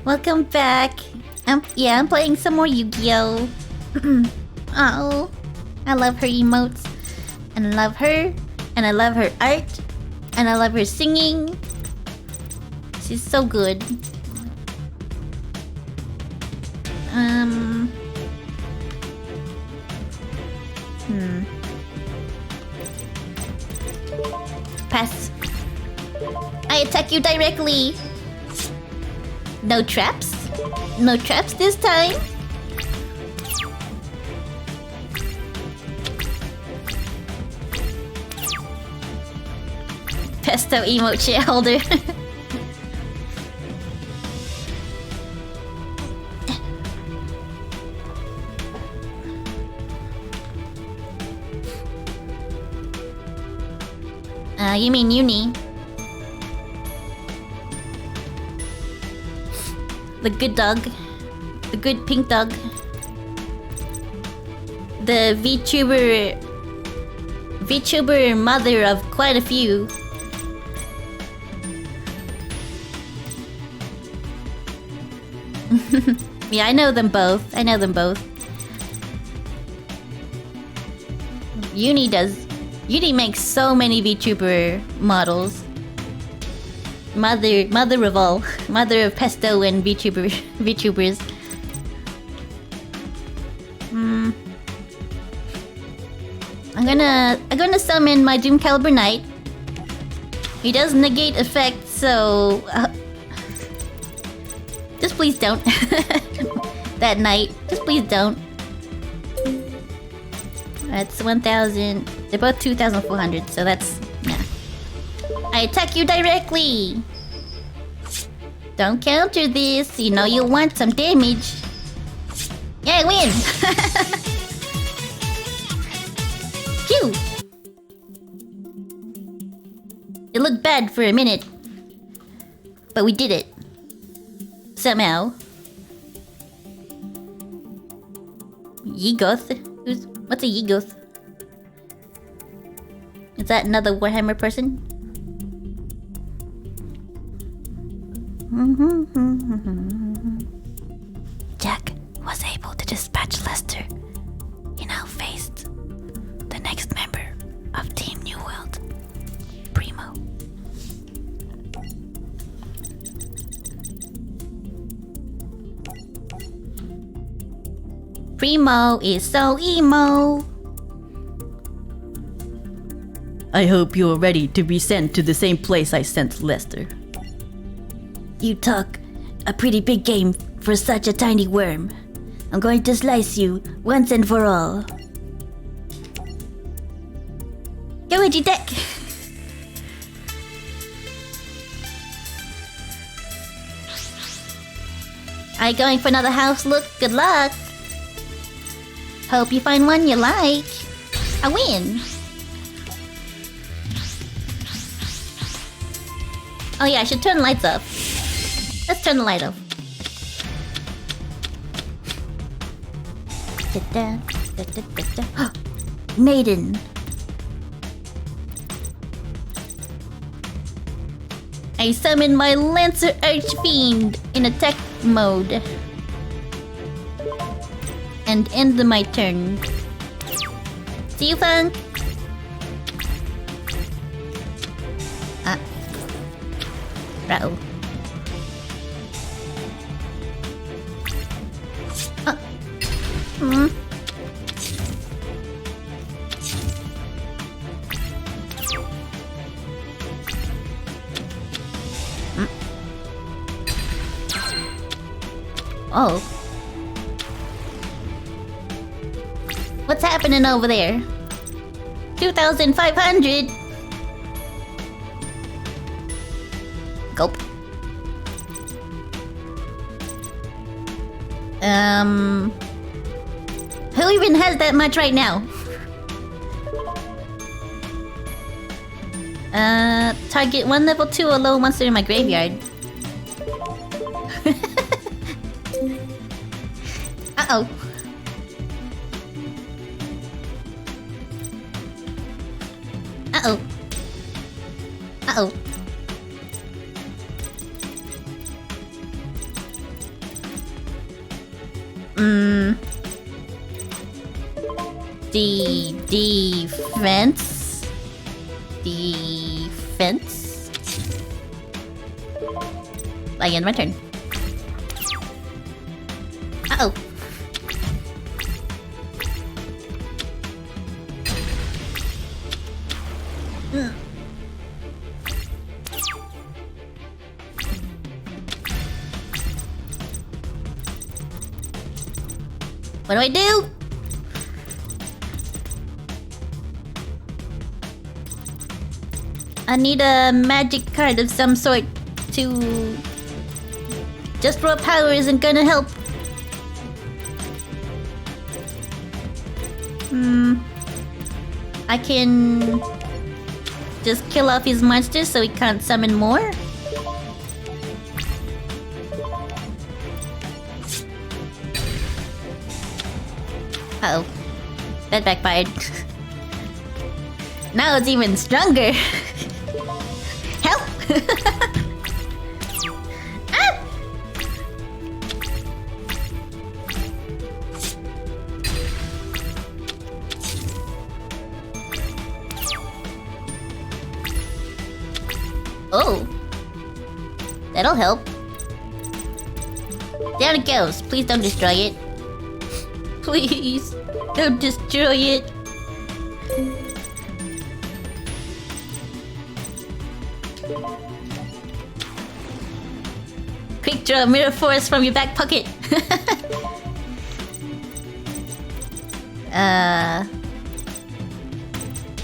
Welcome back. I'm playing some more Yu-Gi-Oh. Oh, I love her emotes, and I love her, and I love her art, and I love her singing. She's so good. Pass. I attack you directly. No traps? No traps this time? Pesto emote shareholder. You mean Uni? The good dog. The good pink dog. The VTuber mother of quite a few. Yeah, I know them both. Uni makes so many VTuber models. Mother of all. Mother of Pesto and VTubers. I'm gonna summon my Doom Caliber Knight. He does negate effect, so just please don't. That knight, just please don't. That's 1,000. They're both 2,400, so that's yeah. I attack you directly. Don't counter this. You know you'll want some damage. Yeah, I win. Phew. It looked bad for a minute, but we did it somehow. Yegoth? What's a Yegoth? Is that another Warhammer person? Jack was able to dispatch Lester. He now faced the next member of Team New World. Primo is so emo. I hope you're ready to be sent to the same place I sent Lester. You talk a pretty big game for such a tiny worm. I'm going to slice you once and for all. Go ahead, deck. Are you going for another house look? Good luck. Hope you find one you like. I win. Oh yeah, I should turn the lights off. Let's turn the light off. Maiden. I summon my Lancer Archfiend in attack mode. And end my turn. See you, Funk. Ah. Uh-oh. Hmm. Oh. What's happening over there? 2,500. Gulp. Who even has that much right now? Target one level 2 or low monster in my graveyard. Uh-oh. Uh-oh. Uh-oh. Defense. I end my turn. Uh-oh. What do I do? I need a magic card of some sort to... Just raw power isn't gonna help. I can... just kill off his monsters so he can't summon more? Uh-oh. That backfired. Now it's even stronger. Help! Ah! Oh. That'll help. Down it goes. Please don't destroy it. Please, don't destroy it. Quick draw Mirror Force from your back pocket.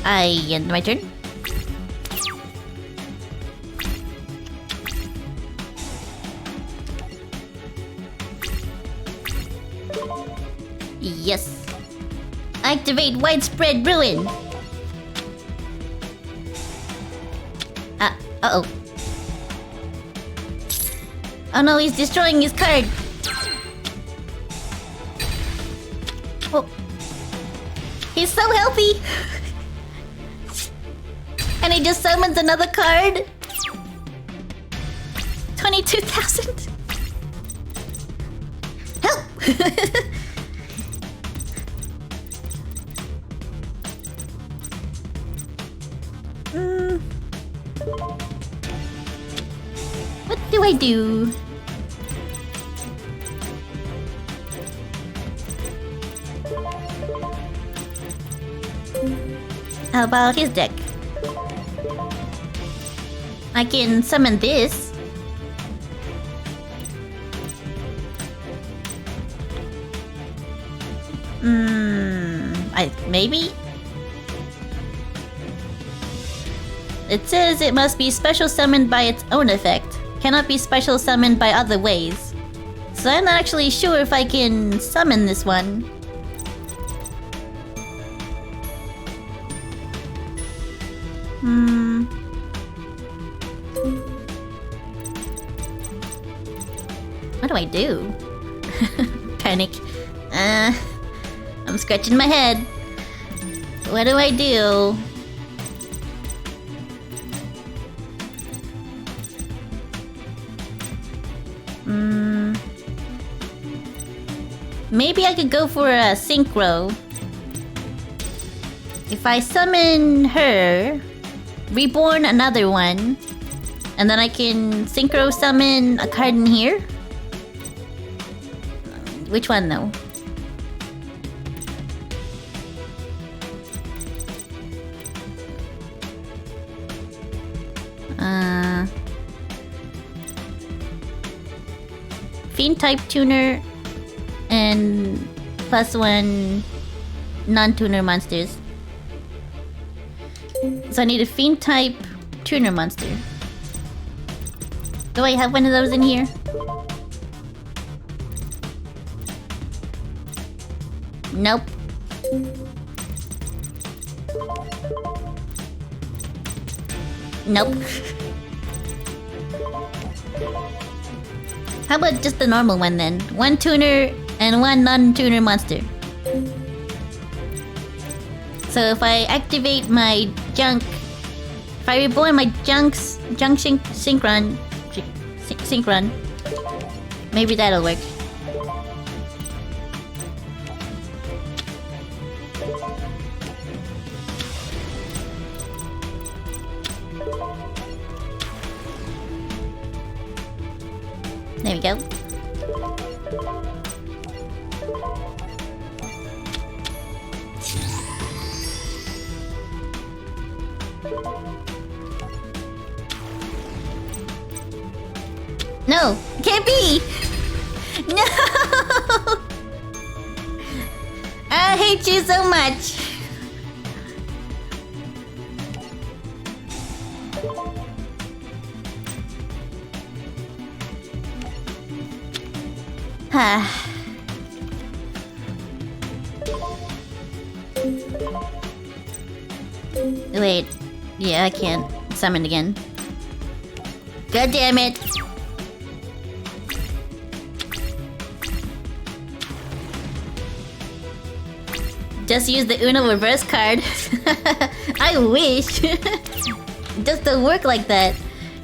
I end my turn. Yes. Activate Widespread Ruin. Uh-oh. Oh no, he's destroying his card. Oh. He's so healthy. And he just summons another card. 22,000. Help! What do I do? How about his deck? I can summon this. Maybe? It says it must be special summoned by its own effect. Cannot be special summoned by other ways. So I'm not actually sure if I can summon this one. What do I do? Panic. I'm scratching my head. What do I do? Maybe I could go for a synchro. If I summon her, reborn another one, and then I can synchro summon a card in here? Which one though? Fiend type tuner and +1 non-tuner monsters. So I need a fiend type tuner monster. Do I have one of those in here? Nope. Nope. How about just the normal one then? One tuner and one non-tuner monster. So if I activate my junk, if I reborn my junk synchron, maybe that'll work. There we go. No! Can't be! No! I hate you so much! Wait. Yeah, I can't summon again. God damn it! Just use the Uno reverse card. I wish. It just don't work like that.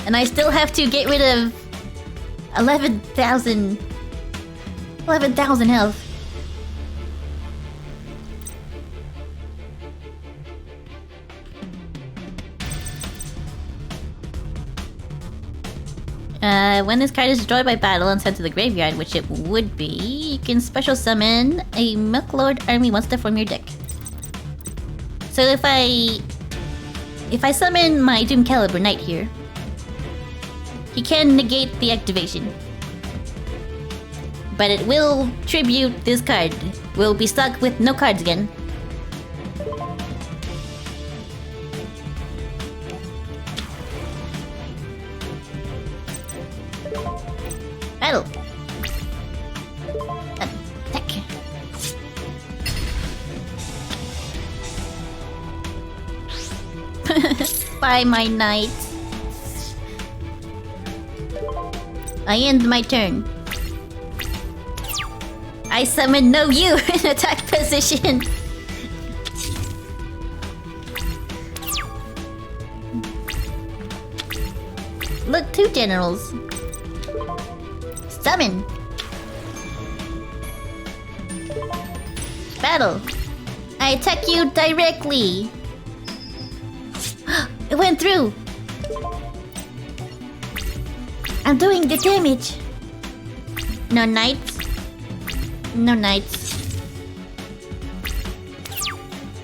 And I still have to get rid of 11,000 health. When this card is destroyed by battle and sent to the graveyard, which it would be, you can special summon a Milk Lord army monster from your deck. So if I summon my Doom Caliber Knight here, he can negate the activation. But it will tribute this card. We'll be stuck with no cards again. Battle! Attack! Bye, my knight. I end my turn. I summon no you in attack position. Look, 2 generals. Summon. Battle. I attack you directly. It went through. I'm doing the damage. No knights. No knights.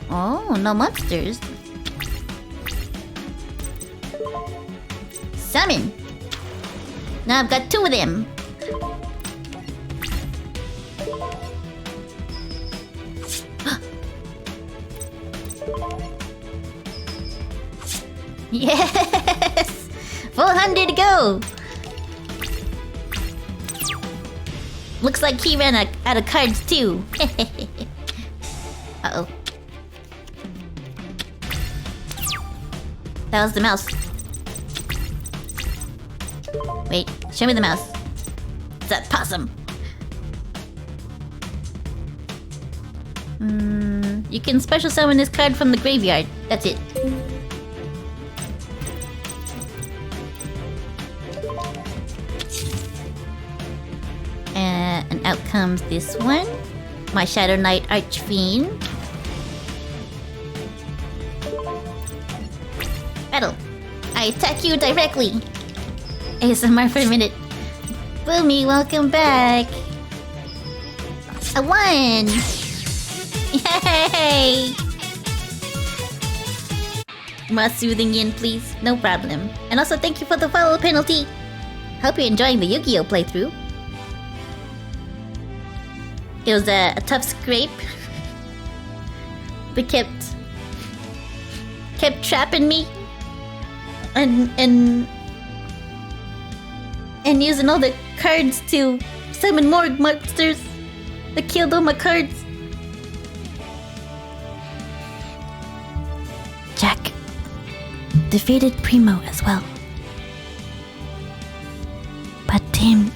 Oh, no monsters. Summon. Now I've got 2 of them. Yes! 400 to go! Looks like he ran out of cards too. Uh-oh. That was the mouse. Wait, show me the mouse. It's that possum. You can special summon this card from the graveyard. That's it. And out comes this one. My Shadow Knight Archfiend. Battle. I attack you directly. ASMR for a minute. Boomy, welcome back. I won! Yay! More soothing in, please. No problem. And also thank you for the follow penalty. Hope you're enjoying the Yu-Gi-Oh playthrough. It was a tough scrape. They kept trapping me. And using all the cards to summon more monsters that killed all my cards. Jack defeated Primo as well. But Team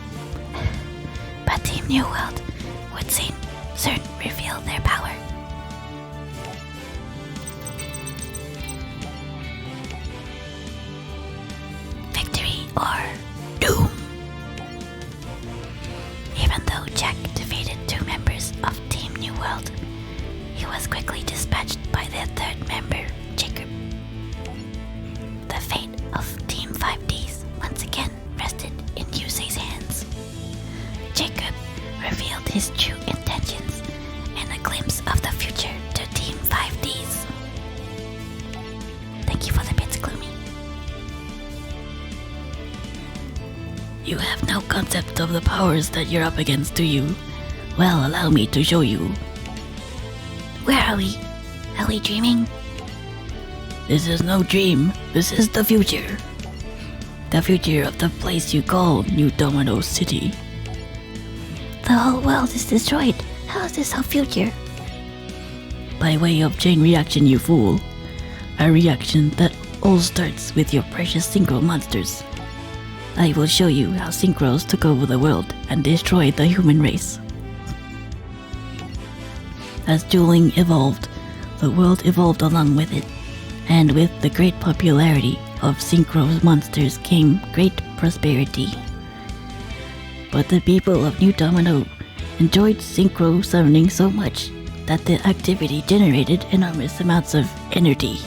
New World would soon reveal their power. Victory or doom. Even though Jack defeated 2 members of Team New World, he was quickly dispatched by their 3rd member, Jacob. The fate of Team 5Ds once again rested in Yusei's hands. Jacob revealed his true intentions and a glimpse of the future to Team 5Ds. Thank you for the bits, Gloomy. You have no concept of the powers that you're up against, do you? Well, allow me to show you. Where are we? Are we dreaming? This is no dream. This is the future. The future of the place you call New Domino City. The whole world is destroyed. How is this our future? By way of chain reaction, you fool. A reaction that all starts with your precious synchro monsters. I will show you how synchros took over the world and destroyed the human race. As dueling evolved, the world evolved along with it, and with the great popularity of synchro monsters came great prosperity. But the people of New Domino enjoyed synchro summoning so much that the activity generated enormous amounts of energy.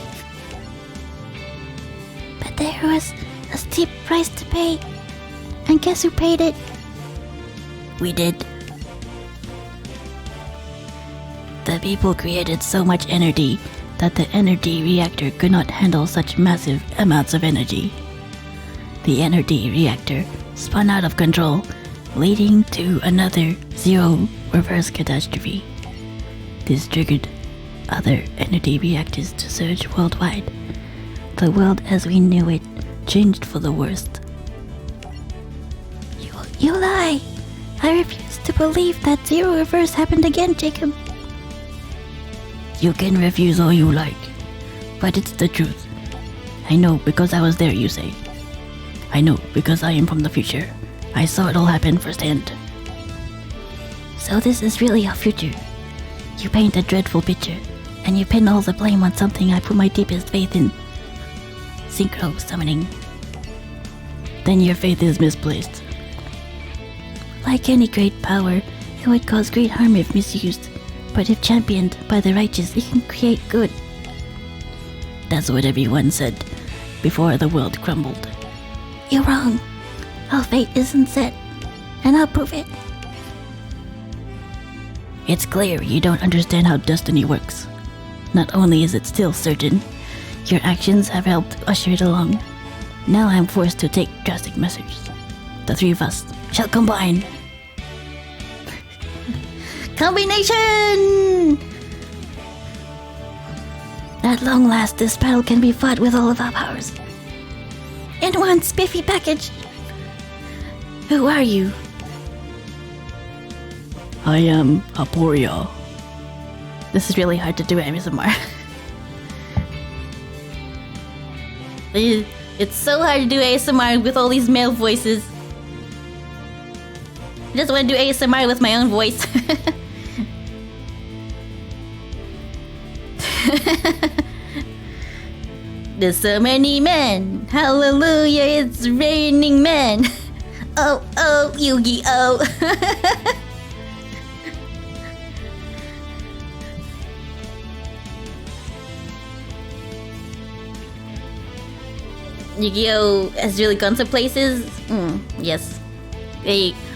But there was a steep price to pay. And guess who paid it? We did. The people created so much energy that the energy reactor could not handle such massive amounts of energy. The energy reactor spun out of control, leading to another zero reverse catastrophe. This triggered other energy reactors to surge worldwide. The world as we knew it changed for the worst. You lie! I refuse to believe that zero reverse happened again, Jacob. You can refuse all you like, but it's the truth. I know because I was there, you say. I know because I am from the future. I saw it all happen firsthand. So this is really our future. You paint a dreadful picture, and you pin all the blame on something I put my deepest faith in. Synchro summoning. Then your faith is misplaced. Like any great power, it would cause great harm if misused. But if championed by the righteous, it can create good. That's what everyone said before the world crumbled. You're wrong. Our fate isn't set, and I'll prove it. It's clear you don't understand how destiny works. Not only is it still certain, your actions have helped usher it along. Now I'm forced to take drastic measures. The three of us shall combine. Combination! At long last, this battle can be fought with all of our powers. In one spiffy package. Who are you? I am Aporia. This is really hard to do ASMR. It's so hard to do ASMR with all these male voices. I just want to do ASMR with my own voice. There's so many men. Hallelujah, it's raining men. Oh, oh, Yu-Gi-Oh. Yu-Gi-Oh has really gone to places. Yes.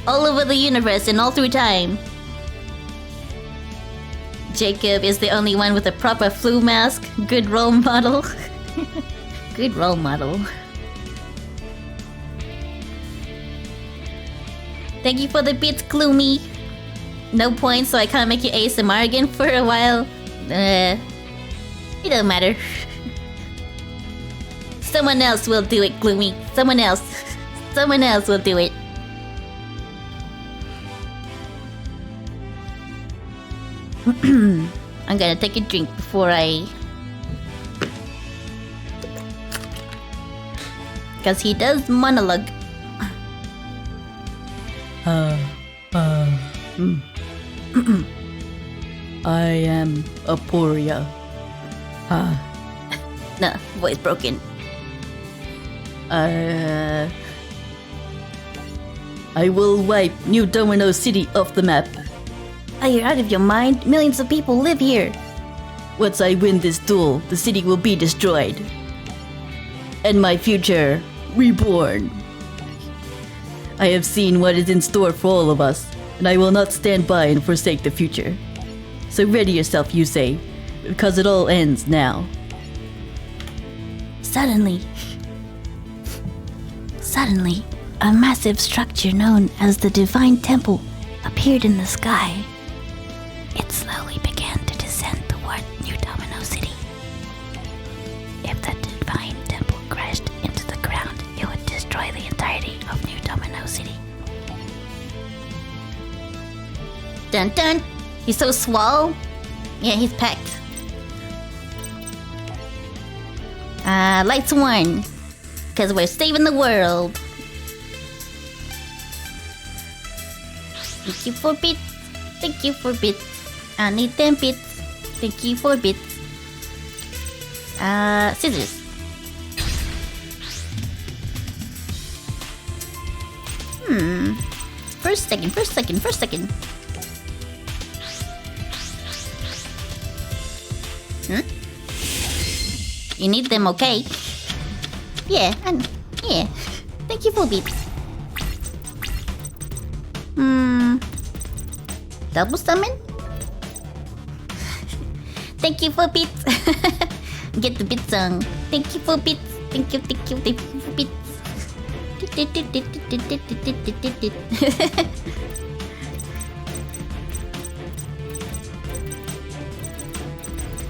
All over the universe and all through time. Jacob is the only one with a proper flu mask. Good role model. Good role model. Thank you for the bits, Gloomy. No points, so I can't make you ASMR again for a while. It don't matter. Someone else will do it, Gloomy. Someone else. Someone else will do it. I'm gonna take a drink before I... Because he does monologue. I am Aporia. Nah, voice broken. I will wipe New Domino City off the map. Are you out of your mind? Millions of people live here. Once I win this duel, the city will be destroyed. And my future reborn. I have seen what is in store for all of us, and I will not stand by and forsake the future. So ready yourself, Yusei, because it all ends now. Suddenly, a massive structure known as the Divine Temple appeared in the sky. It slowly began to descend toward New Domino City. If the Divine Temple crashed into the ground, it would destroy the entirety of New Domino City. Dun dun! He's so swole. Yeah, he's packed. Lights one. Because we're saving the world. Thank you for bits. Thank you for bits. I need 10 bits. Thank you for bits. Scissors. First second. You need them, okay? Yeah. Thank you for bits. Double summon? Thank you for bits. Get the bits on. Thank you for bits. Thank you for bits.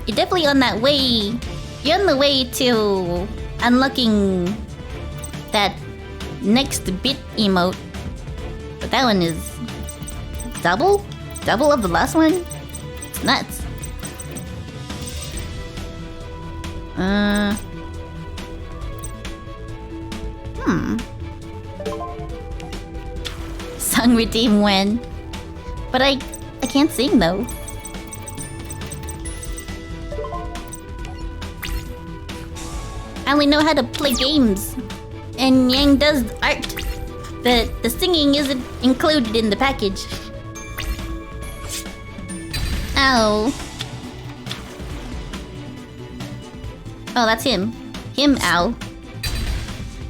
You're definitely on that way. You're on the way to unlocking that next bit emote. But that one is double? Double of the last one? It's nuts. Song redeem when? But I can't sing though. I only know how to play games. And Yang does art. The singing isn't included in the package. Ow. Oh, that's him. Him, ow.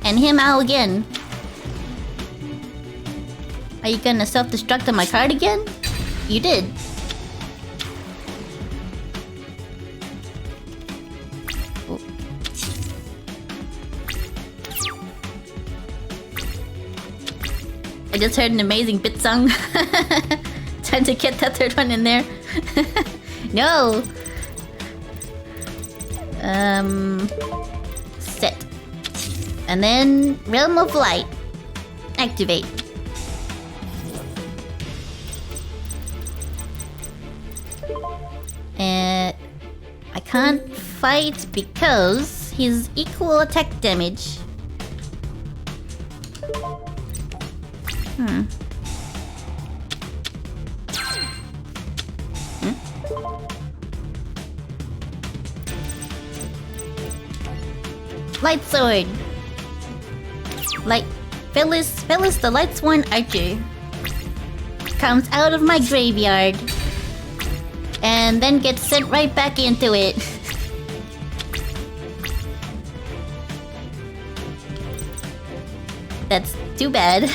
And him, ow again. Are you gonna self-destruct on my card again? You did. just heard an amazing bit song. Time to get that third one in there. No. Set. And then Realm of Light. Activate. I can't fight because he's equal attack damage. Light sword. Light Phyllis the light sworn archer comes out of my graveyard and then gets sent right back into it. That's too bad.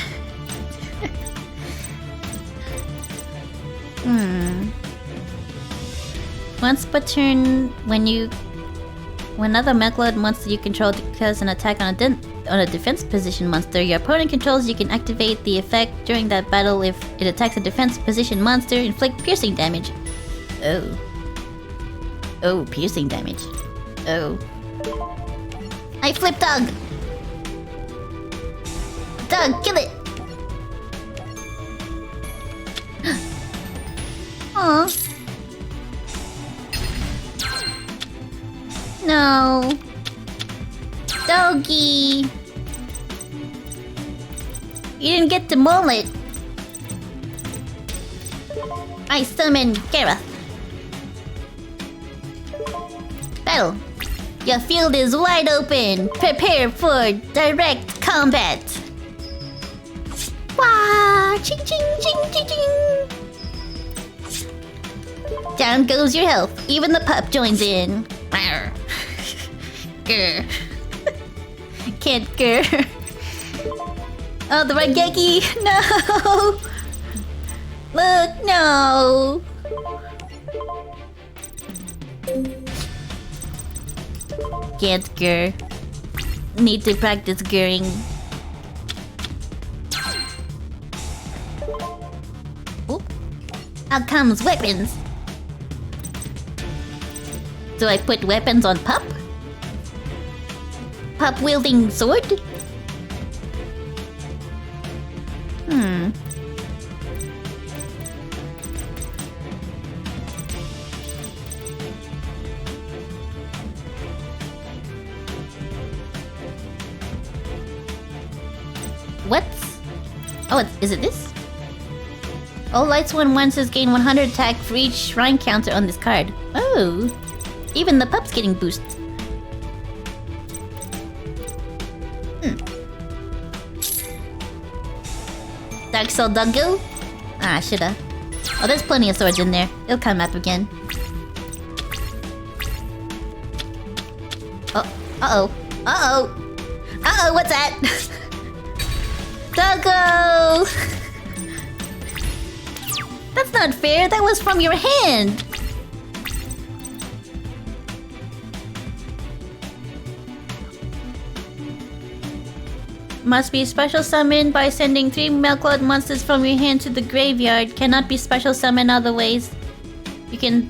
Once per turn, when other Megalod monster you control declares an attack on a defense position monster your opponent controls, you can activate the effect during that battle. If it attacks a defense position monster, inflict piercing damage. Oh, piercing damage. Oh. I flip dog! Dog, kill it! Aw. No. Doggy. You didn't get to maul it. I summon Gareth. Battle. Your field is wide open. Prepare for direct combat. Wah! Ching ching ching ching ching. Down goes your health. Even the pup joins in. Grr. Can't grr. Oh, the Raigeki! No! Look, no! Can't grr. Need to practice grrring. Oop. Out comes weapons. Do I put weapons on Pup? Pup wielding sword? What? Oh, is it this? All Lightsworn monsters gain 100 attack for each shrine counter on this card. Oh. Even the pup's getting boosts. Dark Soul Doggo? Ah, shoulda. Oh, there's plenty of swords in there. It'll come up again. Oh, uh-oh. Uh-oh. Uh-oh, what's that? Doggo! That's not fair. That was from your hand. Must be special summoned by sending 3 Milkload monsters from your hand to the graveyard. Cannot be special summoned other ways. You can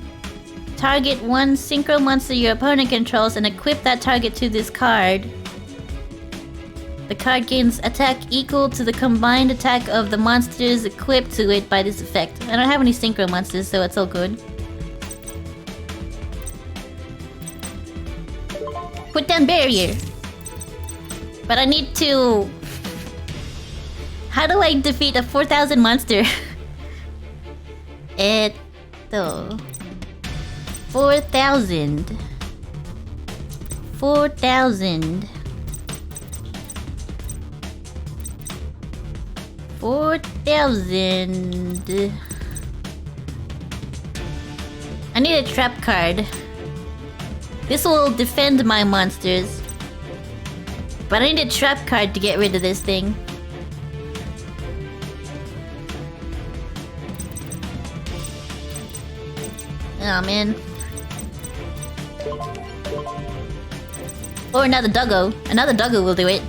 target one synchro monster your opponent controls and equip that target to this card. The card gains attack equal to the combined attack of the monsters equipped to it by this effect. I don't have any synchro monsters, so it's all good. Put down barrier. But I need to... How do I defeat a 4,000 monster? 4,000. 4,000. 4,000. I need a trap card. This will defend my monsters. But I need a trap card to get rid of this thing. Oh man. Or another doggo. Another doggo will do it.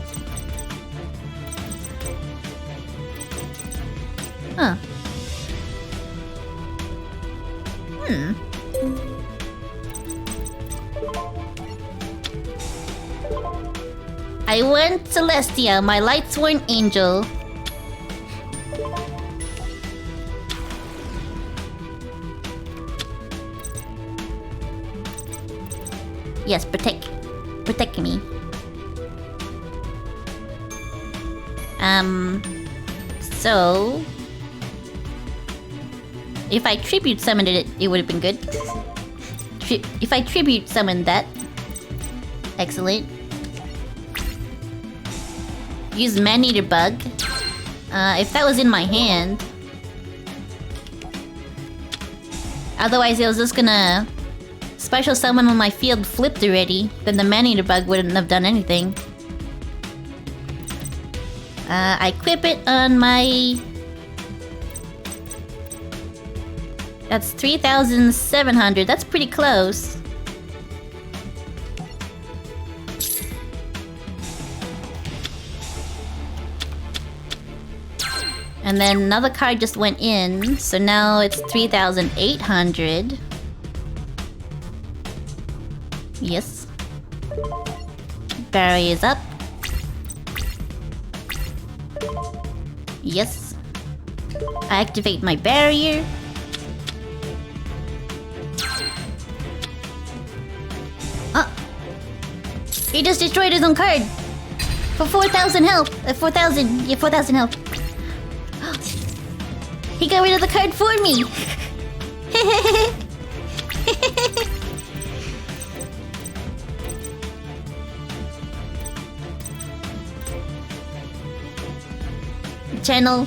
Huh. Hmm. I want Celestia, my light-sworn angel. Yes, protect me. So if I tribute summoned it, it would have been good. If I tribute summoned that, excellent. Use man-eater bug. If that was in my hand. Otherwise, it was just gonna special summon when my field flipped already. Then the man-eater bug wouldn't have done anything. I equip it on my... That's 3,700. That's pretty close. And then another card just went in, so now it's 3,800. Yes. Barrier is up. Yes. I activate my barrier. He just destroyed his own card! For 4,000 health! 4,000. Yeah, 4,000 health. He got rid of the card for me! Channel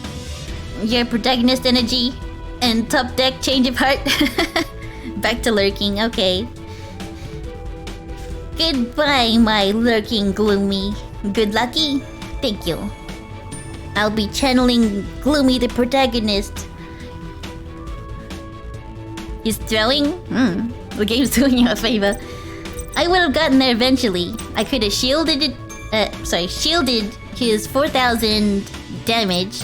your protagonist energy and top deck change of heart. Back to lurking, okay. Goodbye, my lurking gloomy. Good lucky. Thank you. I'll be channeling Gloomy the protagonist. He's throwing? The game's doing you a favor. I would have gotten there eventually. I could have shielded it. Shielded his 4,000 damage.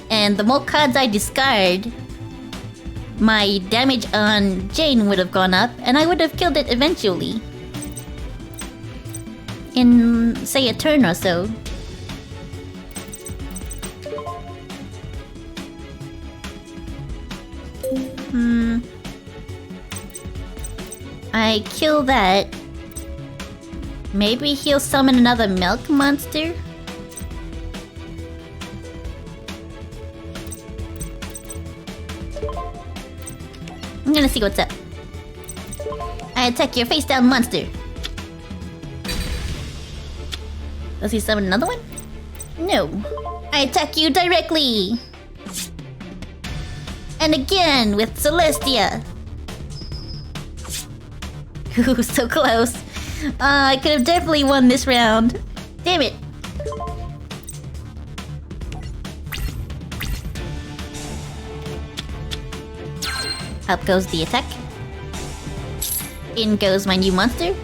And the more cards I discard, my damage on Jane would have gone up, and I would have killed it eventually. In, say, a turn or so. I kill that. Maybe he'll summon another milk monster? I'm gonna see what's up. I attack your face down monster. Does he summon another one? No. I attack you directly! And again with Celestia! Ooh, so close. I could have definitely won this round. Damn it. Up goes the attack. In goes my new monster.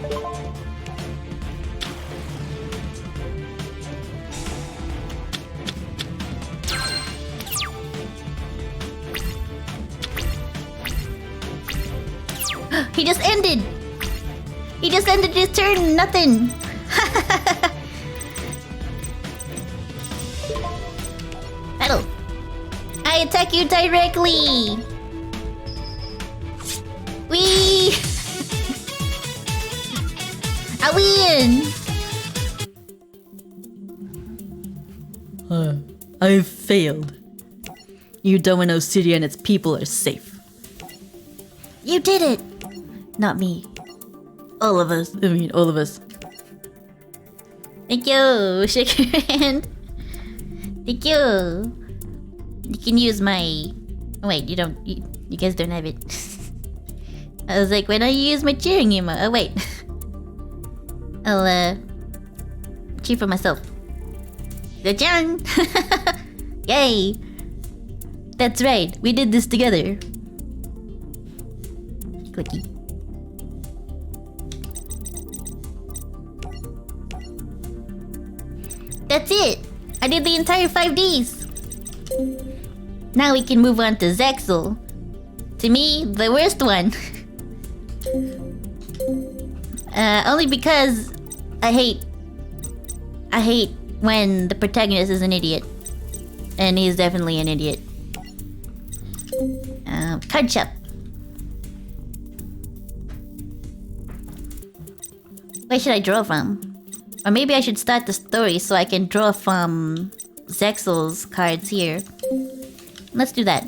He just ended! He just ended his turn! Nothing! Battle! I attack you directly! Wee! I win! I've failed. You Domino City and its people are safe. You did it! Not me. All of us. I mean, all of us. Thank you! Shake your hand! Thank you! You can use my... Oh wait, you don't... You guys don't have it. I was like, when I use my cheering emote... Oh wait. I'll, cheer for myself. Cha-chang! Yay! That's right, we did this together. Clicky. That's it! I did the entire 5Ds! Now we can move on to Zexel. To me, the worst one. Only because I hate when the protagonist is an idiot. And he's definitely an idiot. Card shop. Where should I draw from? Or maybe I should start the story so I can draw from Zexel's cards here. Let's do that.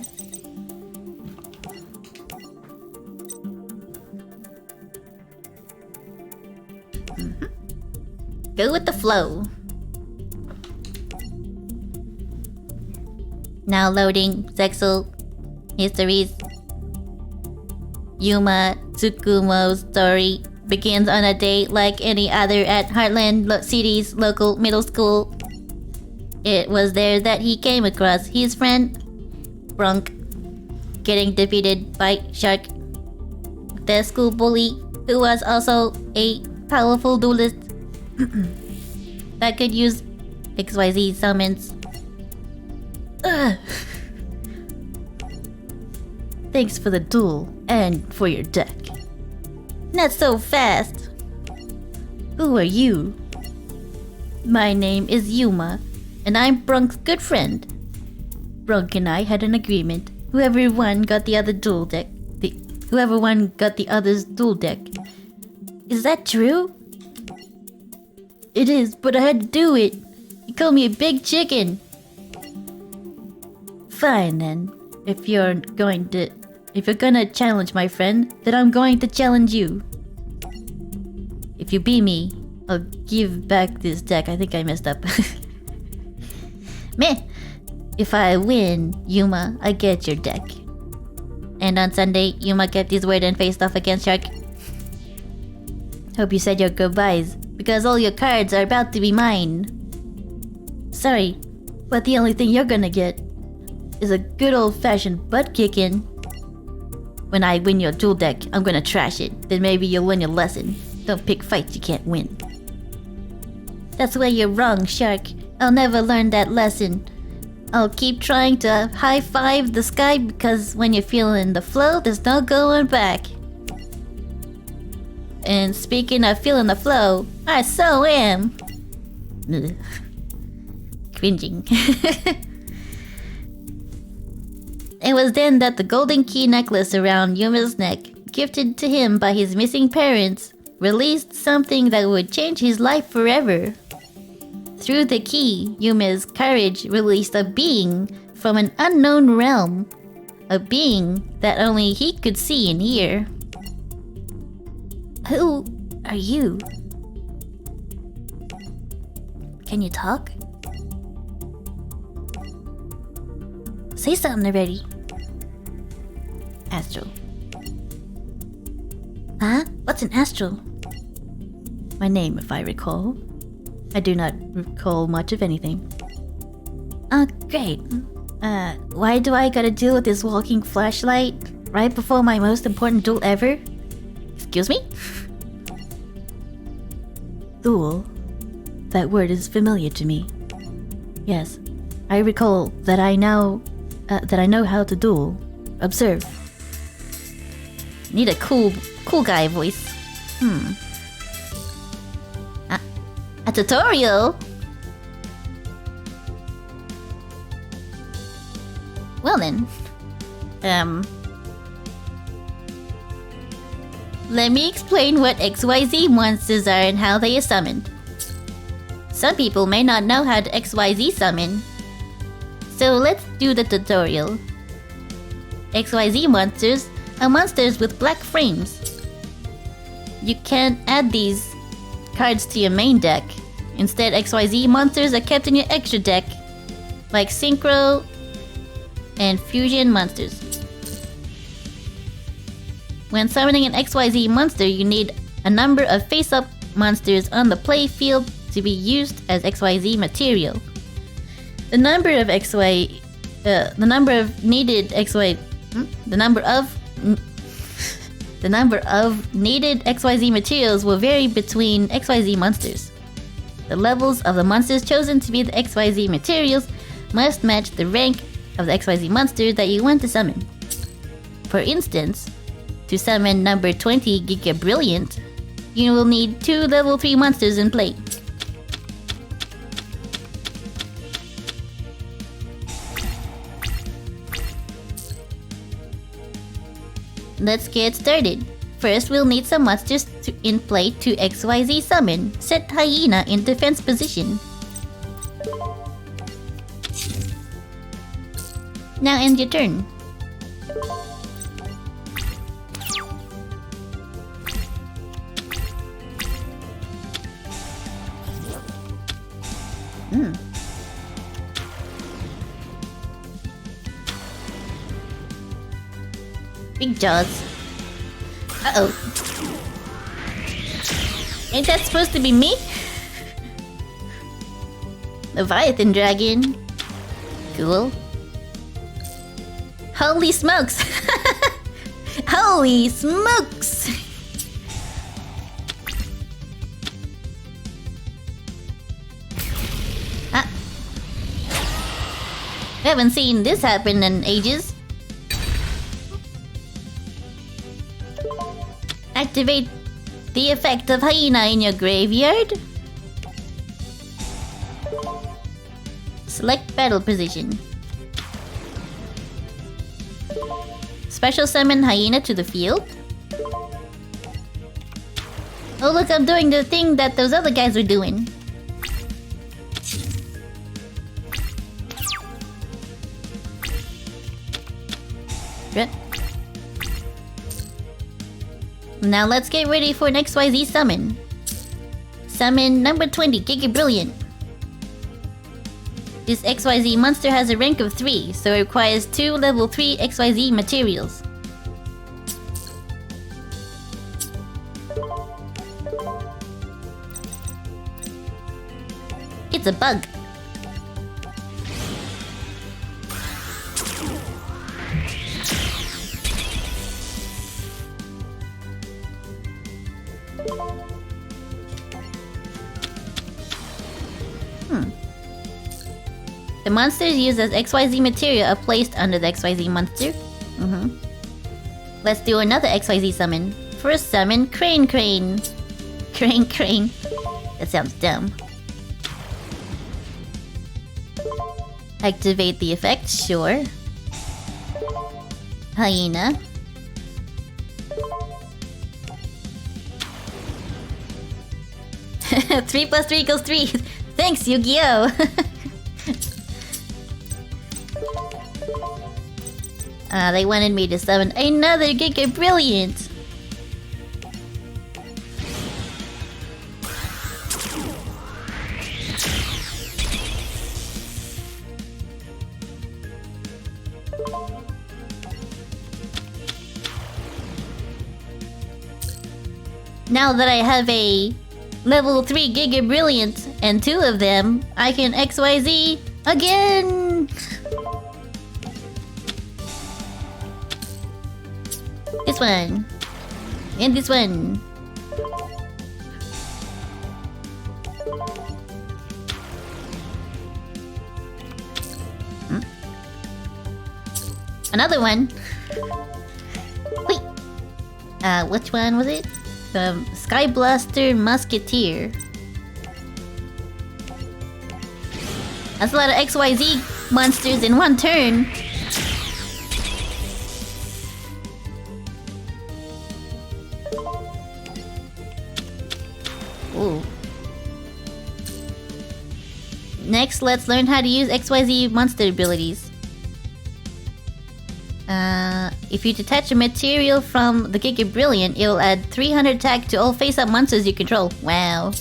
Go with the flow. Now loading Zexel histories. Yuma Tsukumo's story begins on a day like any other at Heartland City's local middle school. It was there that he came across his friend Brunk getting defeated by Shark, the school bully who was also a powerful duelist that could use XYZ summons. Ugh. Thanks for the duel and for your deck. Not so fast. Who are you? My name is Yuma, and I'm Brunk's good friend. Brunk and I had an agreement. Whoever won got the other duel deck. Whoever won got the other's duel deck. Is that true? It is, but I had to do it. You called me a big chicken. Fine then. If you're gonna challenge my friend, then I'm going to challenge you. If you beat me, I'll give back this deck. I think I messed up. Meh. If I win, Yuma, I get your deck. And on Sunday, Yuma kept his word and faced off against Shark. Hope you said your goodbyes, because all your cards are about to be mine. Sorry, but the only thing you're gonna get is a good old-fashioned butt-kicking. When I win your duel deck, I'm gonna trash it. Then maybe you'll learn your lesson. Don't pick fights you can't win. That's where you're wrong, Shark. I'll never learn that lesson. I'll keep trying to high-five the sky because when you're feeling the flow, there's no going back. And speaking of feeling the flow, I so am. Ugh. Cringing. It was then that the golden key necklace around Yuma's neck, gifted to him by his missing parents, released something that would change his life forever. Through the key, Yuma's courage released a being from an unknown realm. A being that only he could see and hear. Who are you? Can you talk? Say something already. Astral. Huh? What's an astral? My name, if I recall. I do not recall much of anything. Great. Why do I gotta deal with this walking flashlight right before my most important duel ever? Excuse me? Duel? That word is familiar to me. Yes, I recall that I know how to duel. Observe. Need a cool guy voice. A tutorial? Well then. Let me explain what XYZ monsters are and how they are summoned. Some people may not know how to XYZ summon. So let's do the tutorial. XYZ monsters are monsters with black frames. You can't add these cards to your main deck. Instead, XYZ monsters are kept in your extra deck, like Synchro and Fusion monsters. When summoning an XYZ monster, you need a number of face-up monsters on the play field to be used as XYZ material. The number of needed XYZ materials will vary between XYZ monsters. The levels of the monsters chosen to be the XYZ materials must match the rank of the XYZ monster that you want to summon. For instance, to summon number 20 Giga Brilliant, you will need 2 level 3 monsters in play. Let's get started. First, we'll need some monsters in play to XYZ summon. Set Hyena in defense position. Now end your turn. Big Jaws. Uh-oh. Ain't that supposed to be me? Leviathan Dragon. Cool. Holy smokes! Holy smokes! I haven't seen this happen in ages. Activate the effect of Hyena in your graveyard. Select battle position. Special summon Hyena to the field. Oh look, I'm doing the thing that those other guys were doing. Good. Now let's get ready for an XYZ summon. Summon number 20, Giga Brilliant. This XYZ monster has a rank of 3, so it requires 2 level 3 XYZ materials. It's a bug. The monsters used as XYZ material are placed under the XYZ monster. Let's do another XYZ summon. First summon Crane Crane. Crane Crane. That sounds dumb. Activate the effect, sure. Hyena. Three plus 3 equals 3. Thanks, Yu-Gi-Oh! They wanted me to summon another Giga Brilliant. Now that I have a level 3 Giga Brilliant and 2 of them, I can XYZ again! This one. And this one. Another one. Wait. Which one was it? The Sky Blaster Musketeer. That's a lot of XYZ monsters in one turn. Ooh. Next, let's learn how to use XYZ monster abilities. If you detach a material from the Giga Brilliant, it will add 300 attack to all face-up monsters you control. Wow.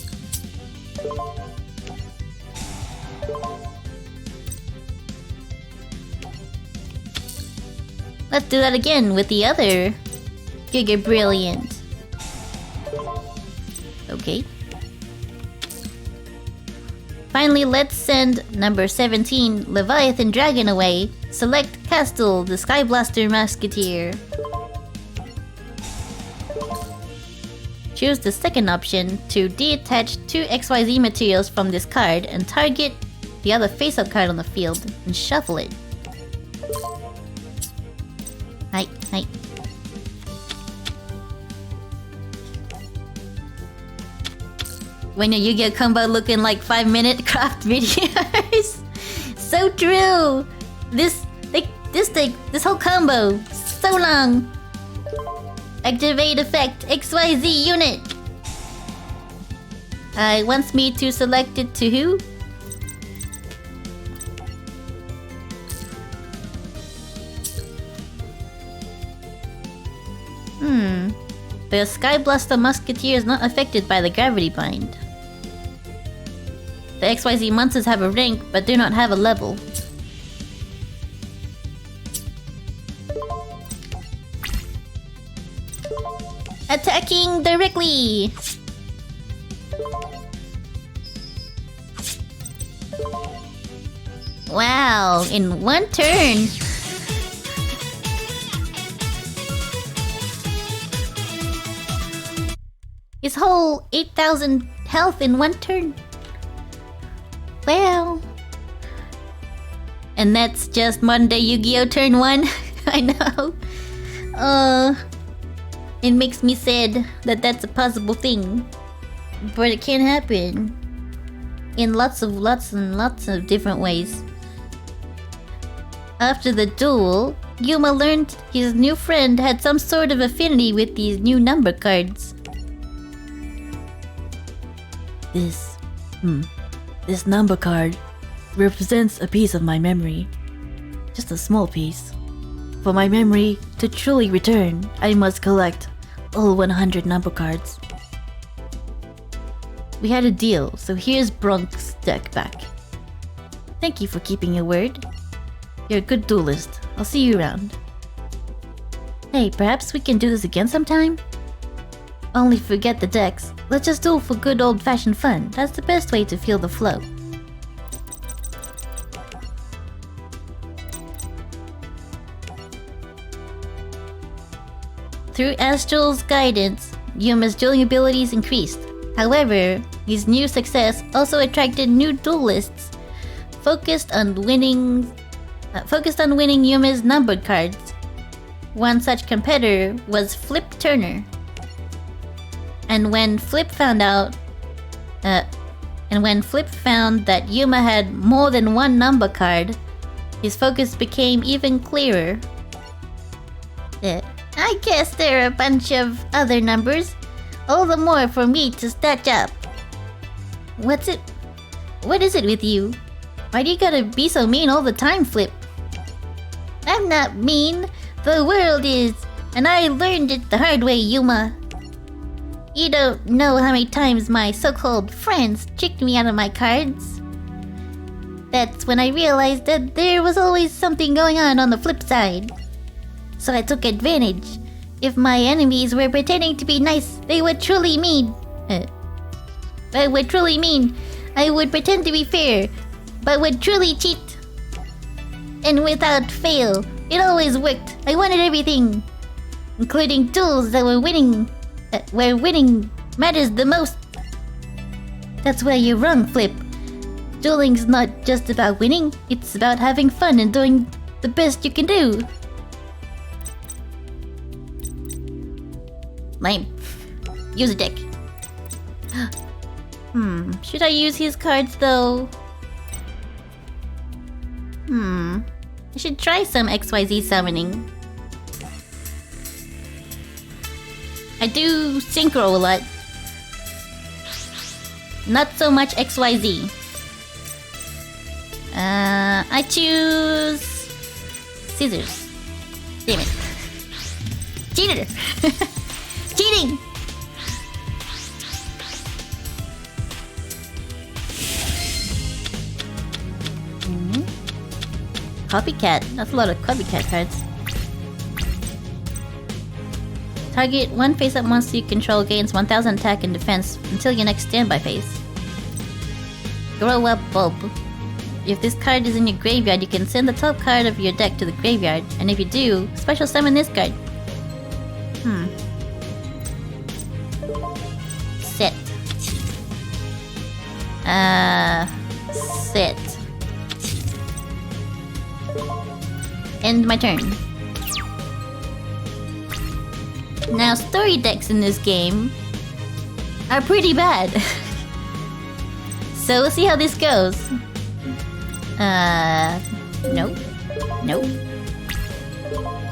Let's do that again with the other Giga Brilliant. Okay. Finally, let's send number 17, Leviathan Dragon away. Select Castle, the Sky Blaster Musketeer. Choose the second option to detach 2 XYZ materials from this card and target the other face-up card on the field and shuffle it. Hi, hi. When your Yu-Gi-Oh combo looking like 5-minute craft videos. So true. This whole combo so long. Activate effect XYZ unit. Wants me to select it to who? The Sky Blaster Musketeer is not affected by the gravity bind. The XYZ monsters have a rank, but do not have a level. Attacking directly! Wow, in one turn! His whole 8,000 health in one turn. Well... And that's just modern day Yu-Gi-Oh! Turn 1. I know. It makes me sad that that's a possible thing. But it can happen. In lots and lots of different ways. After the duel, Yuma learned his new friend had some sort of affinity with these new number cards. This number card represents a piece of my memory. Just a small piece. For my memory to truly return, I must collect all 100 number cards. We had a deal, so here's Bronk's deck back. Thank you for keeping your word. You're a good duelist. I'll see you around. Hey, perhaps we can do this again sometime? Only forget the decks. Let's just duel for good old-fashioned fun. That's the best way to feel the flow. Through Astral's guidance, Yuma's dueling abilities increased. However, his new success also attracted new duelists, focused on winning Yuma's numbered cards. One such competitor was Flip Turner. And when Flip found that Yuma had more than one number card, his focus became even clearer. I guess there are a bunch of other numbers. All the more for me to stack up. What is it with you? Why do you gotta be so mean all the time, Flip? I'm not mean. The world is. And I learned it the hard way, Yuma. You don't know how many times my so-called friends tricked me out of my cards. That's when I realized that there was always something going on the flip side. So I took advantage. If my enemies were pretending to be nice, they were truly mean. I would pretend to be fair, but would truly cheat. And without fail, it always worked. I wanted everything, including tools that were winning. Where winning matters the most. That's where you're wrong, Flip. Dueling's not just about winning, it's about having fun and doing the best you can do. Lame. Use a deck. Should I use his cards though? I should try some XYZ summoning. I do synchro a lot. Not so much XYZ. I choose scissors. Damn it. Cheater! Cheating! Copycat. That's a lot of copycat cards. Target one face-up monster you control gains 1000 attack and defense until your next standby phase. Grow up, Bulb. If this card is in your graveyard, you can send the top card of your deck to the graveyard, and if you do, special summon this card. Set. Set. End my turn. Now, story decks in this game are pretty bad. So we'll see how this goes. Nope. Nope.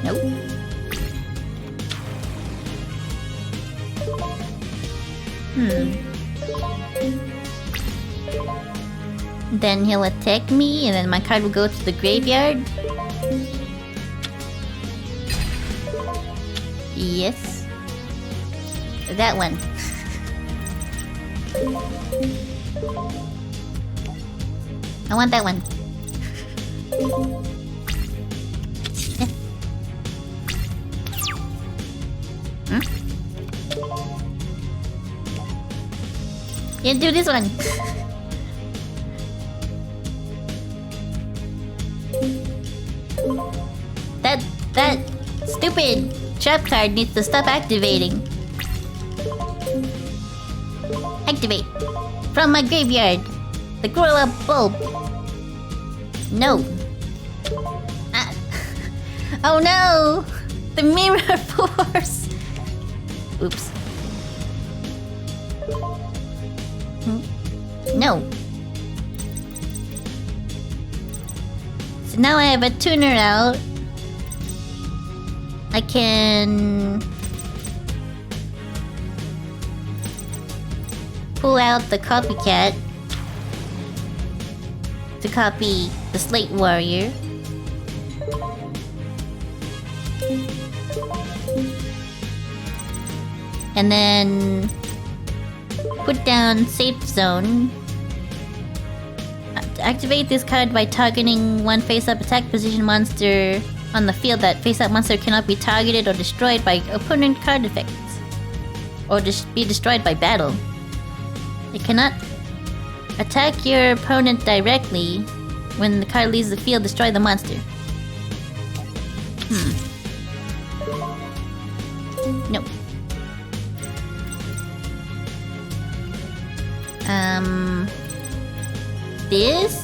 Nope. Then he'll attack me, and then my card will go to the graveyard. Yes. That one. I want that one. Yeah, do this one. That stupid trap card needs to stop activating. Activate from my graveyard. The grow up bulb. No. Ah. Oh no! The mirror force. Oops. No. So now I have a tuner out. I can pull out the copycat to copy the Slate Warrior. And then put down Safe Zone. Activate this card by targeting one face-up attack position monster on the field. That face-up monster cannot be targeted or destroyed by opponent card effects, or just be destroyed by battle. It cannot attack your opponent directly. When the card leaves the field, destroy the monster. Nope. This?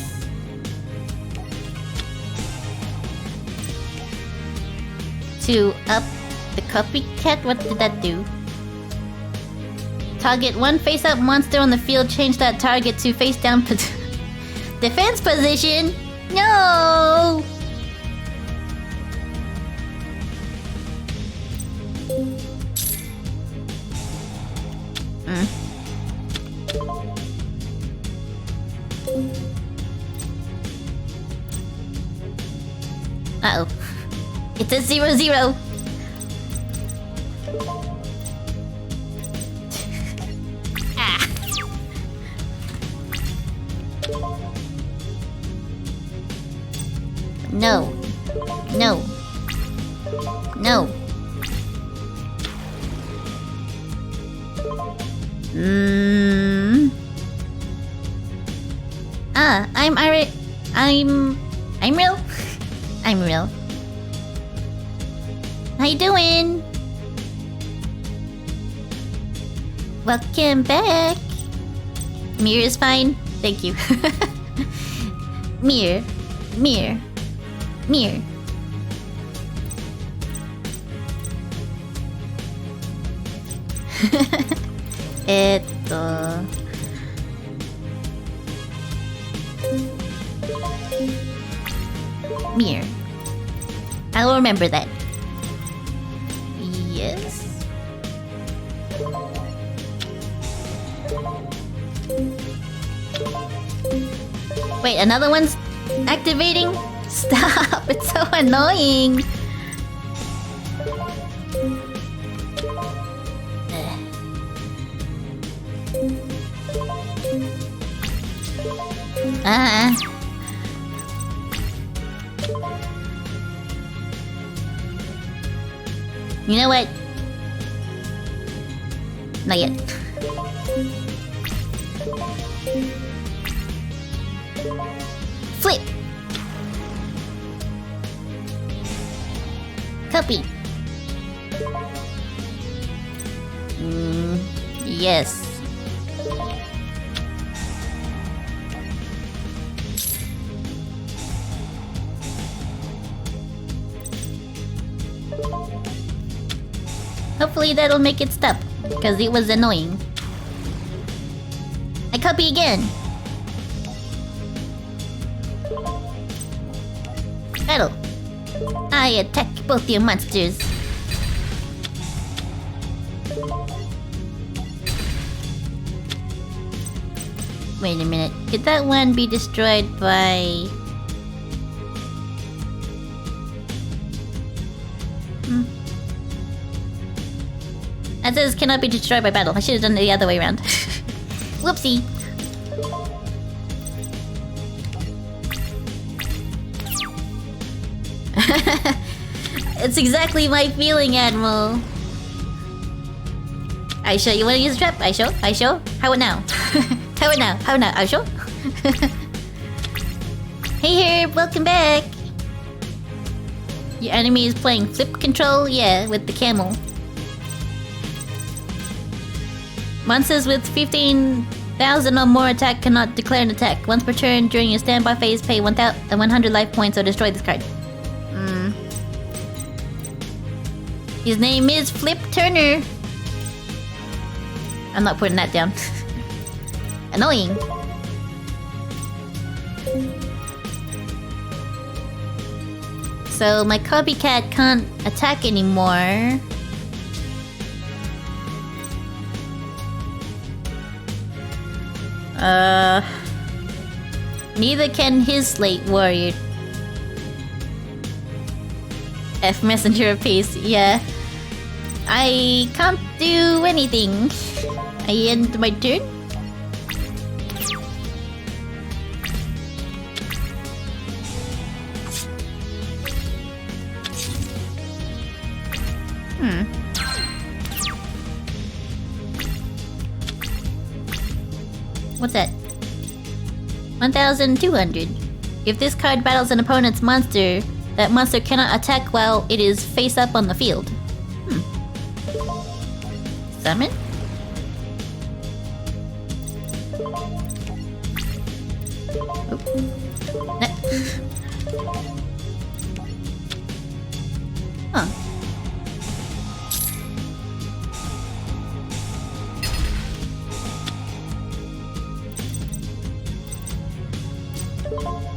To up the copycat? What did that do? Target one face-up monster on the field. Change that target to face-down defense position? No! Uh-oh. It's a 0-0. Ah. No. No. No. I'm real. I'm real. How you doing? Welcome back. Mirror is fine. Thank you. Mirror. Mirror. Mirror. Mirror. I'll remember that. Yes. Wait, another one's activating? Stop! It's so annoying! You know what? Not yet. Flip! Copy. Yes. Hopefully that'll make it stop, because it was annoying. I copy again. Battle. I attack both your monsters. Wait a minute. Could that one be destroyed by... That says cannot be destroyed by battle. I should have done it the other way around. Whoopsie. It's exactly my feeling, Admiral. I show you want to use a trap? I show? How it now? How it now? I show? Hey here, welcome back. Your enemy is playing flip control? Yeah, with the camel. Monsters with 15,000 or more attack cannot declare an attack. Once per turn during your standby phase, pay 100 life points or destroy this card. His name is Flip Turner. I'm not putting that down. Annoying. So my copycat can't attack anymore. Neither can his slate warrior. F messenger of peace, yeah. I can't do anything. I end my turn. What's that? 1,200. If this card battles an opponent's monster, that monster cannot attack while it is face up on the field. Summon? Huh.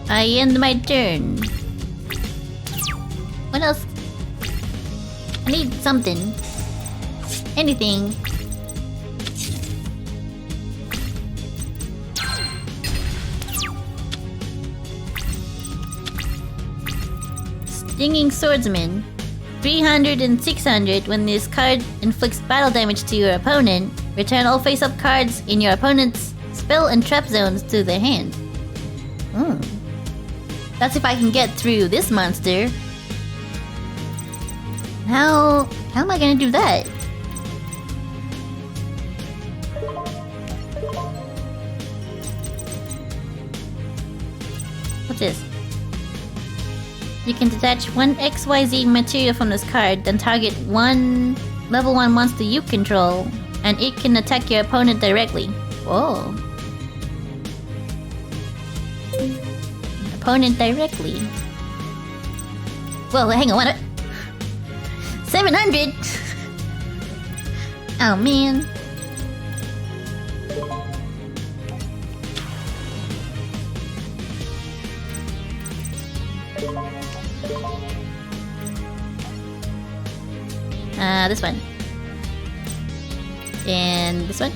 I end my turn. What else? I need something. Anything. Stinging Swordsman. 300 and 600. When this card inflicts battle damage to your opponent, return all face-up cards in your opponent's spell and trap zones to their hand. That's if I can get through this monster. How am I gonna do that? What's this? You can detach one XYZ material from this card, then target one level 1 monster you control, and it can attack your opponent directly. Whoa. Opponent directly. Whoa, hang on, what? 700? Oh man. This one. And this one.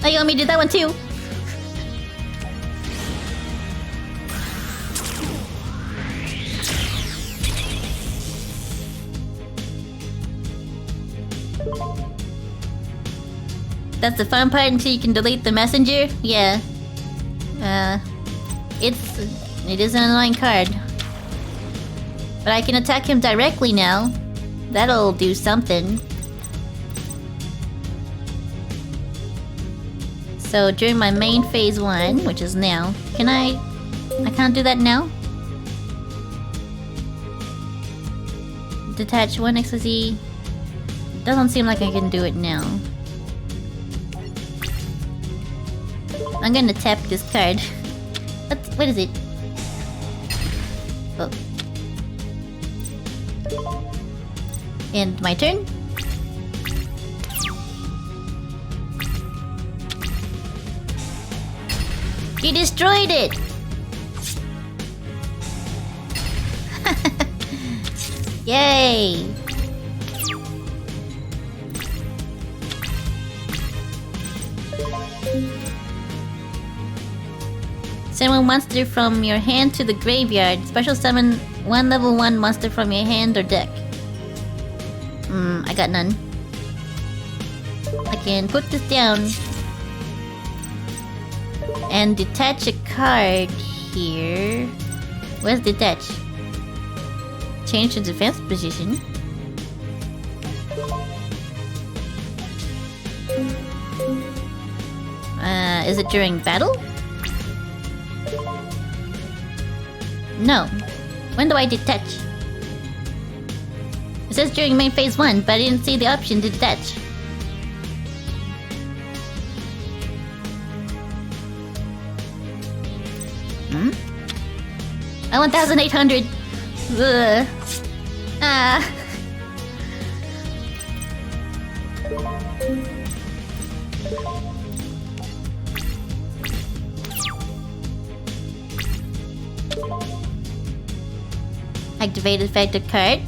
Oh, you want me to do that one too? That's the fun part until you can delete the messenger? Yeah. It is an annoying card. But I can attack him directly now. That'll do something. So during my main phase 1, which is now, can I can't do that now? Detach one XYZ. Doesn't seem like I can do it now. I'm gonna tap this card. What is it? Oh. And my turn. You destroyed it! Yay! Send one monster from your hand to the graveyard. Special summon one level 1 monster from your hand or deck. I got none. I can put this down and detach a card here. Where's detach? Change to defense position. Is it during battle? No. When do I detach? It says during main phase 1, but I didn't see the option to detach. I 1,800. Ugh. Ah. Activate affected card.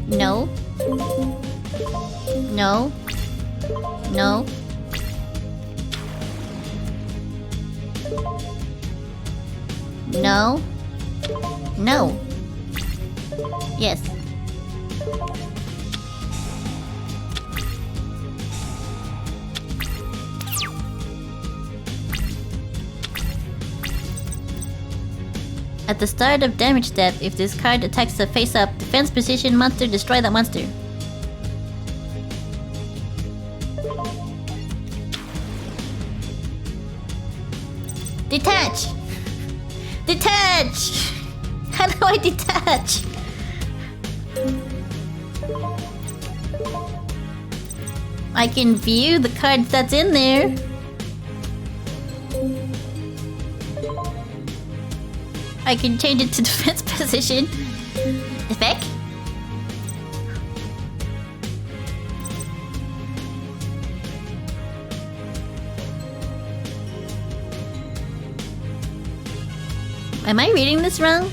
No. No. No. No. No. Yes. At the start of damage step, if this card attacks a face-up defense position monster, destroy that monster. Detach! Detach! How do I detach? I can view the cards that's in there. I can change it to defense position. Effect? Am I reading this wrong?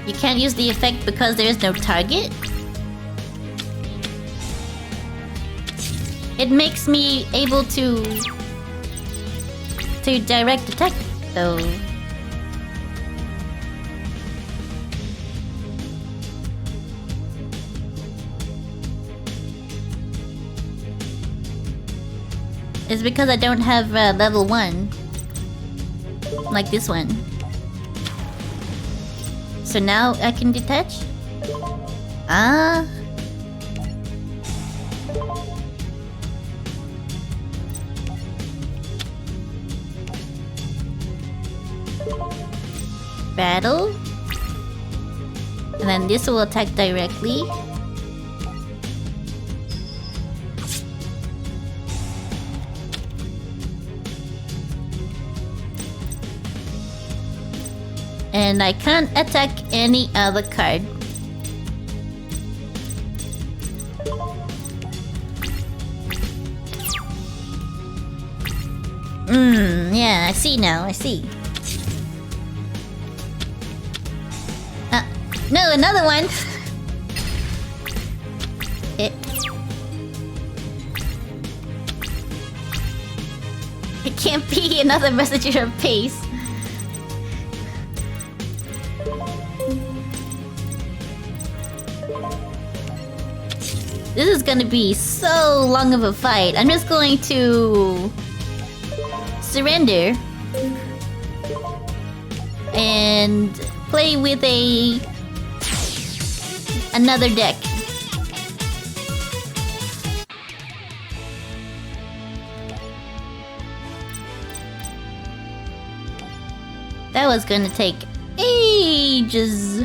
You can't use the effect because there is no target? It makes me able to direct attack though. It's because I don't have level 1 like this one. So now I can detach? Ah. Battle. And then this will attack directly. And I can't attack any other card. Yeah, I see now, I see. No, another one! It can't be another messenger of pace. This is gonna be so long of a fight. I'm just going to surrender and play with a Another deck. That was gonna take ages.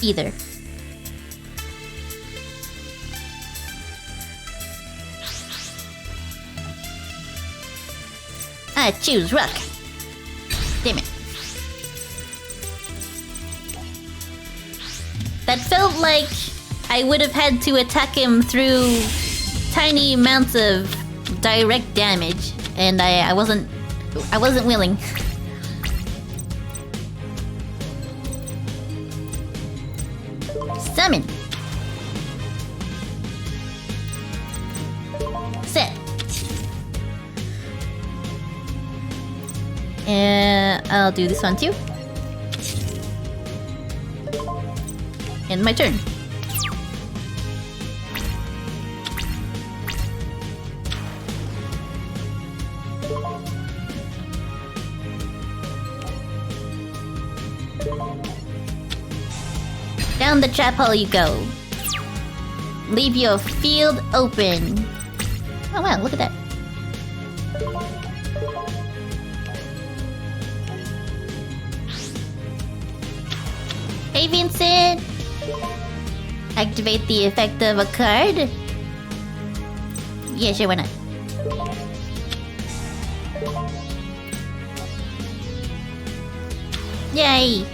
Either. I choose Rook. Damn it. That felt like I would have had to attack him through tiny amounts of direct damage, and I wasn't willing. Summon. Set. I'll do this one too. And my turn. Down the trap hole you go. Leave your field open. Oh wow, look at that. Hey Vincent! Activate the effect of a card? Yeah, sure, why not? Yay!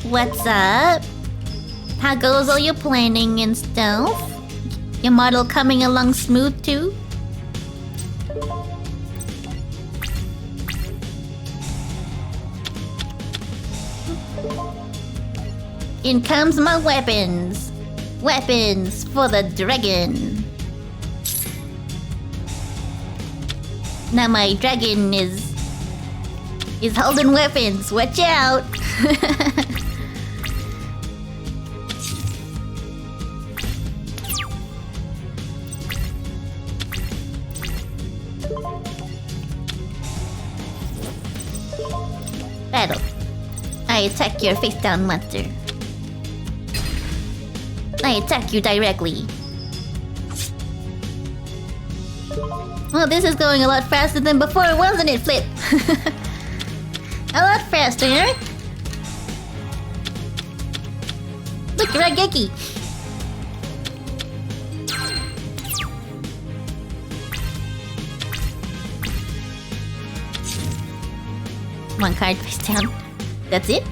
What's up? How goes all your planning and stuff? Your model coming along smooth too? In comes my weapons. Weapons for the dragon. Now my dragon is holding weapons. Watch out. Battle. I attack your face-down monster. I attack you directly. Well, this is going a lot faster than before, wasn't it, Flip? A lot faster, huh? Look, Rageki! One card face down. That's it?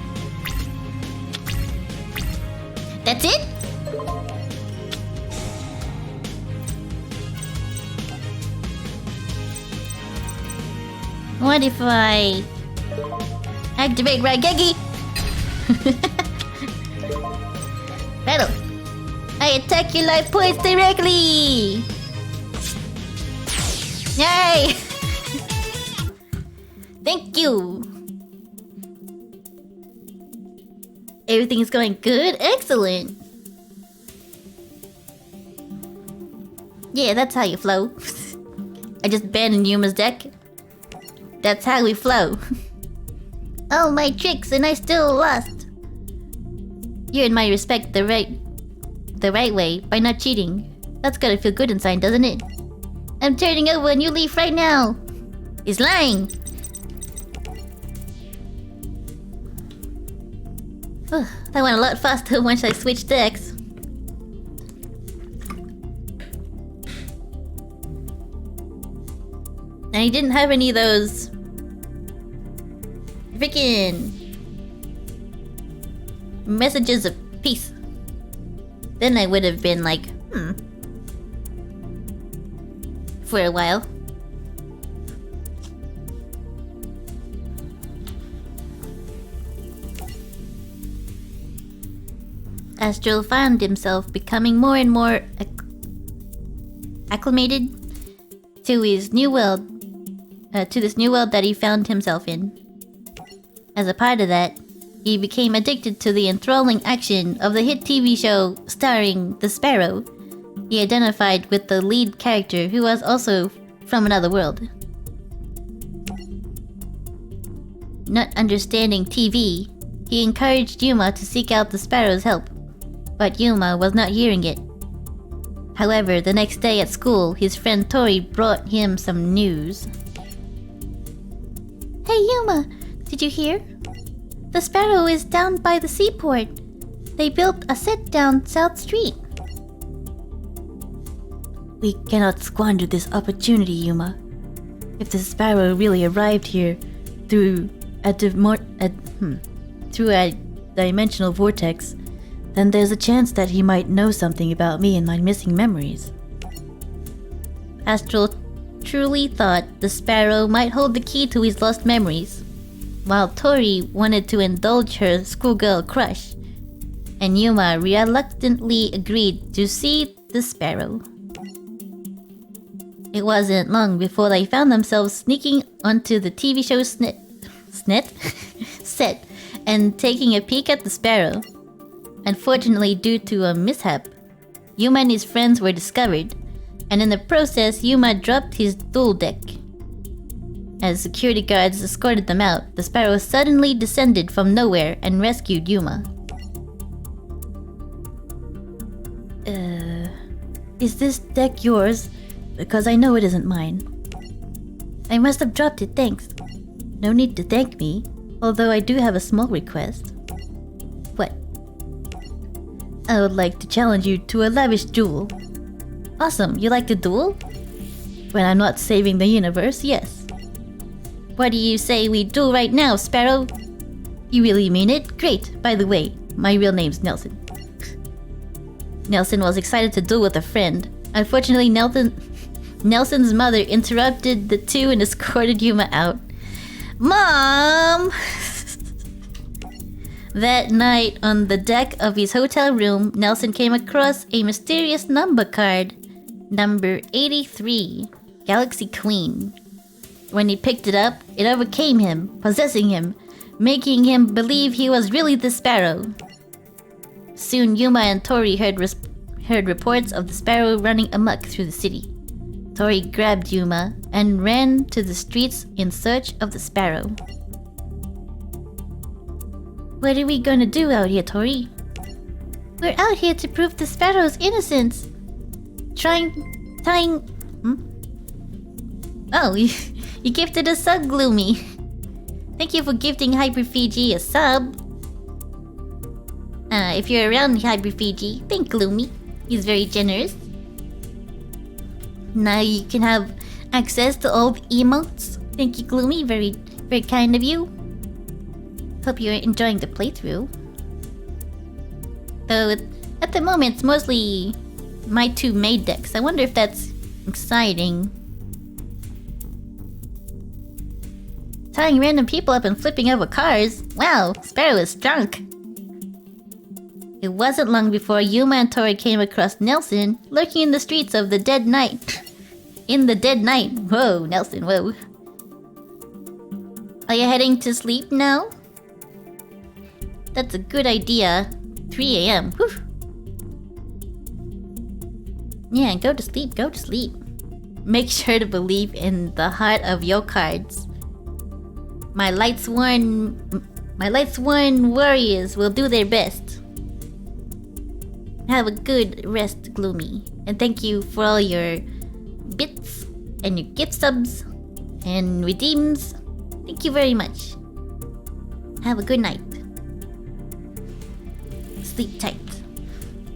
That's it? What if I activate Raigeki? Battle. I attack your life points directly. Yay! Thank you. Everything is going good. Excellent. Yeah, that's how you flow. I just banned Yuma's deck. That's how we flow. Oh, my tricks, and I still lost. You and my respect the right way by not cheating. That's gotta feel good inside, doesn't it? I'm turning over a new leaf right now. He's lying. That went a lot faster once I switched decks. And he didn't have any of those freaking messages of peace. Then I would have been like, for a while. Astral found himself becoming more and more acclimated to his new world, to this new world that he found himself in. As a part of that, he became addicted to the enthralling action of the hit TV show starring the Sparrow, he identified with the lead character who was also from another world. Not understanding TV, he encouraged Yuma to seek out the sparrow's help, but Yuma was not hearing it. However, the next day at school, his friend Tori brought him some news. Hey Yuma, did you hear? The sparrow is down by the seaport. They built a set down South Street. We cannot squander this opportunity, Yuma. If the sparrow really arrived here through a dimensional vortex, then there's a chance that he might know something about me and my missing memories. Astral truly thought the sparrow might hold the key to his lost memories, while Tori wanted to indulge her schoolgirl crush, and Yuma reluctantly agreed to see the sparrow. It wasn't long before they found themselves sneaking onto the TV show set and taking a peek at the sparrow. Unfortunately, due to a mishap, Yuma and his friends were discovered, and in the process, Yuma dropped his duel deck. As security guards escorted them out, the sparrow suddenly descended from nowhere and rescued Yuma. Is this deck yours? Because I know it isn't mine. I must have dropped it, thanks. No need to thank me, although I do have a small request. What? I would like to challenge you to a lavish duel. Awesome, you like to duel? When I'm not saving the universe, yes. What do you say we duel right now, Sparrow? You really mean it? Great. By the way, my real name's Nelson. Nelson was excited to duel with a friend. Unfortunately, Nelson's mother interrupted the two and escorted Yuma out. Mom! That night, on the deck of his hotel room, Nelson came across a mysterious number card. Number 83, Galaxy Queen. When he picked it up, it overcame him, possessing him, making him believe he was really the sparrow. Soon, Yuma and Tori heard reports of the sparrow running amok through the city. Tori grabbed Yuma and ran to the streets in search of the sparrow. What are we gonna do out here, Tori? We're out here to prove the sparrow's innocence. Oh, you gifted a sub, Gloomy. Thank you for gifting Hyper Fiji a sub. If you're around Hyper Fiji, thank Gloomy. He's very generous. Now you can have access to all the emotes. Thank you, Gloomy. Very, very kind of you. Hope you're enjoying the playthrough. Though at the moment, it's mostly my two maid decks. I wonder if that's exciting. Tying random people up and flipping over cars. Wow, Sparrow is drunk. It wasn't long before Yuma and Tori came across Nelson lurking in the streets of the dead night. In the dead night. Whoa, Nelson, whoa. Are you heading to sleep now? That's a good idea. 3 a.m. Whew. Yeah, go to sleep, go to sleep. Make sure to believe in the heart of your cards. My light sworn warriors will do their best. Have a good rest, Gloomy. And thank you for all your bits and your gift subs and redeems. Thank you very much. Have a good night. Sleep tight.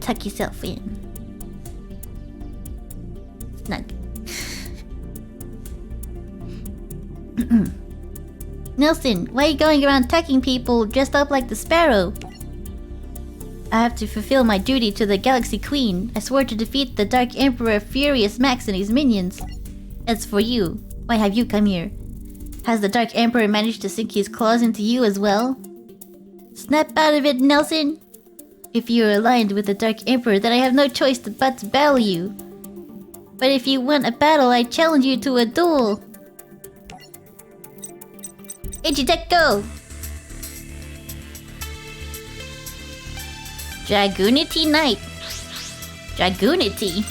Tuck yourself in. Snug. Nelson, why are you going around attacking people dressed up like the sparrow? I have to fulfill my duty to the Galaxy Queen. I swore to defeat the Dark Emperor Furious Max and his minions. As for you, why have you come here? Has the Dark Emperor managed to sink his claws into you as well? Snap out of it, Nelson! If you are aligned with the Dark Emperor, then I have no choice but to battle you. But if you want a battle, I challenge you to a duel. Deck, go! Dragoonity Knight. Dragoonity?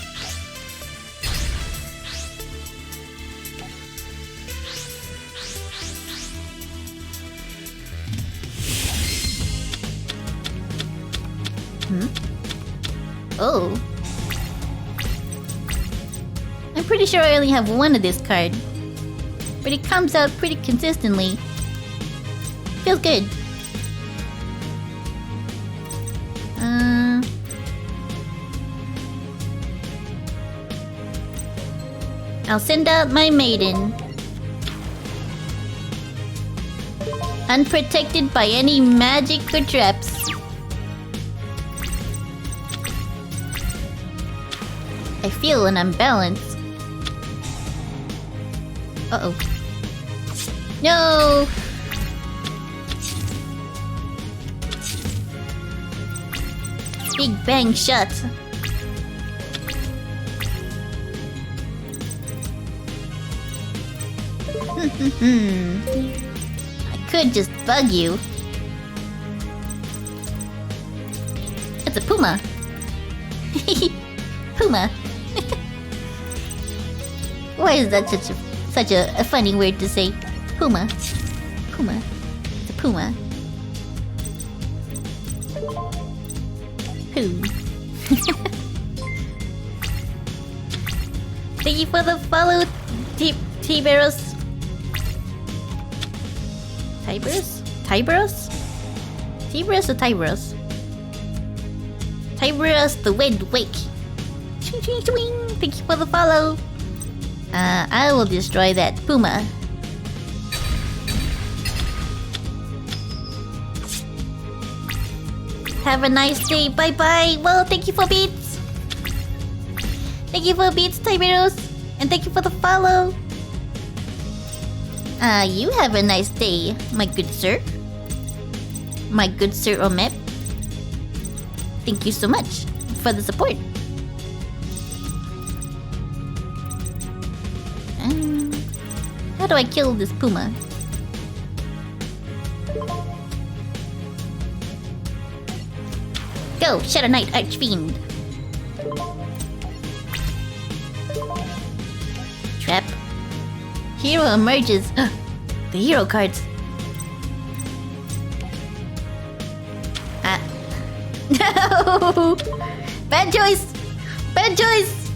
Oh. I'm pretty sure I only have one of this card. But it comes out pretty consistently. Feels good. I'll send out my maiden. Unprotected by any magic or traps. I feel an unbalance. Uh-oh. No! Big bang shot. I could just bug you. It's a puma. Puma. Why is that such a funny word to say? Puma. Puma. It's a puma. Poo. Thank you for the follow, T-Barrows. Tiberus? Tiberus? Tiberus or Tiberus? Tiberus the Wind Wake. Ching ching ching. Thank you for the follow. I will destroy that puma. Have a nice day. Bye bye. Well, thank you for beats. Thank you for beats, Tiberos. And thank you for the follow. You have a nice day, my good sir. My good sir Omep. Thank you so much for the support. How do I kill this puma? Go, Shadow Knight Archfiend. Trap. Hero emerges. The hero cards. No! Bad choice! Bad choice!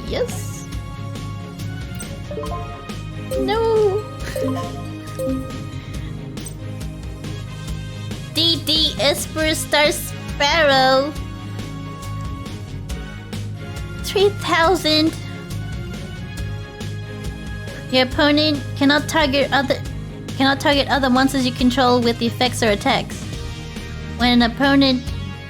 Yes. No. DD Esper Star Sparrow. 3,000. Your opponent cannot target other monsters you control with effects or attacks. When an opponent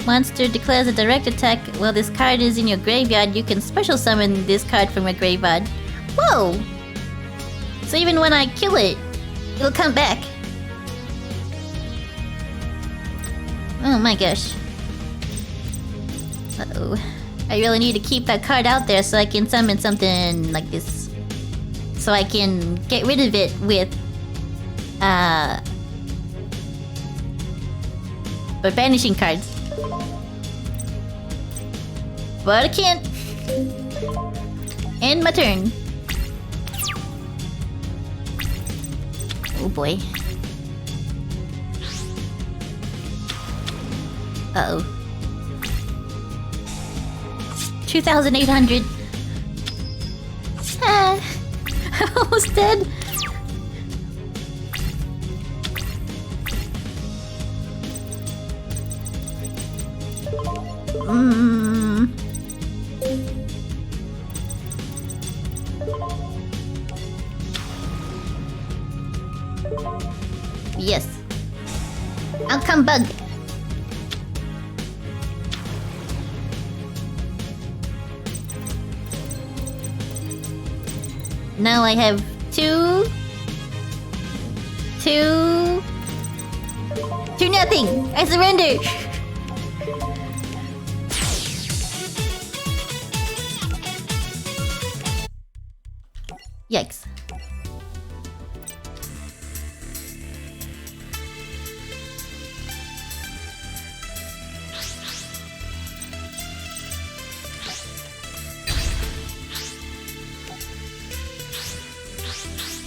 monster declares a direct attack while this card is in your graveyard, you can special summon this card from your graveyard. Whoa! So even when I kill it, it'll come back. Oh my gosh. Uh-oh. I really need to keep that card out there so I can summon something like this. So I can get rid of it with but banishing cards. But I can't. End my turn. Oh boy. Uh-oh. 2,800. Ah, I'm almost dead. Yes. I'll come bug. Now I have two nothing. I surrender. Yikes.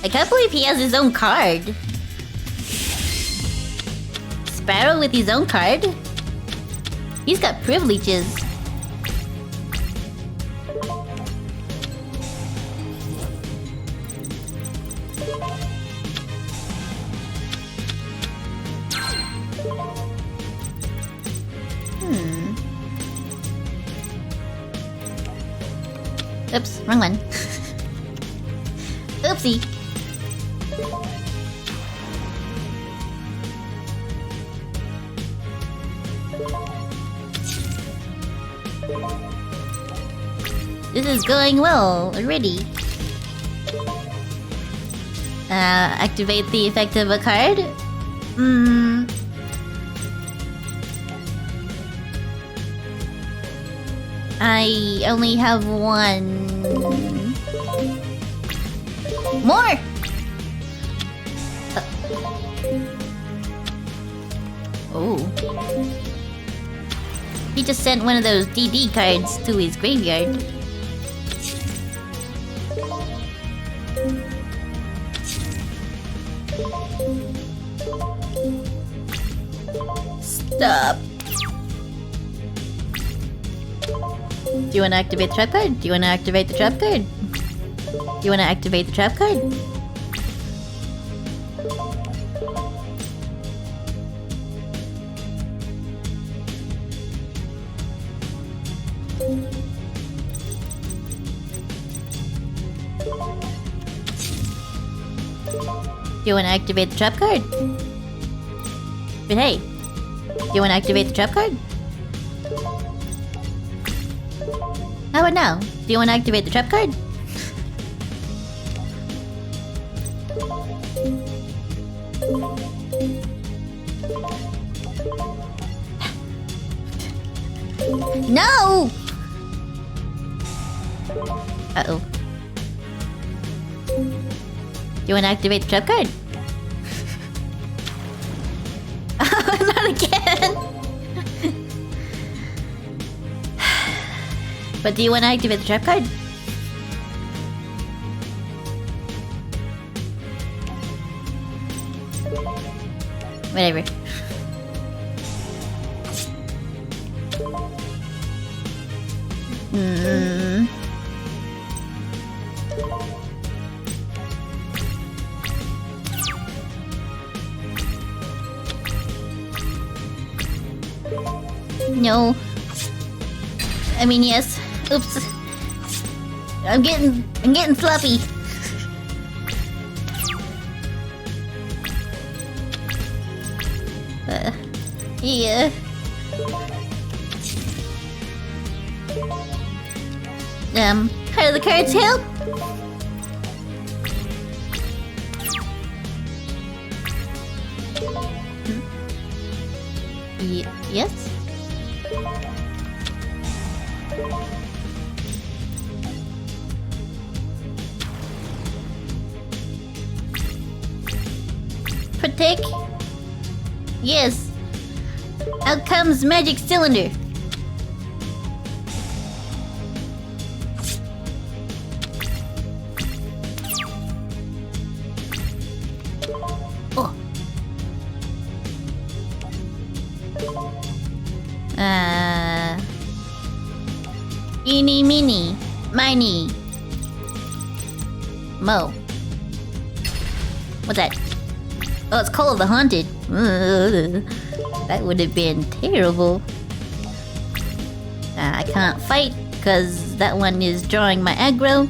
I can't believe he has his own card. Sparrow with his own card? He's got privileges. Oops, wrong one. Oopsie. This is going well already. Activate the effect of a card? I only have one. More! Oh. He just sent one of those DD cards to his graveyard. Stop. Do you want to activate the trap card? Do you want to activate the trap card? Do you want to activate the trap card? Do you want to activate the trap card? But hey, do you want to activate the trap card? How about now? Do you want to activate the trap card? No! Uh-oh. Do you want to activate the trap card? Not again! But do you want to activate the trap card? Whatever. No. I mean, yes. Oops. I'm getting sloppy. Yeah. How do the cards help? Yes? Protect? Yes. Out comes Magic Cylinder. Oh. Eeny, meeny, miny. Mo. What's that? Oh, it's Call of the Haunted. That would have been terrible. I can't fight because that one is drawing my aggro.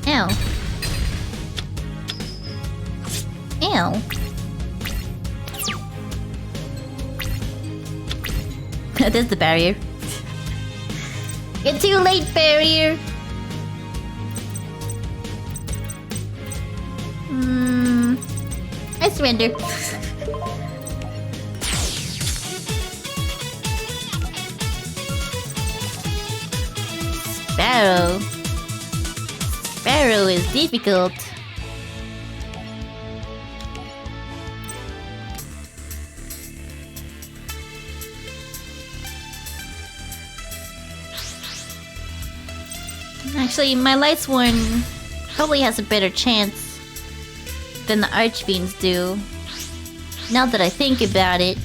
Ow. Ow. There's the barrier. You're too late, barrier. I surrender. Sparrow. Sparrow is difficult. Actually, my Lightsworn probably has a better chance than the Archfiends do. Now that I think about it.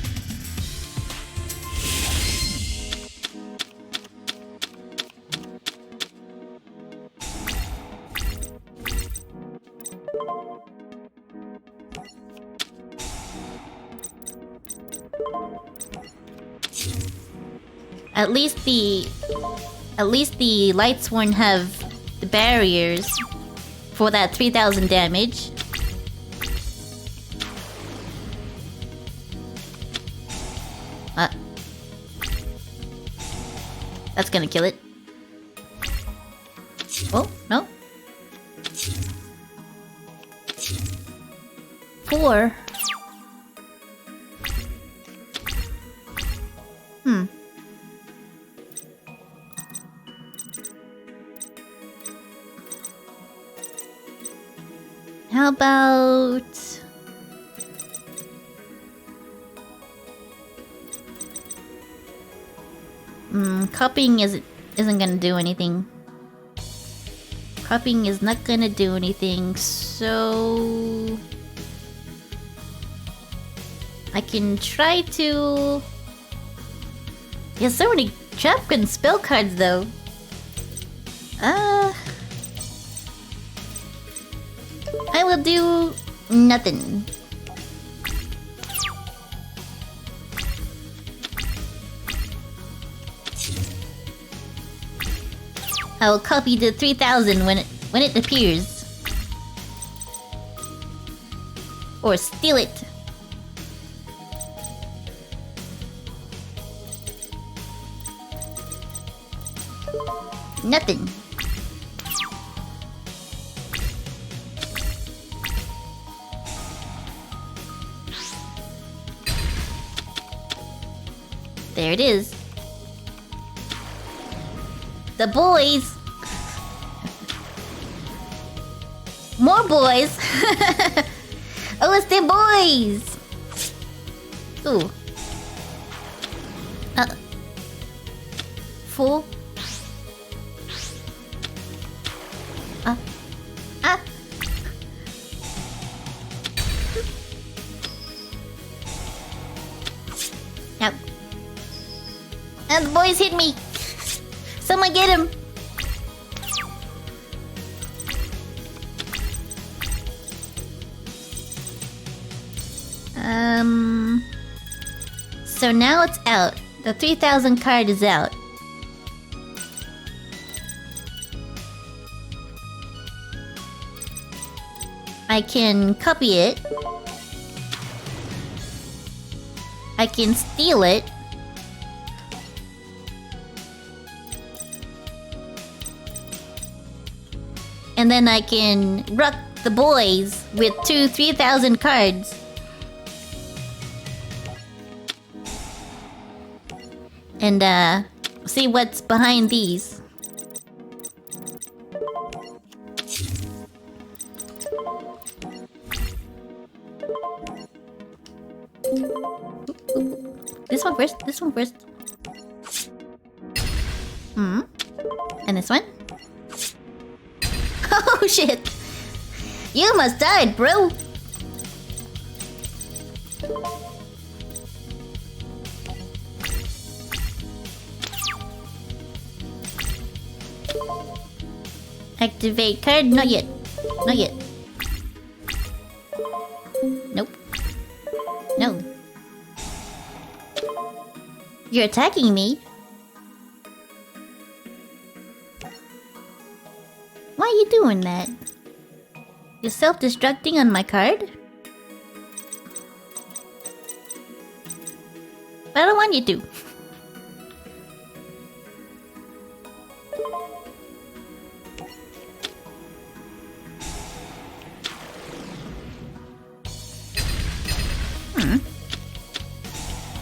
At least the Lightsworn have the barriers for that 3000 damage. That's gonna kill it. Oh, no. 4. How about... copying isn't gonna do anything. Copying is not gonna do anything, so... I can try to... There's so many trap gun spell cards though. I will do nothing. I will copy the 3000 when it appears. Or steal it. Nothing. There it is. The boys. More boys. Oh, it's the boys. Ooh. 4. Yep. And the boys hit me. Someone get him. So now it's out. The 3000 card is out. I can copy it. I can steal it. And then I can rock the boys with 2 3000 cards. And see what's behind these. This one first, this one first. And this one? Oh shit! You must die, bro! Activate card? Not yet. Not yet. Nope. No. You're attacking me? Why are you doing that? You're self-destructing on my card? But I don't want you to.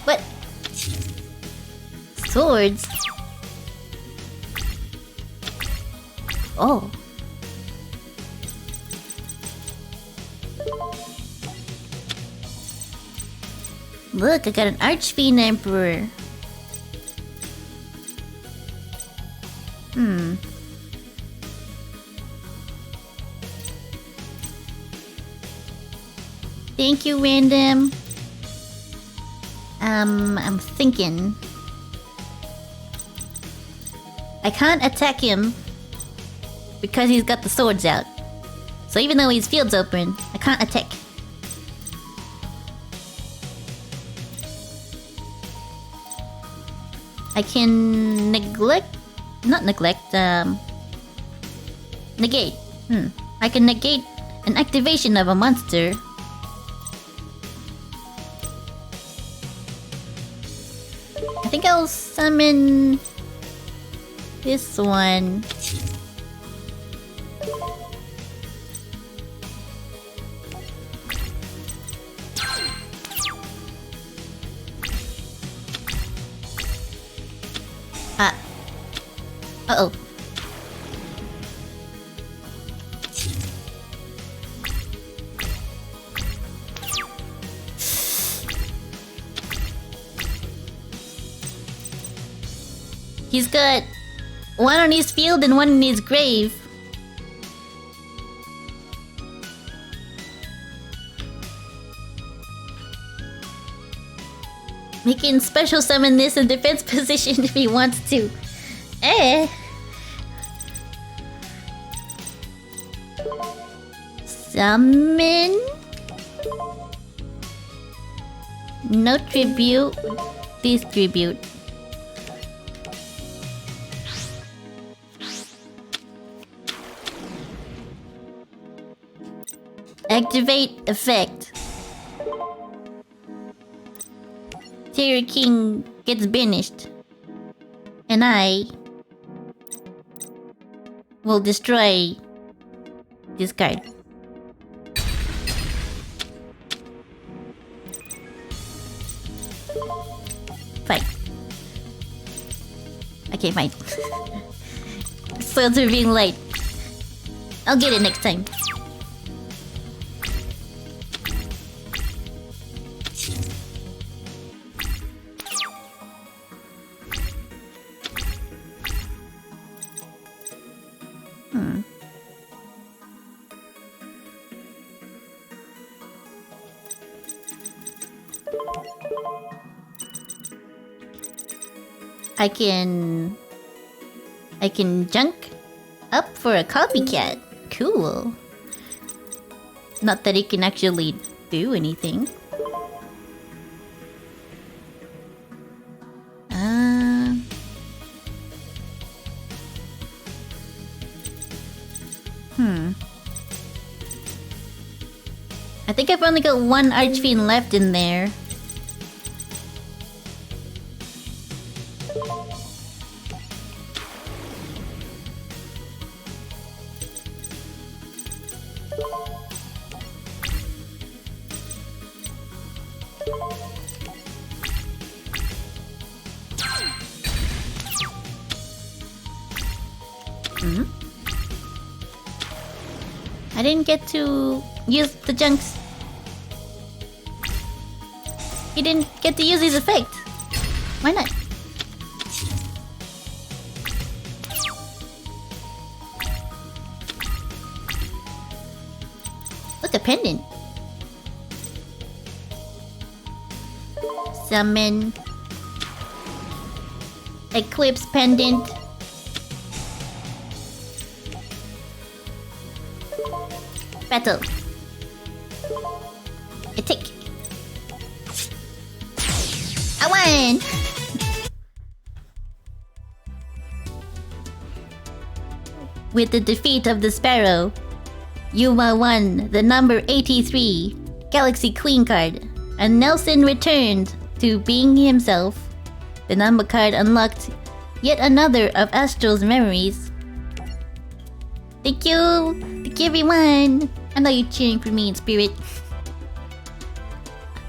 What? Swords? Oh. Look, I got an Archfiend Emperor. Thank you, random. I'm thinking. I can't attack him because he's got the swords out. So even though his field's open, I can't attack. I can negate. I can negate an activation of a monster. I think I'll summon this one. Uh-oh. He's got one on his field and one in his grave. He can special summon this in defense position if he wants to. Summon. No tribute. Distribute. Activate effect. Terror King gets banished. And I will destroy this card. Fine. Okay, fine. Swords are being light. I'll get it next time. I can junk up for a copycat. Cool. Not that it can actually do anything. I think I've only got one Archfiend left in there. I didn't get to use the junks. He didn't get to use his effect. Why not? Look, a pendant. Summon. Eclipse pendant. Battle. Attack. I won! With the defeat of the Sparrow, Yuma won the number 83 Galaxy Queen card, and Nelson returned to being himself. The number card unlocked yet another of Astral's memories. Thank you! Thank you, everyone! I know you're cheering for me in spirit.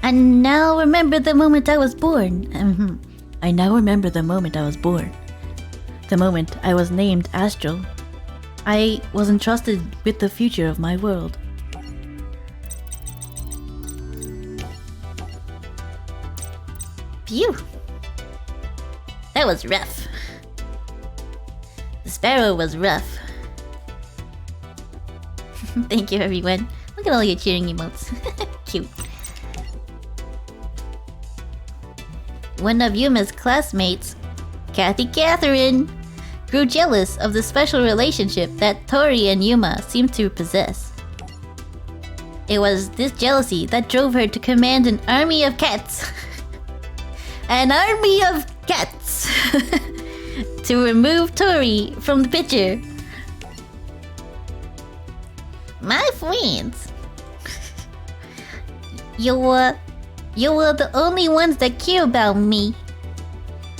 I now remember the moment I was born. I now remember the moment I was born. The moment I was named Astral. I was entrusted with the future of my world. Phew! That was rough. The Sparrow was rough. Thank you, everyone. Look at all your cheering emotes. cute. One of Yuma's classmates, Kathy Catherine, grew jealous of the special relationship that Tori and Yuma seemed to possess. It was this jealousy that drove her to command an army of cats. An army of cats! To remove Tori from the picture. My friends, you were the only ones that care about me.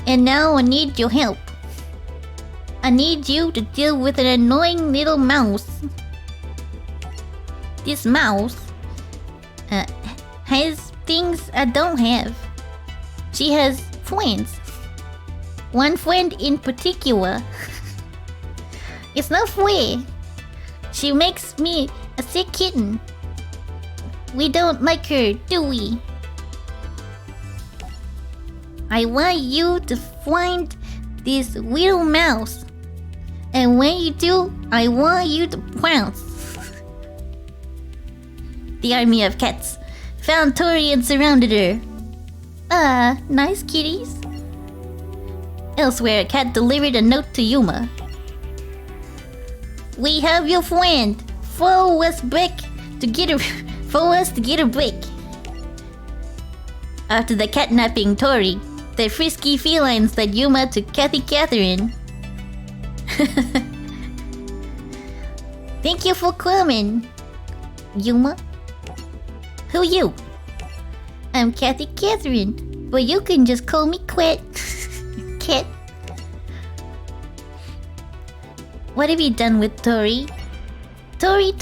And now I need your help. I need you to deal with an annoying little mouse. This mouse has things I don't have. She has friends. One friend in particular. It's not fair. She makes me a sick kitten. We don't like her, do we? I want you to find this little mouse. And when you do, I want you to pounce. The army of cats found Tori and surrounded her. Nice kitties. Elsewhere, a cat delivered a note to Yuma. We have your friend. Follow us back to get her. Follow us to get her back. After the catnapping Tori, the frisky felines led Yuma to Kathy Catherine. Thank you for coming, Yuma. Who you? I'm Kathy Catherine, but you can just call me Quet. Cat. What have you done with Tori? Tori.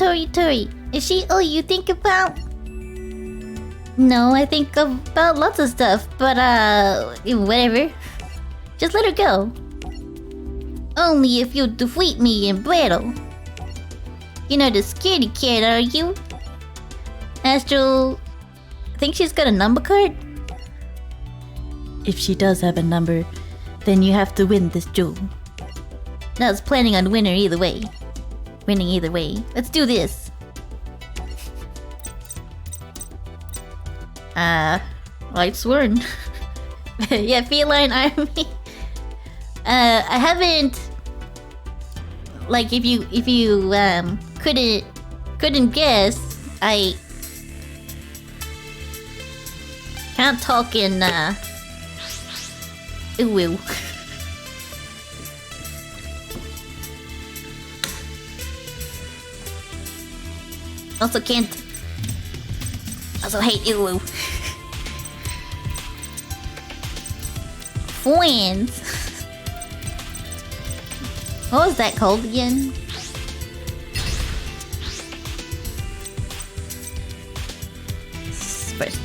Is she all you think about? No, I think about lots of stuff, but whatever. Just let her go. Only if you defeat me in battle. You're not a scaredy cat, are you? Astral... I think she's got a number card? If she does have a number, then you have to win this duel. I was planning on winning either way. Let's do this. Light Sworn. Yeah, Feline Army. I haven't... Like, if you couldn't guess, I can't talk in Uwu. Also hate Uwu. Friends. What was that called again? First.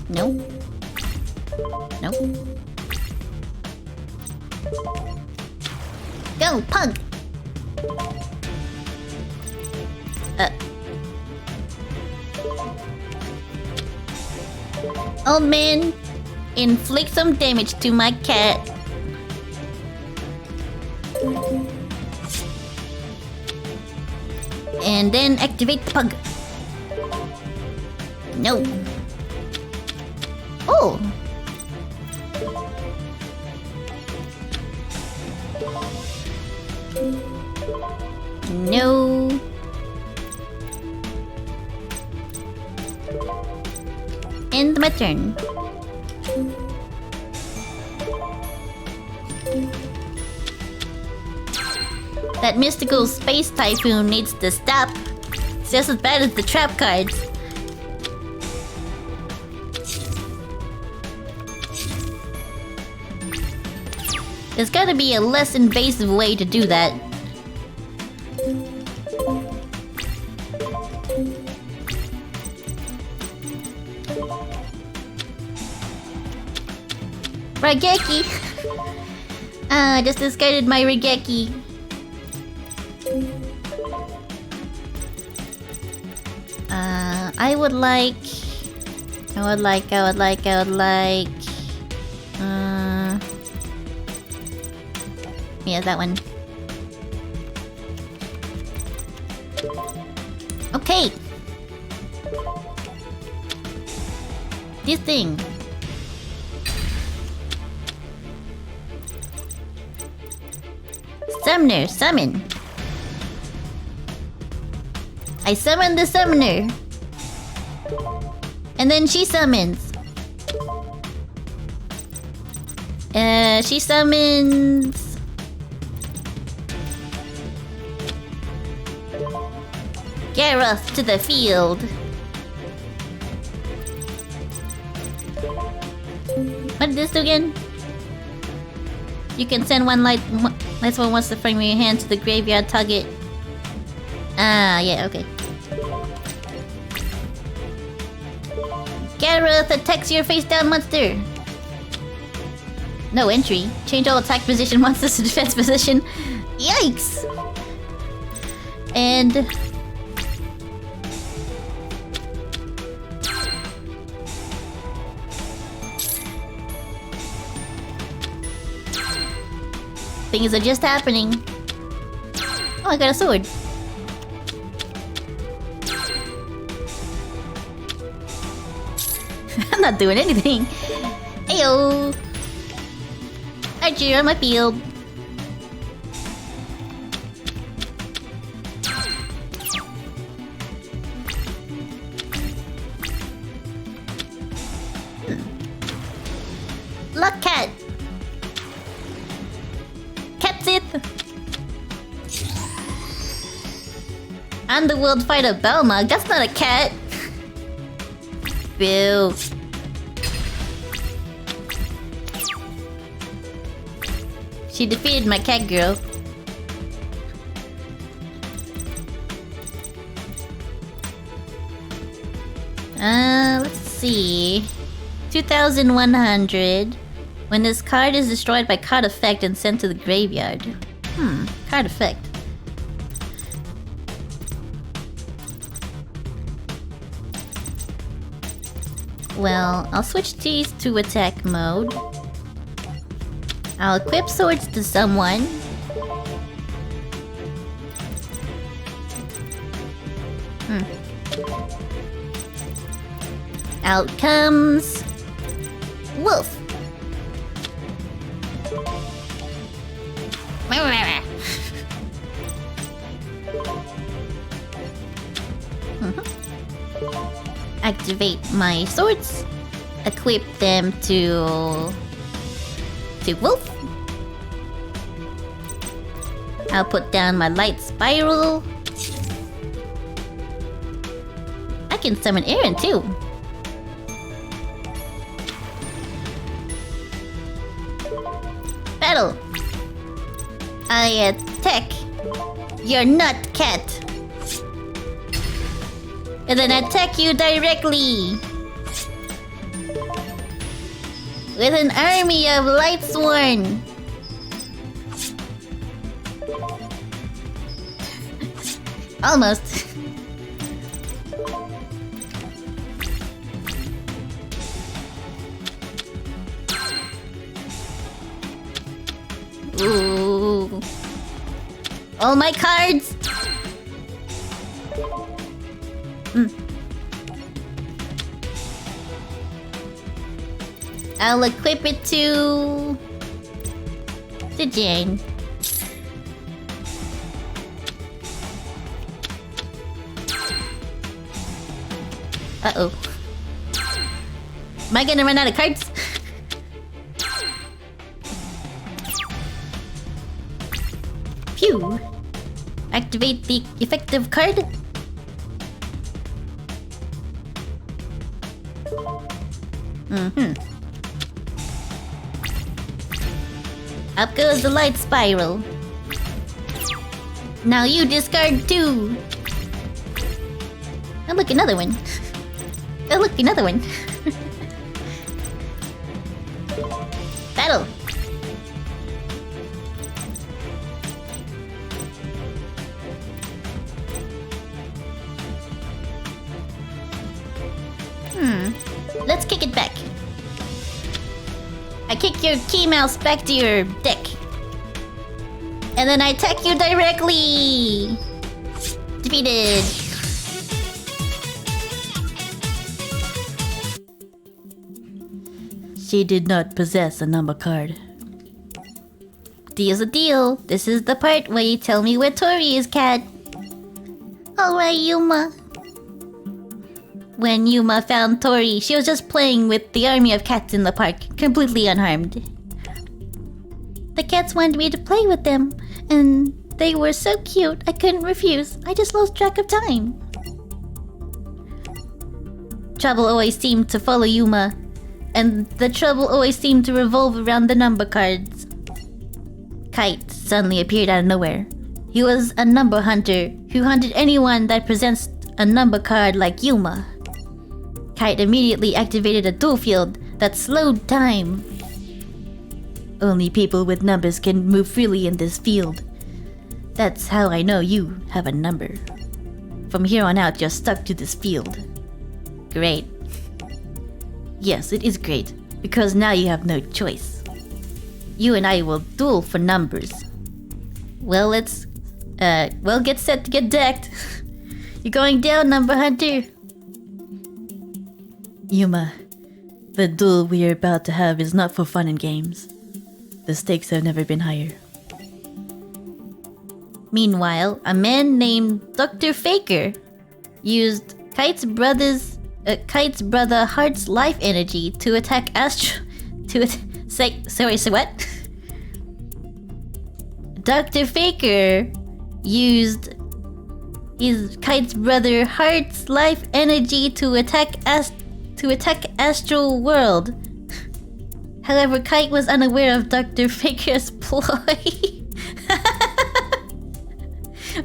No. Go, pug! Old man, inflict some damage to my cat. And then activate the pug. No. Oh! No. End my turn. That mystical space typhoon needs to stop. It's just as bad as the trap cards. There's gotta be a less invasive way to do that. Raigeki! Just discarded my Raigeki. I would like to I would like. Yeah, that one. Okay. This thing. Summoner, summon. I summon the summoner. And then she summons. She summons... Gareth to the field. What did this do again? You can send one light one once the frame of your hand to the graveyard target. Ah, yeah, okay. Gareth attacks your face down monster. No entry. Change all attack position monsters to defense position. Yikes! And... things are just happening. Oh, I got a sword. I'm not doing anything. Ayo! Archer on my field. Luck cat. Catsit. Underworld fighter Belmog. That's not a cat. Boo. She defeated my cat girl. Let's see. 2,100. When this card is destroyed by card effect and sent to the graveyard. Card effect. Well, I'll switch these to attack mode. I'll equip swords to someone. Out comes... Wolf! Activate my swords. Equip them to Wolf. I'll put down my light spiral. I can summon Aaron too. Battle. I attack your nut cat. And then attack you directly. With an army of Lightsworn. Almost. Ooh. All my cards. I'll equip it to Jane. Uh-oh. Am I gonna run out of cards? Phew. Activate the effective card. Up goes the light spiral. Now you discard 2. Oh look, another one. Oh look, another one. Battle. Let's kick it back. I kick your key mouse back to your deck. And then I attack you directly. Defeated. She did not possess a number card. Deal's a deal. This is the part where you tell me where Tori is, cat. Alright, Yuma. When Yuma found Tori, she was just playing with the army of cats in the park, completely unharmed. The cats wanted me to play with them, and they were so cute I couldn't refuse. I just lost track of time. Trouble always seemed to follow Yuma, and the trouble always seemed to revolve around the number cards. Kite suddenly appeared out of nowhere. He was a number hunter who hunted anyone that possessed a number card like Yuma. Kite immediately activated a duel field that slowed time. Only people with numbers can move freely in this field. That's how I know you have a number. From here on out, you're stuck to this field. Great. Yes, it is great, because now you have no choice. You and I will duel for numbers. Well, let's... get set to get decked. You're going down, number hunter. Yuma, the duel we are about to have is not for fun and games. The stakes have never been higher. Meanwhile, a man named Dr. Faker used Kite's brother Heart's life energy to attack Say what? Dr. Faker used his Kite's brother Heart's life energy to attack Astral World. However, Kite was unaware of Dr. Faker's ploy.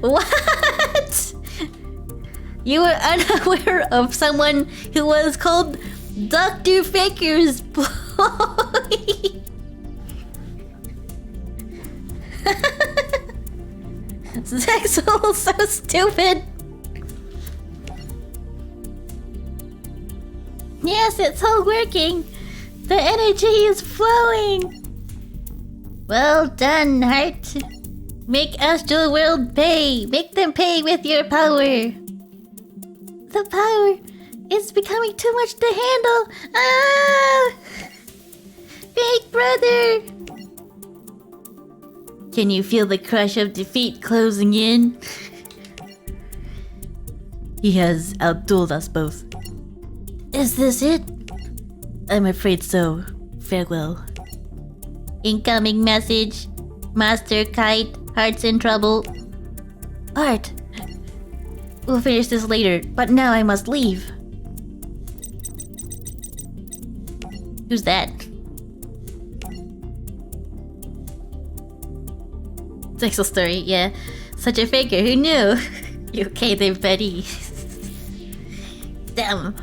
What? You were unaware of someone who was called Dr. Faker's ploy. Zexel, so stupid. Yes, it's all working. The energy is flowing. Well done, Heart. Make Astral World pay. Make them pay with your power. The power is becoming too much to handle. Ah! Big brother. Can you feel the crush of defeat closing in? He has outdueled us both. Is this it? I'm afraid so. Farewell. Incoming message. Master Kite, Heart's in trouble. Heart. We'll finish this later, but now I must leave. Who's that? Sexual story, yeah. Such a faker, who knew? You okay there, buddy? Damn.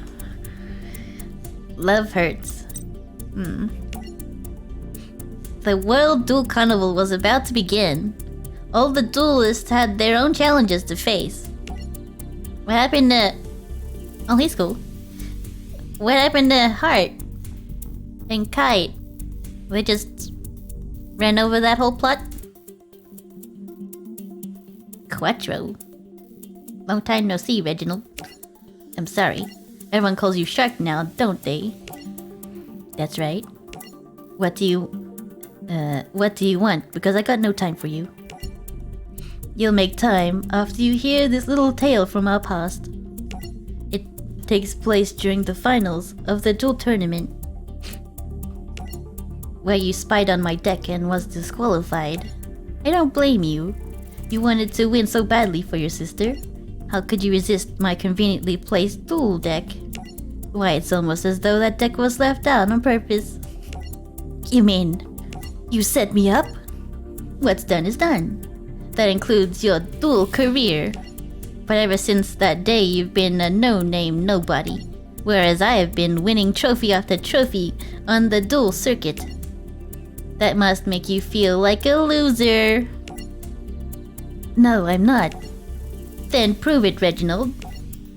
Love hurts. The World Duel Carnival was about to begin. All the duelists had their own challenges to face. What happened to... Oh, he's cool. What happened to Heart? And Kite? We just ran over that whole plot? Quattro. Long time no see, Reginald. I'm sorry. Everyone calls you Shark now, don't they? That's right. What do you want? Because I got no time for you. You'll make time after you hear this little tale from our past. It takes place during the finals of the duel tournament, where you spied on my deck and was disqualified. I don't blame you. You wanted to win so badly for your sister. How could you resist my conveniently placed duel deck? Why, it's almost as though that deck was left out on purpose. You mean, you set me up? What's done is done. That includes your duel career. But ever since that day, you've been a no-name nobody. Whereas I have been winning trophy after trophy on the duel circuit. That must make you feel like a loser. No, I'm not. Then prove it, Reginald.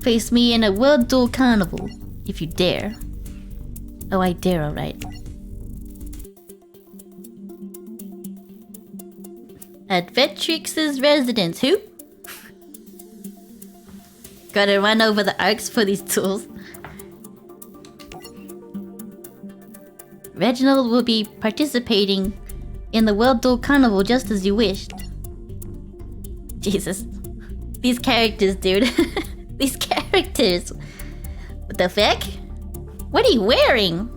Face me in a World Duel Carnival, if you dare. Oh, I dare, alright. Adventrix's residence. Who? Gotta run over the arcs for these tools. Reginald will be participating in the World Duel Carnival just as you wished. Jesus. These characters, dude. These characters. What the fuck? What are you wearing?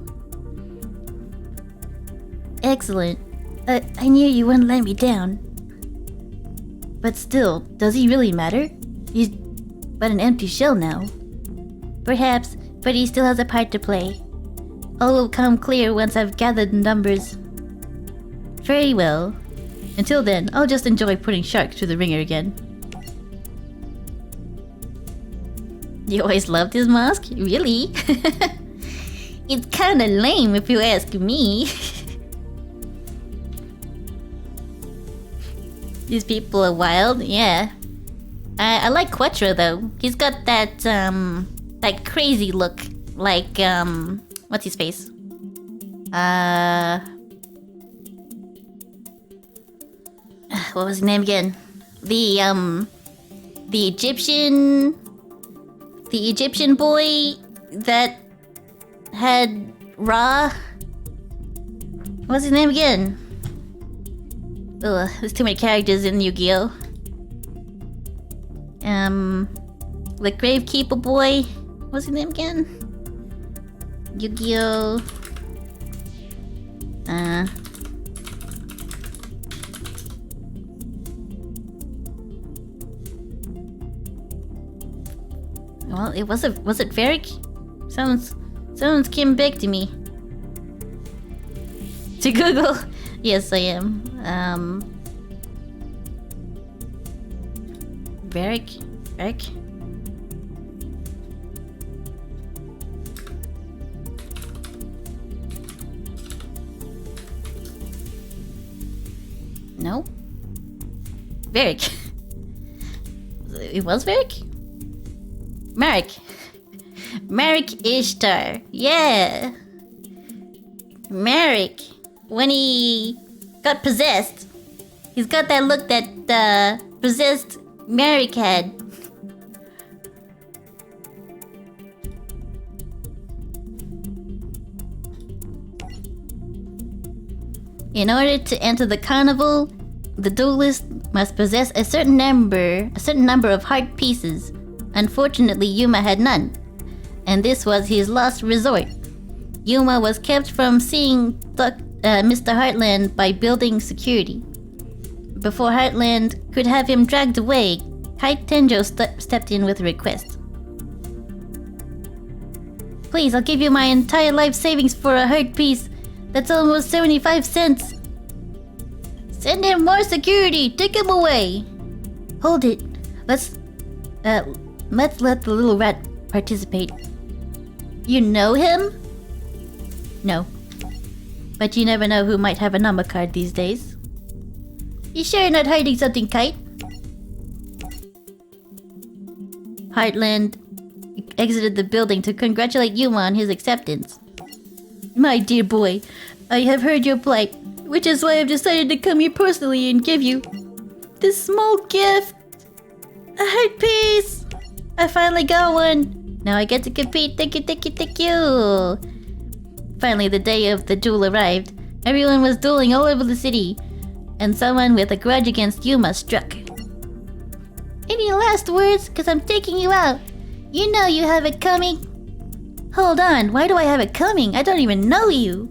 Excellent. I knew you wouldn't let me down. But still, does he really matter? He's but an empty shell now. Perhaps, but he still has a part to play. All will come clear once I've gathered numbers. Very well. Until then, I'll just enjoy putting Shark through the ringer again. You always loved his mask? Really? It's kinda lame if you ask me. These people are wild, yeah. I like Quattro though. He's got that that crazy look. Like what's his face? What was his name again? The Egyptian boy that had Ra. What's his name again? Ugh, there's too many characters in Yu-Gi-Oh! The Gravekeeper boy. What's his name again? Yu-Gi-Oh! Well, was it Varric? Someone's came back to me. To Google. Yes, I am. Varric? No? Varric. It was Varric? Marek Ishtar. Yeah. Marek. When he got possessed. He's got that look that possessed Marek had. In order to enter the carnival, the duelist must possess a certain number of heart pieces. Unfortunately, Yuma had none, and this was his last resort. Yuma was kept from seeing Mr. Heartland by building security. Before Heartland could have him dragged away, Kite Tenjo stepped in with a request. Please, I'll give you my entire life savings for a heart piece. That's almost 75 cents. Send him more security. Take him away. Hold it. Let's let the little rat participate. You know him? No. But you never know who might have a number card these days. You sure you're not hiding something, Kite? Heartland exited the building to congratulate Yuma on his acceptance. My dear boy, I have heard your plight, which is why I've decided to come here personally and give you this small gift. A heart piece! I finally got one. Now I get to compete. Thank you. Finally, the day of the duel arrived. Everyone was dueling all over the city, and someone with a grudge against Yuma struck. Any last words? Cause I'm taking you out. You know you have it coming. Hold on, why do I have it coming? I don't even know you.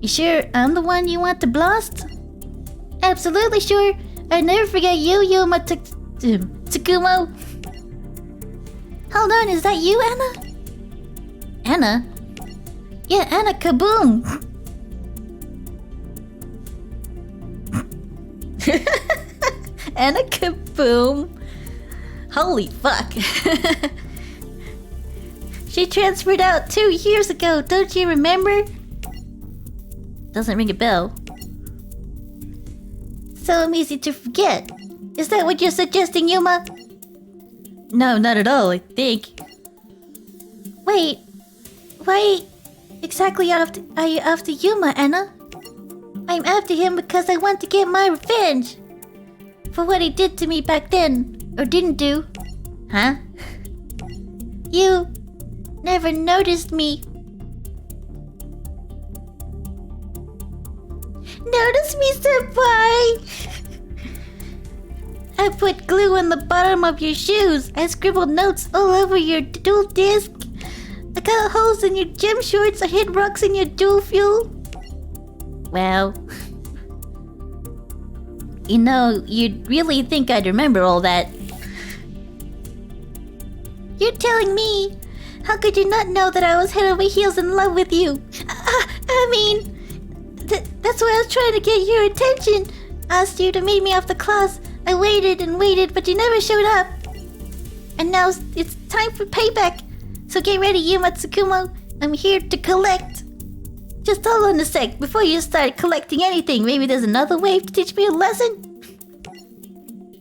You sure I'm the one you want to blast? Absolutely sure. I'd never forget you, Yuma Tsukumo. Hold on, is that you, Anna? Anna? Yeah, Anna Kaboom! Anna Kaboom! Holy fuck! She transferred out 2 years ago, don't you remember? Doesn't ring a bell. So easy to forget. Is that what you're suggesting, Yuma? No, not at all, I think. Wait. exactly are you after Yuma, Anna? I'm after him because I want to get my revenge for what he did to me back then, or didn't do. Huh? You never noticed me. Notice me, senpai! I put glue on the bottom of your shoes. I scribbled notes all over your dual disc. I got holes in your gym shorts. I hid rocks in your dual fuel. Well, you know, you'd really think I'd remember all that. You're telling me? How could you not know that I was head over heels in love with you? That's why I was trying to get your attention. Asked you to meet me off the class. I waited and waited, but you never showed up. And now it's time for payback. So get ready, Yuma Tsukumo. I'm here to collect. Just hold on a sec before you start collecting anything. Maybe there's another way to teach me a lesson.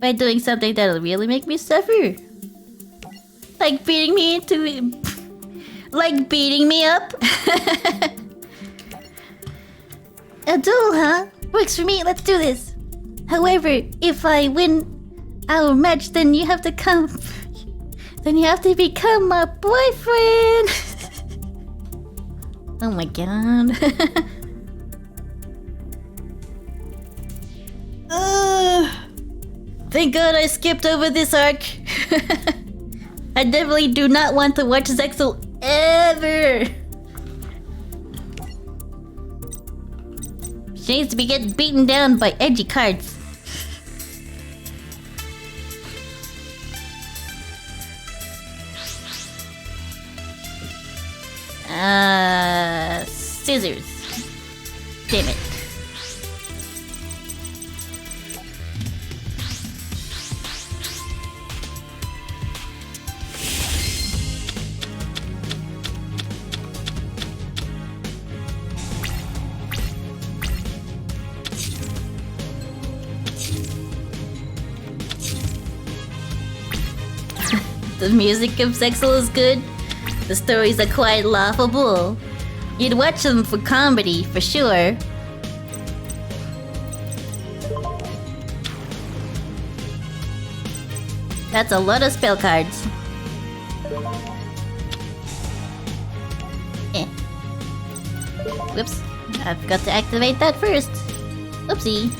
By doing something that'll really make me suffer. Like beating me up. A duel, huh? Works for me. Let's do this. However, if I win our match, then you have to come. Then you have to become my boyfriend. Oh my god. Thank god I skipped over this arc. I definitely do not want to watch Zexel ever. She needs to be getting beaten down by edgy cards. Scissors. Damn it. The music of Zexel is good. The stories are quite laughable. You'd watch them for comedy, for sure. That's a lot of spell cards. Whoops. I've got to activate that first. Oopsie.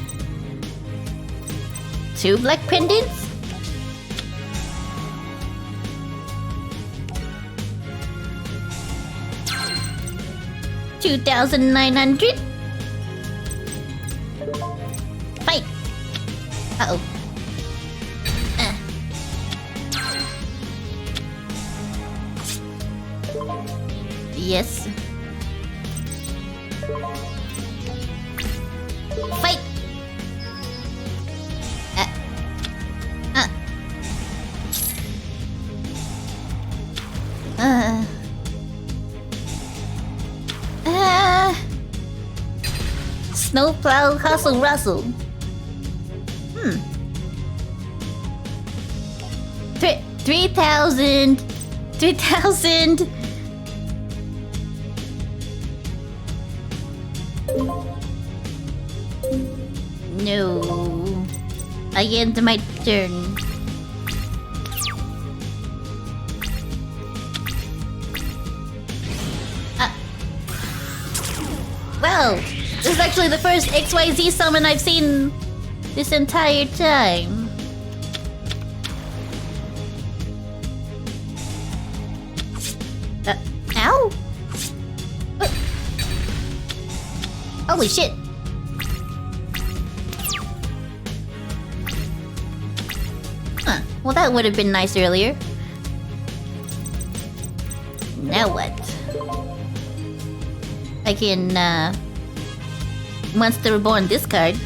2 black pendants? $2,900. Fight. Uh-oh. Yes. Fight. Snowplow hustle rustle. 3,000. 3,000. No. I end my turn. Wow. This is actually the first XYZ summon I've seen this entire time. Ow! What? Holy shit! Huh. Well, that would have been nice earlier. Now what? I can, Monster Reborn discard.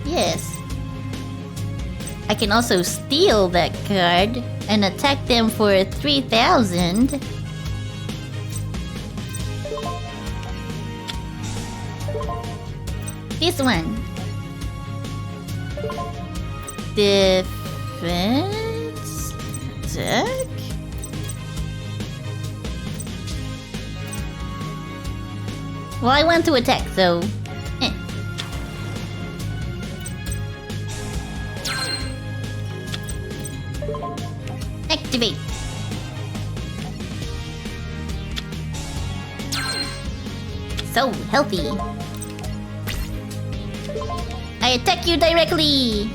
Yes. I can also steal that card and attack them for 3,000. This one. Defense. Attack. Well, I want to attack, so... eh. Activate. So healthy. I attack you directly.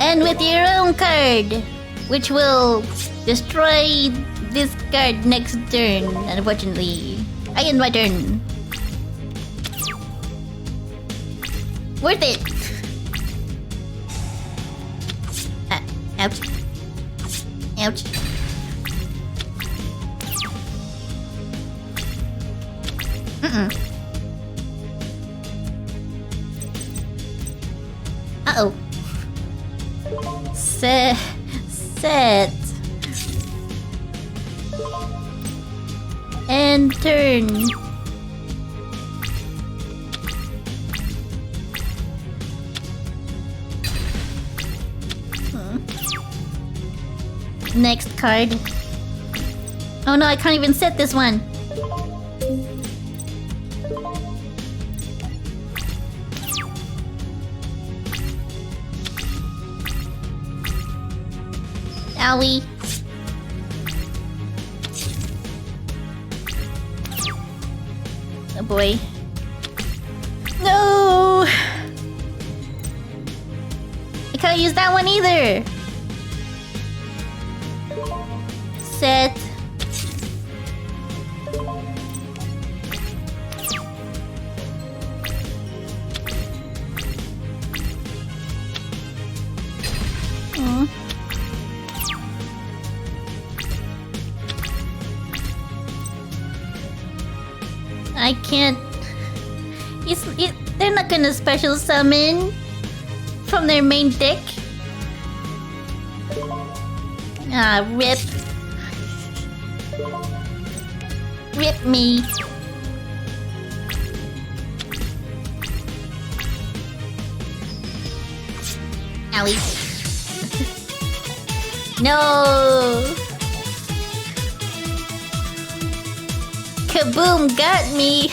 And with your own card, which will destroy this card next turn, unfortunately. I end my turn. Worth it. Ouch. Ouch. Uh-oh. Set. And turn. Next card. Oh no, I can't even set this one. Owie. Oh boy. No! I can't use that one either. Set. I can't... they're not gonna special summon from their main deck. Ah, rip. Rip me. Owie. No! Kaboom got me!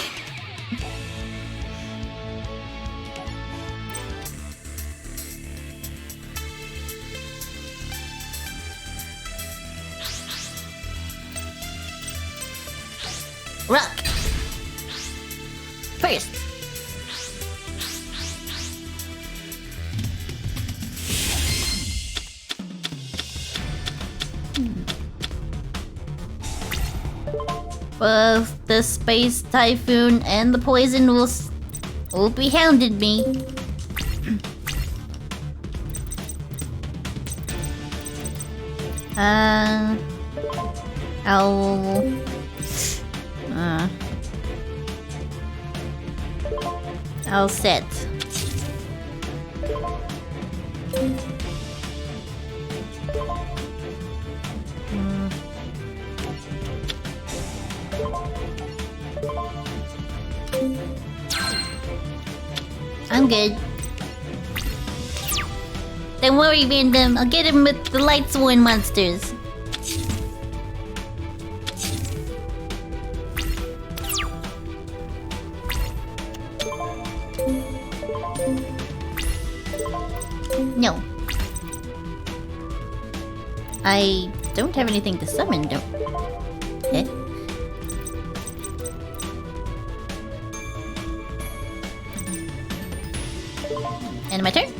Rock! First! Both the Space Typhoon and the Poison will be hounding me. I'll set. I'm good. Don't worry, Random. I'll get him with the Light Sworn monsters. No. I don't have anything to summon, don't... Okay. End my turn.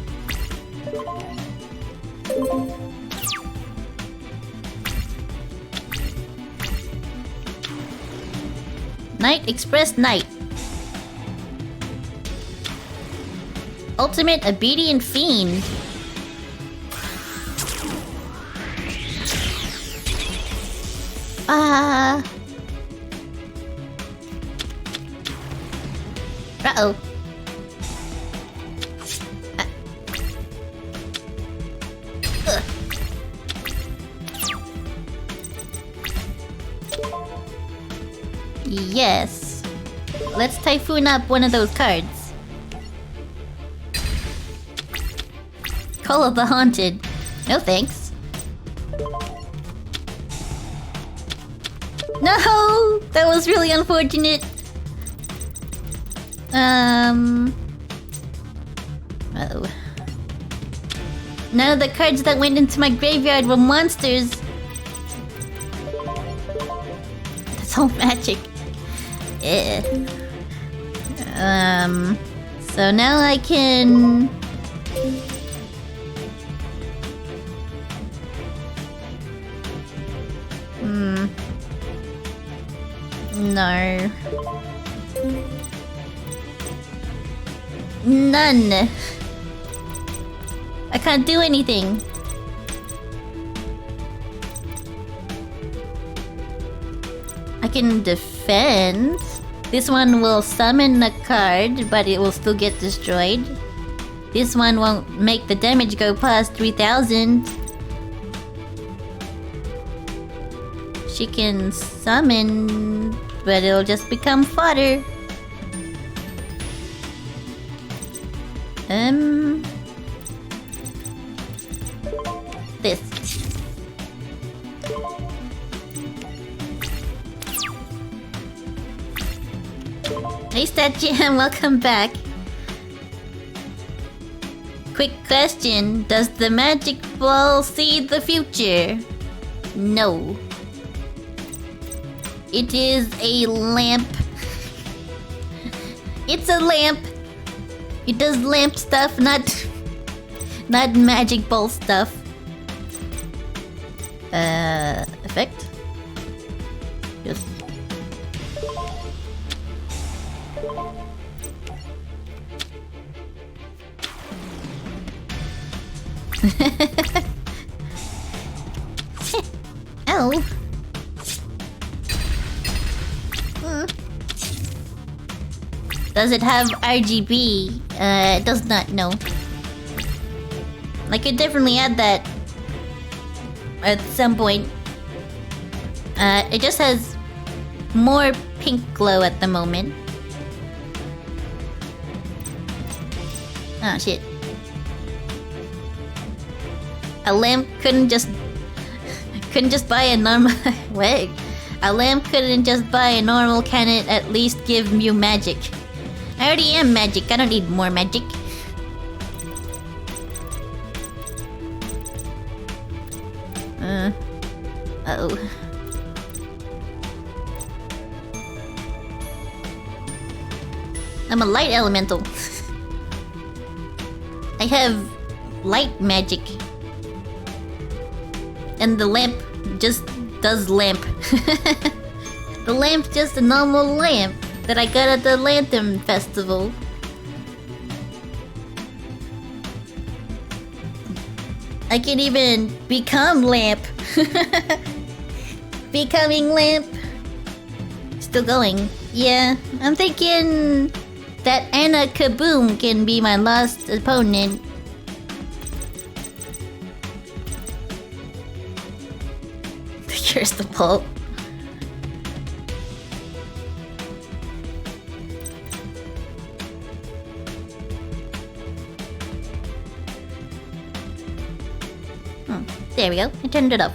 Night Express Night. Ultimate Obedient Fiend. Uh-oh. Yes. Let's Typhoon up one of those cards. Call of the Haunted. No thanks. No! That was really unfortunate. Oh. None of the cards that went into my graveyard were monsters. That's all magic. Yeah. So now I can... No. None. I can't do anything. I can defend. This one will summon a card, but it will still get destroyed. This one won't make the damage go past 3,000. She can summon, but it'll just become fodder. This. Hey Statjam, welcome back. Quick question, does the magic ball see the future? No. It is a lamp. It's a lamp. It does lamp stuff, not magic ball stuff. Effect? Yes. Oh. Does it have RGB? It does not know. I could definitely add that at some point. It just has more pink glow at the moment. Oh shit. A lamp couldn't just buy a normal wait. A lamp couldn't just buy a normal, can it at least give you magic? I already am magic, I don't need more magic. Uh-oh. I'm a light elemental. I have light magic. And the lamp just does lamp. The lamp's just a normal lamp that I got at the Lantern Festival. I can even become lamp. Becoming lamp. Still going. Yeah, I'm thinking that Anna Kaboom can be my last opponent. Here's the pulp. There we go. I turned it up.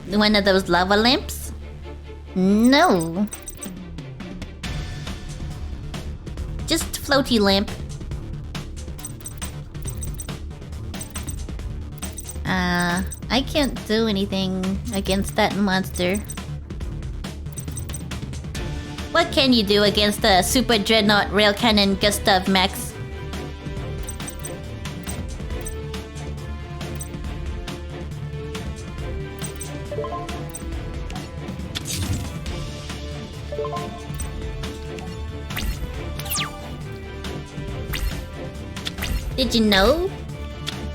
One of those lava lamps? No. Just floaty lamp. I can't do anything against that monster. What can you do against the Super Dreadnought Rail Cannon Gustav Max? Did you know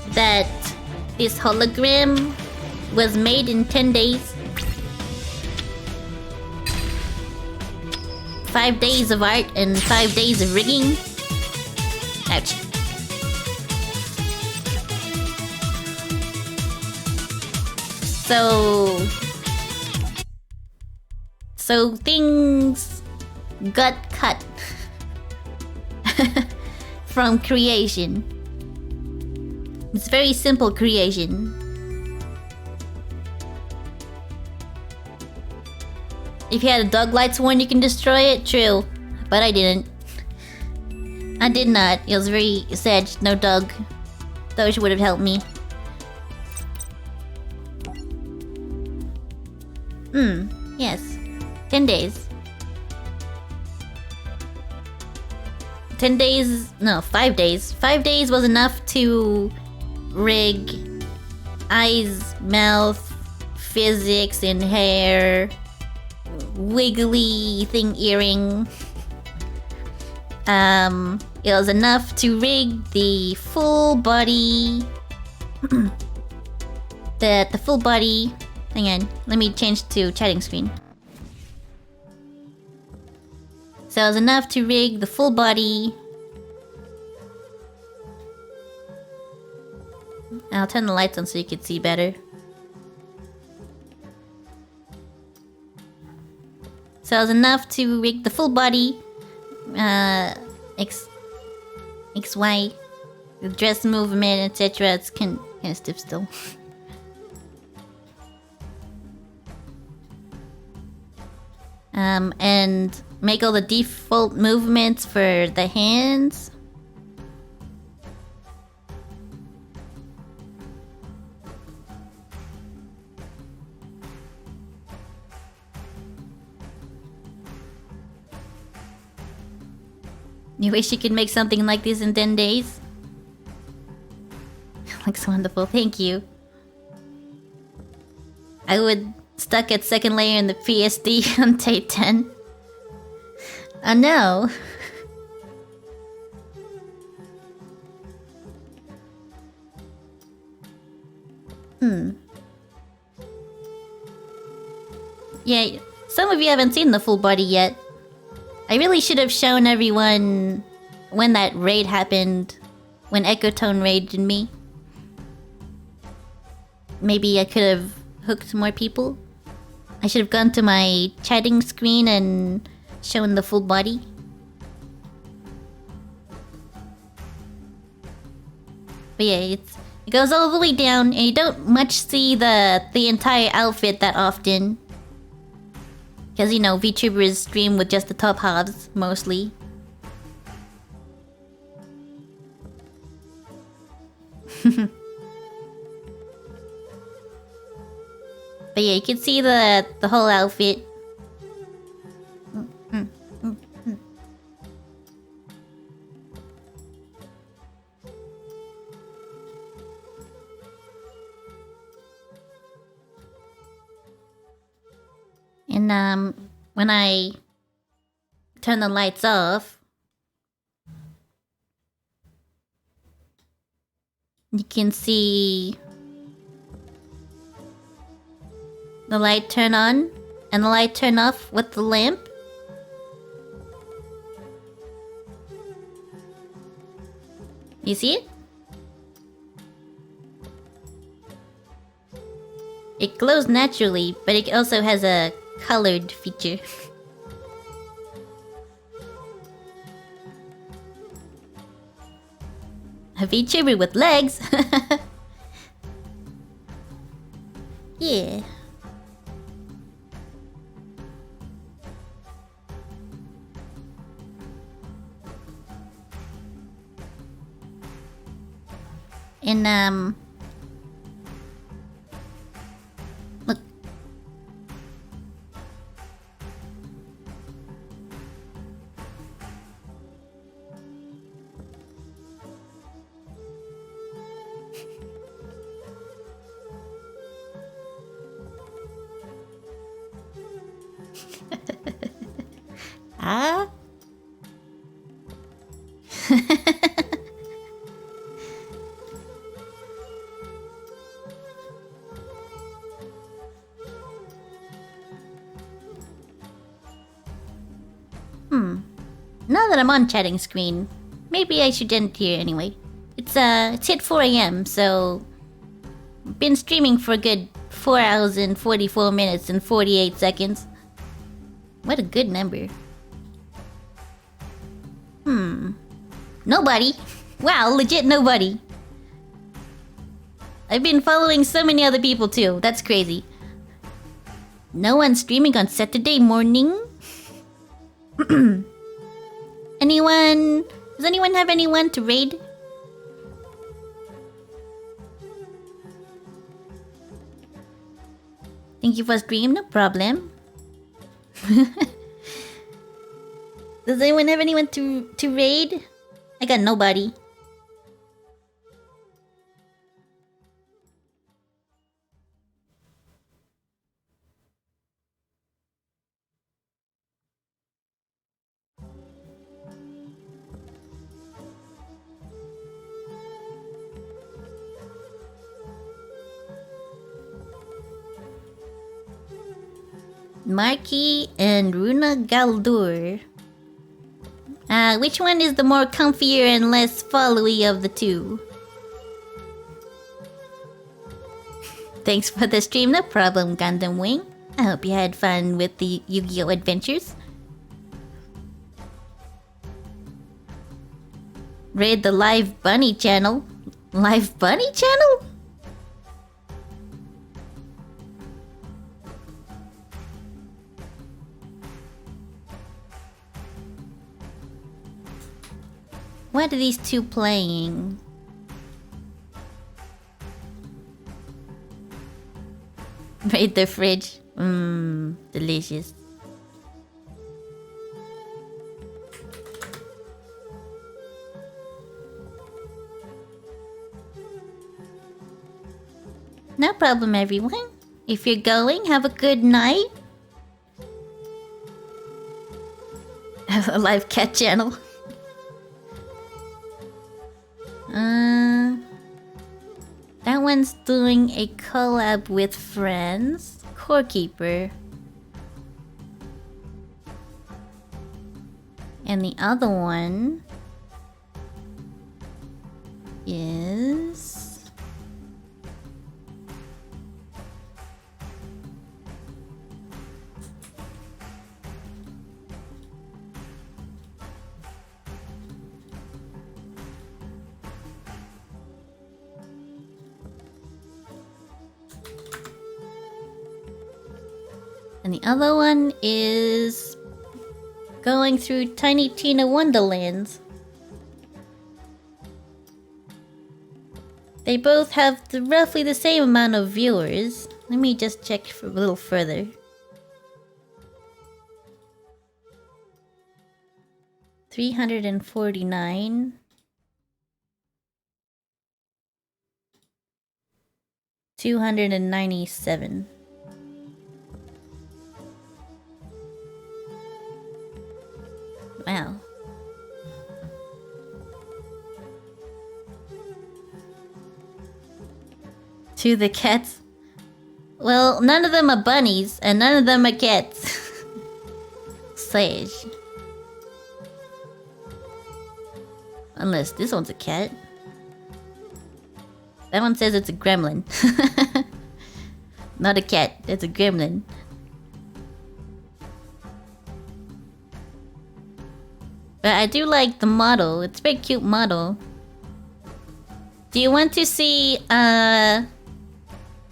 that this hologram was made in 10 days? 5 days of art and 5 days of rigging? Ouch. So things got cut from creation. It's very simple creation. If you had a dog lights one, you can destroy it. True, but I didn't. I did not. It was very sad. No dog. Those would have helped me. Yes. 10 days. 10 days... No, 5 days. 5 days was enough to rig eyes, mouth, physics, and hair. Wiggly thing earring. It was enough to rig the full body. the full body. Hang on, let me change to chatting screen. So it was enough to rig the full body. I'll turn the lights on so you can see better. So it was enough to rig the full body. XY, the dress movement, etc. It's kind of stiff still. And make all the default movements for the hands. You wish you could make something like this in 10 days? Looks wonderful, thank you. I would stuck at second layer in the PSD on day 10. Oh no. Yeah, some of you haven't seen the full body yet. I really should have shown everyone when that raid happened. When Ecotone raided me. Maybe I could have hooked more people. I should have gone to my chatting screen and shown the full body. But yeah, it goes all the way down, and you don't much see the entire outfit that often. Because, you know, VTubers stream with just the top halves, mostly. But yeah, you can see the whole outfit. And when I turn the lights off, you can see the light turn on and the light turn off with the lamp. You see it? It glows naturally, but it also has a colored feature. A VTuber with legs. Yeah. And look. Ah. Now that I'm on chatting screen, maybe I should end here anyway. It's hit 4 AM, so been streaming for a good 4 hours and 44 minutes and 48 seconds. What a good number. Nobody. Wow, legit nobody. I've been following so many other people too. That's crazy. No one's streaming on Saturday morning? Anyone? Does anyone have anyone to raid? Thank you for stream, no problem. Does anyone have anyone to raid? I got nobody. Marky and Runa Galdur. Which one is the more comfier and less followy of the two? Thanks for the stream, no problem, Gundam Wing. I hope you had fun with the Yu-Gi-Oh! Adventures. Raid the Live Bunny channel. Live Bunny channel? What are these two playing? Raid the fridge. Delicious. No problem, everyone. If you're going, have a good night. Have a live cat channel. That one's doing a collab with friends. Core Keeper. And the other one is and the other one is going through Tiny Tina Wonderlands. They both have roughly the same amount of viewers. Let me just check for a little further. 349. 297. Wow. To the cats? Well, none of them are bunnies, and none of them are cats. Sage. Unless this one's a cat. That one says it's a gremlin. Not a cat, it's a gremlin. But I do like the model. It's a very cute model. Do you want to see, how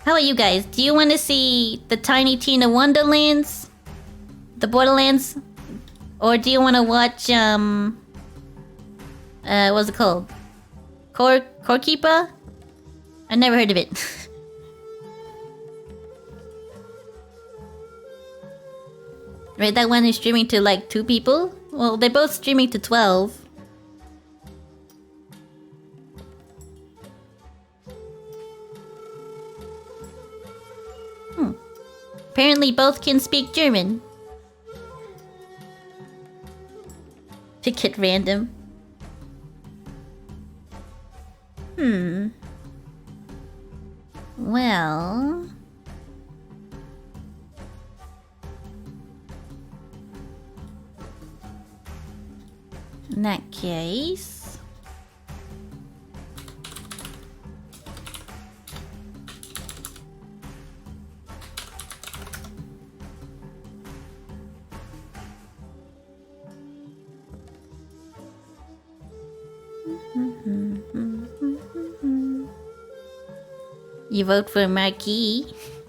about you guys? Do you want to see the Tiny Tina Wonderlands? The Borderlands? Or do you want to watch, what's it called? Core Keeper? I never heard of it. Right, that one is streaming to like 2 people? Well, they're both streaming to 12. Apparently both can speak German. Pick it random. Well... in that case... You vote for Marquis?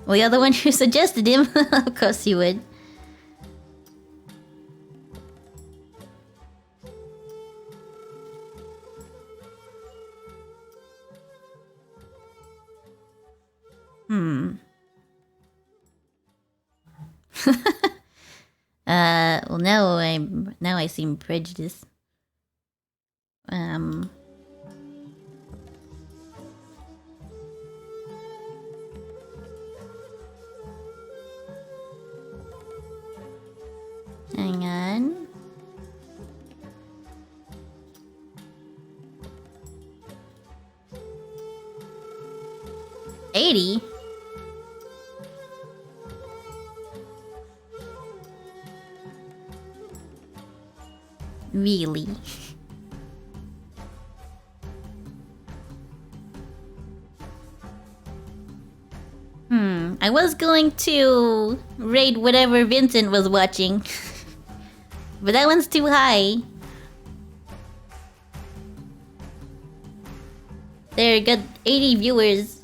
Well, you're the one who suggested him. Of course you would. Well, now I seem prejudiced. Hang on. $80? Really? I was going to raid whatever Vincent was watching. But that one's too high. There, got 80 viewers.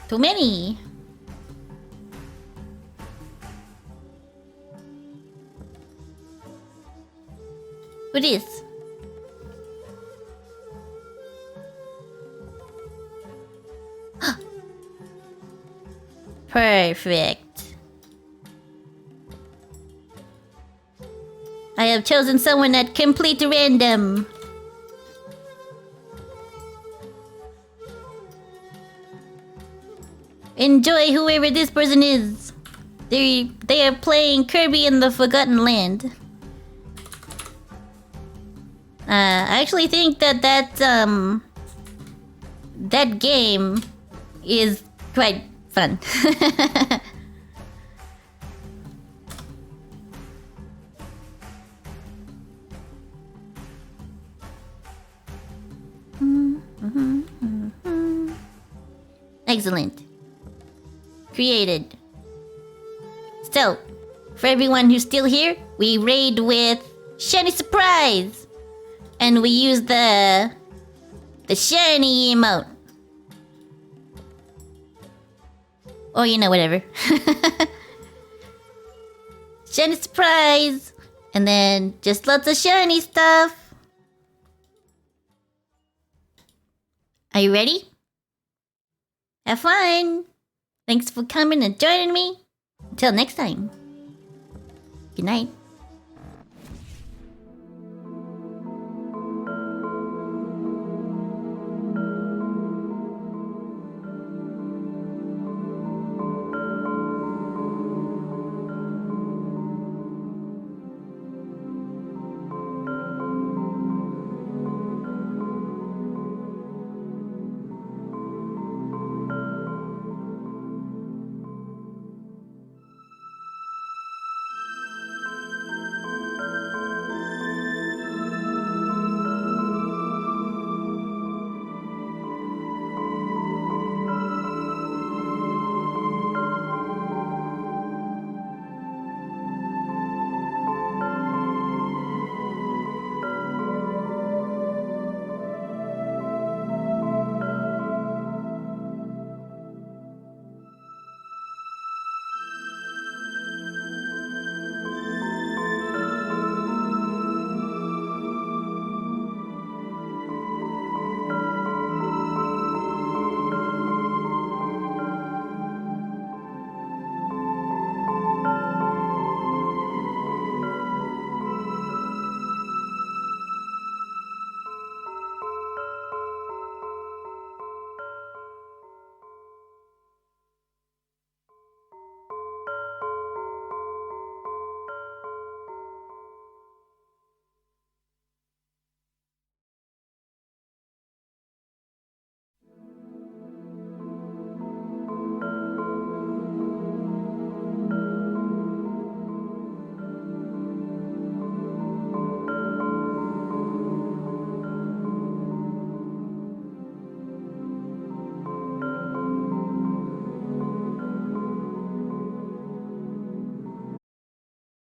Too many. Who this? Perfect. I have chosen someone at complete random. Enjoy whoever this person is. They are playing Kirby in the Forgotten Land. I actually think that game is quite fun. Excellent. Created. So, for everyone who's still here, we raid with Shiny Surprise! And we use the shiny emote. Or, you know, whatever. Shiny Surprise! And then just lots of shiny stuff. Are you ready? Have fun! Thanks for coming and joining me. Until next time. Good night.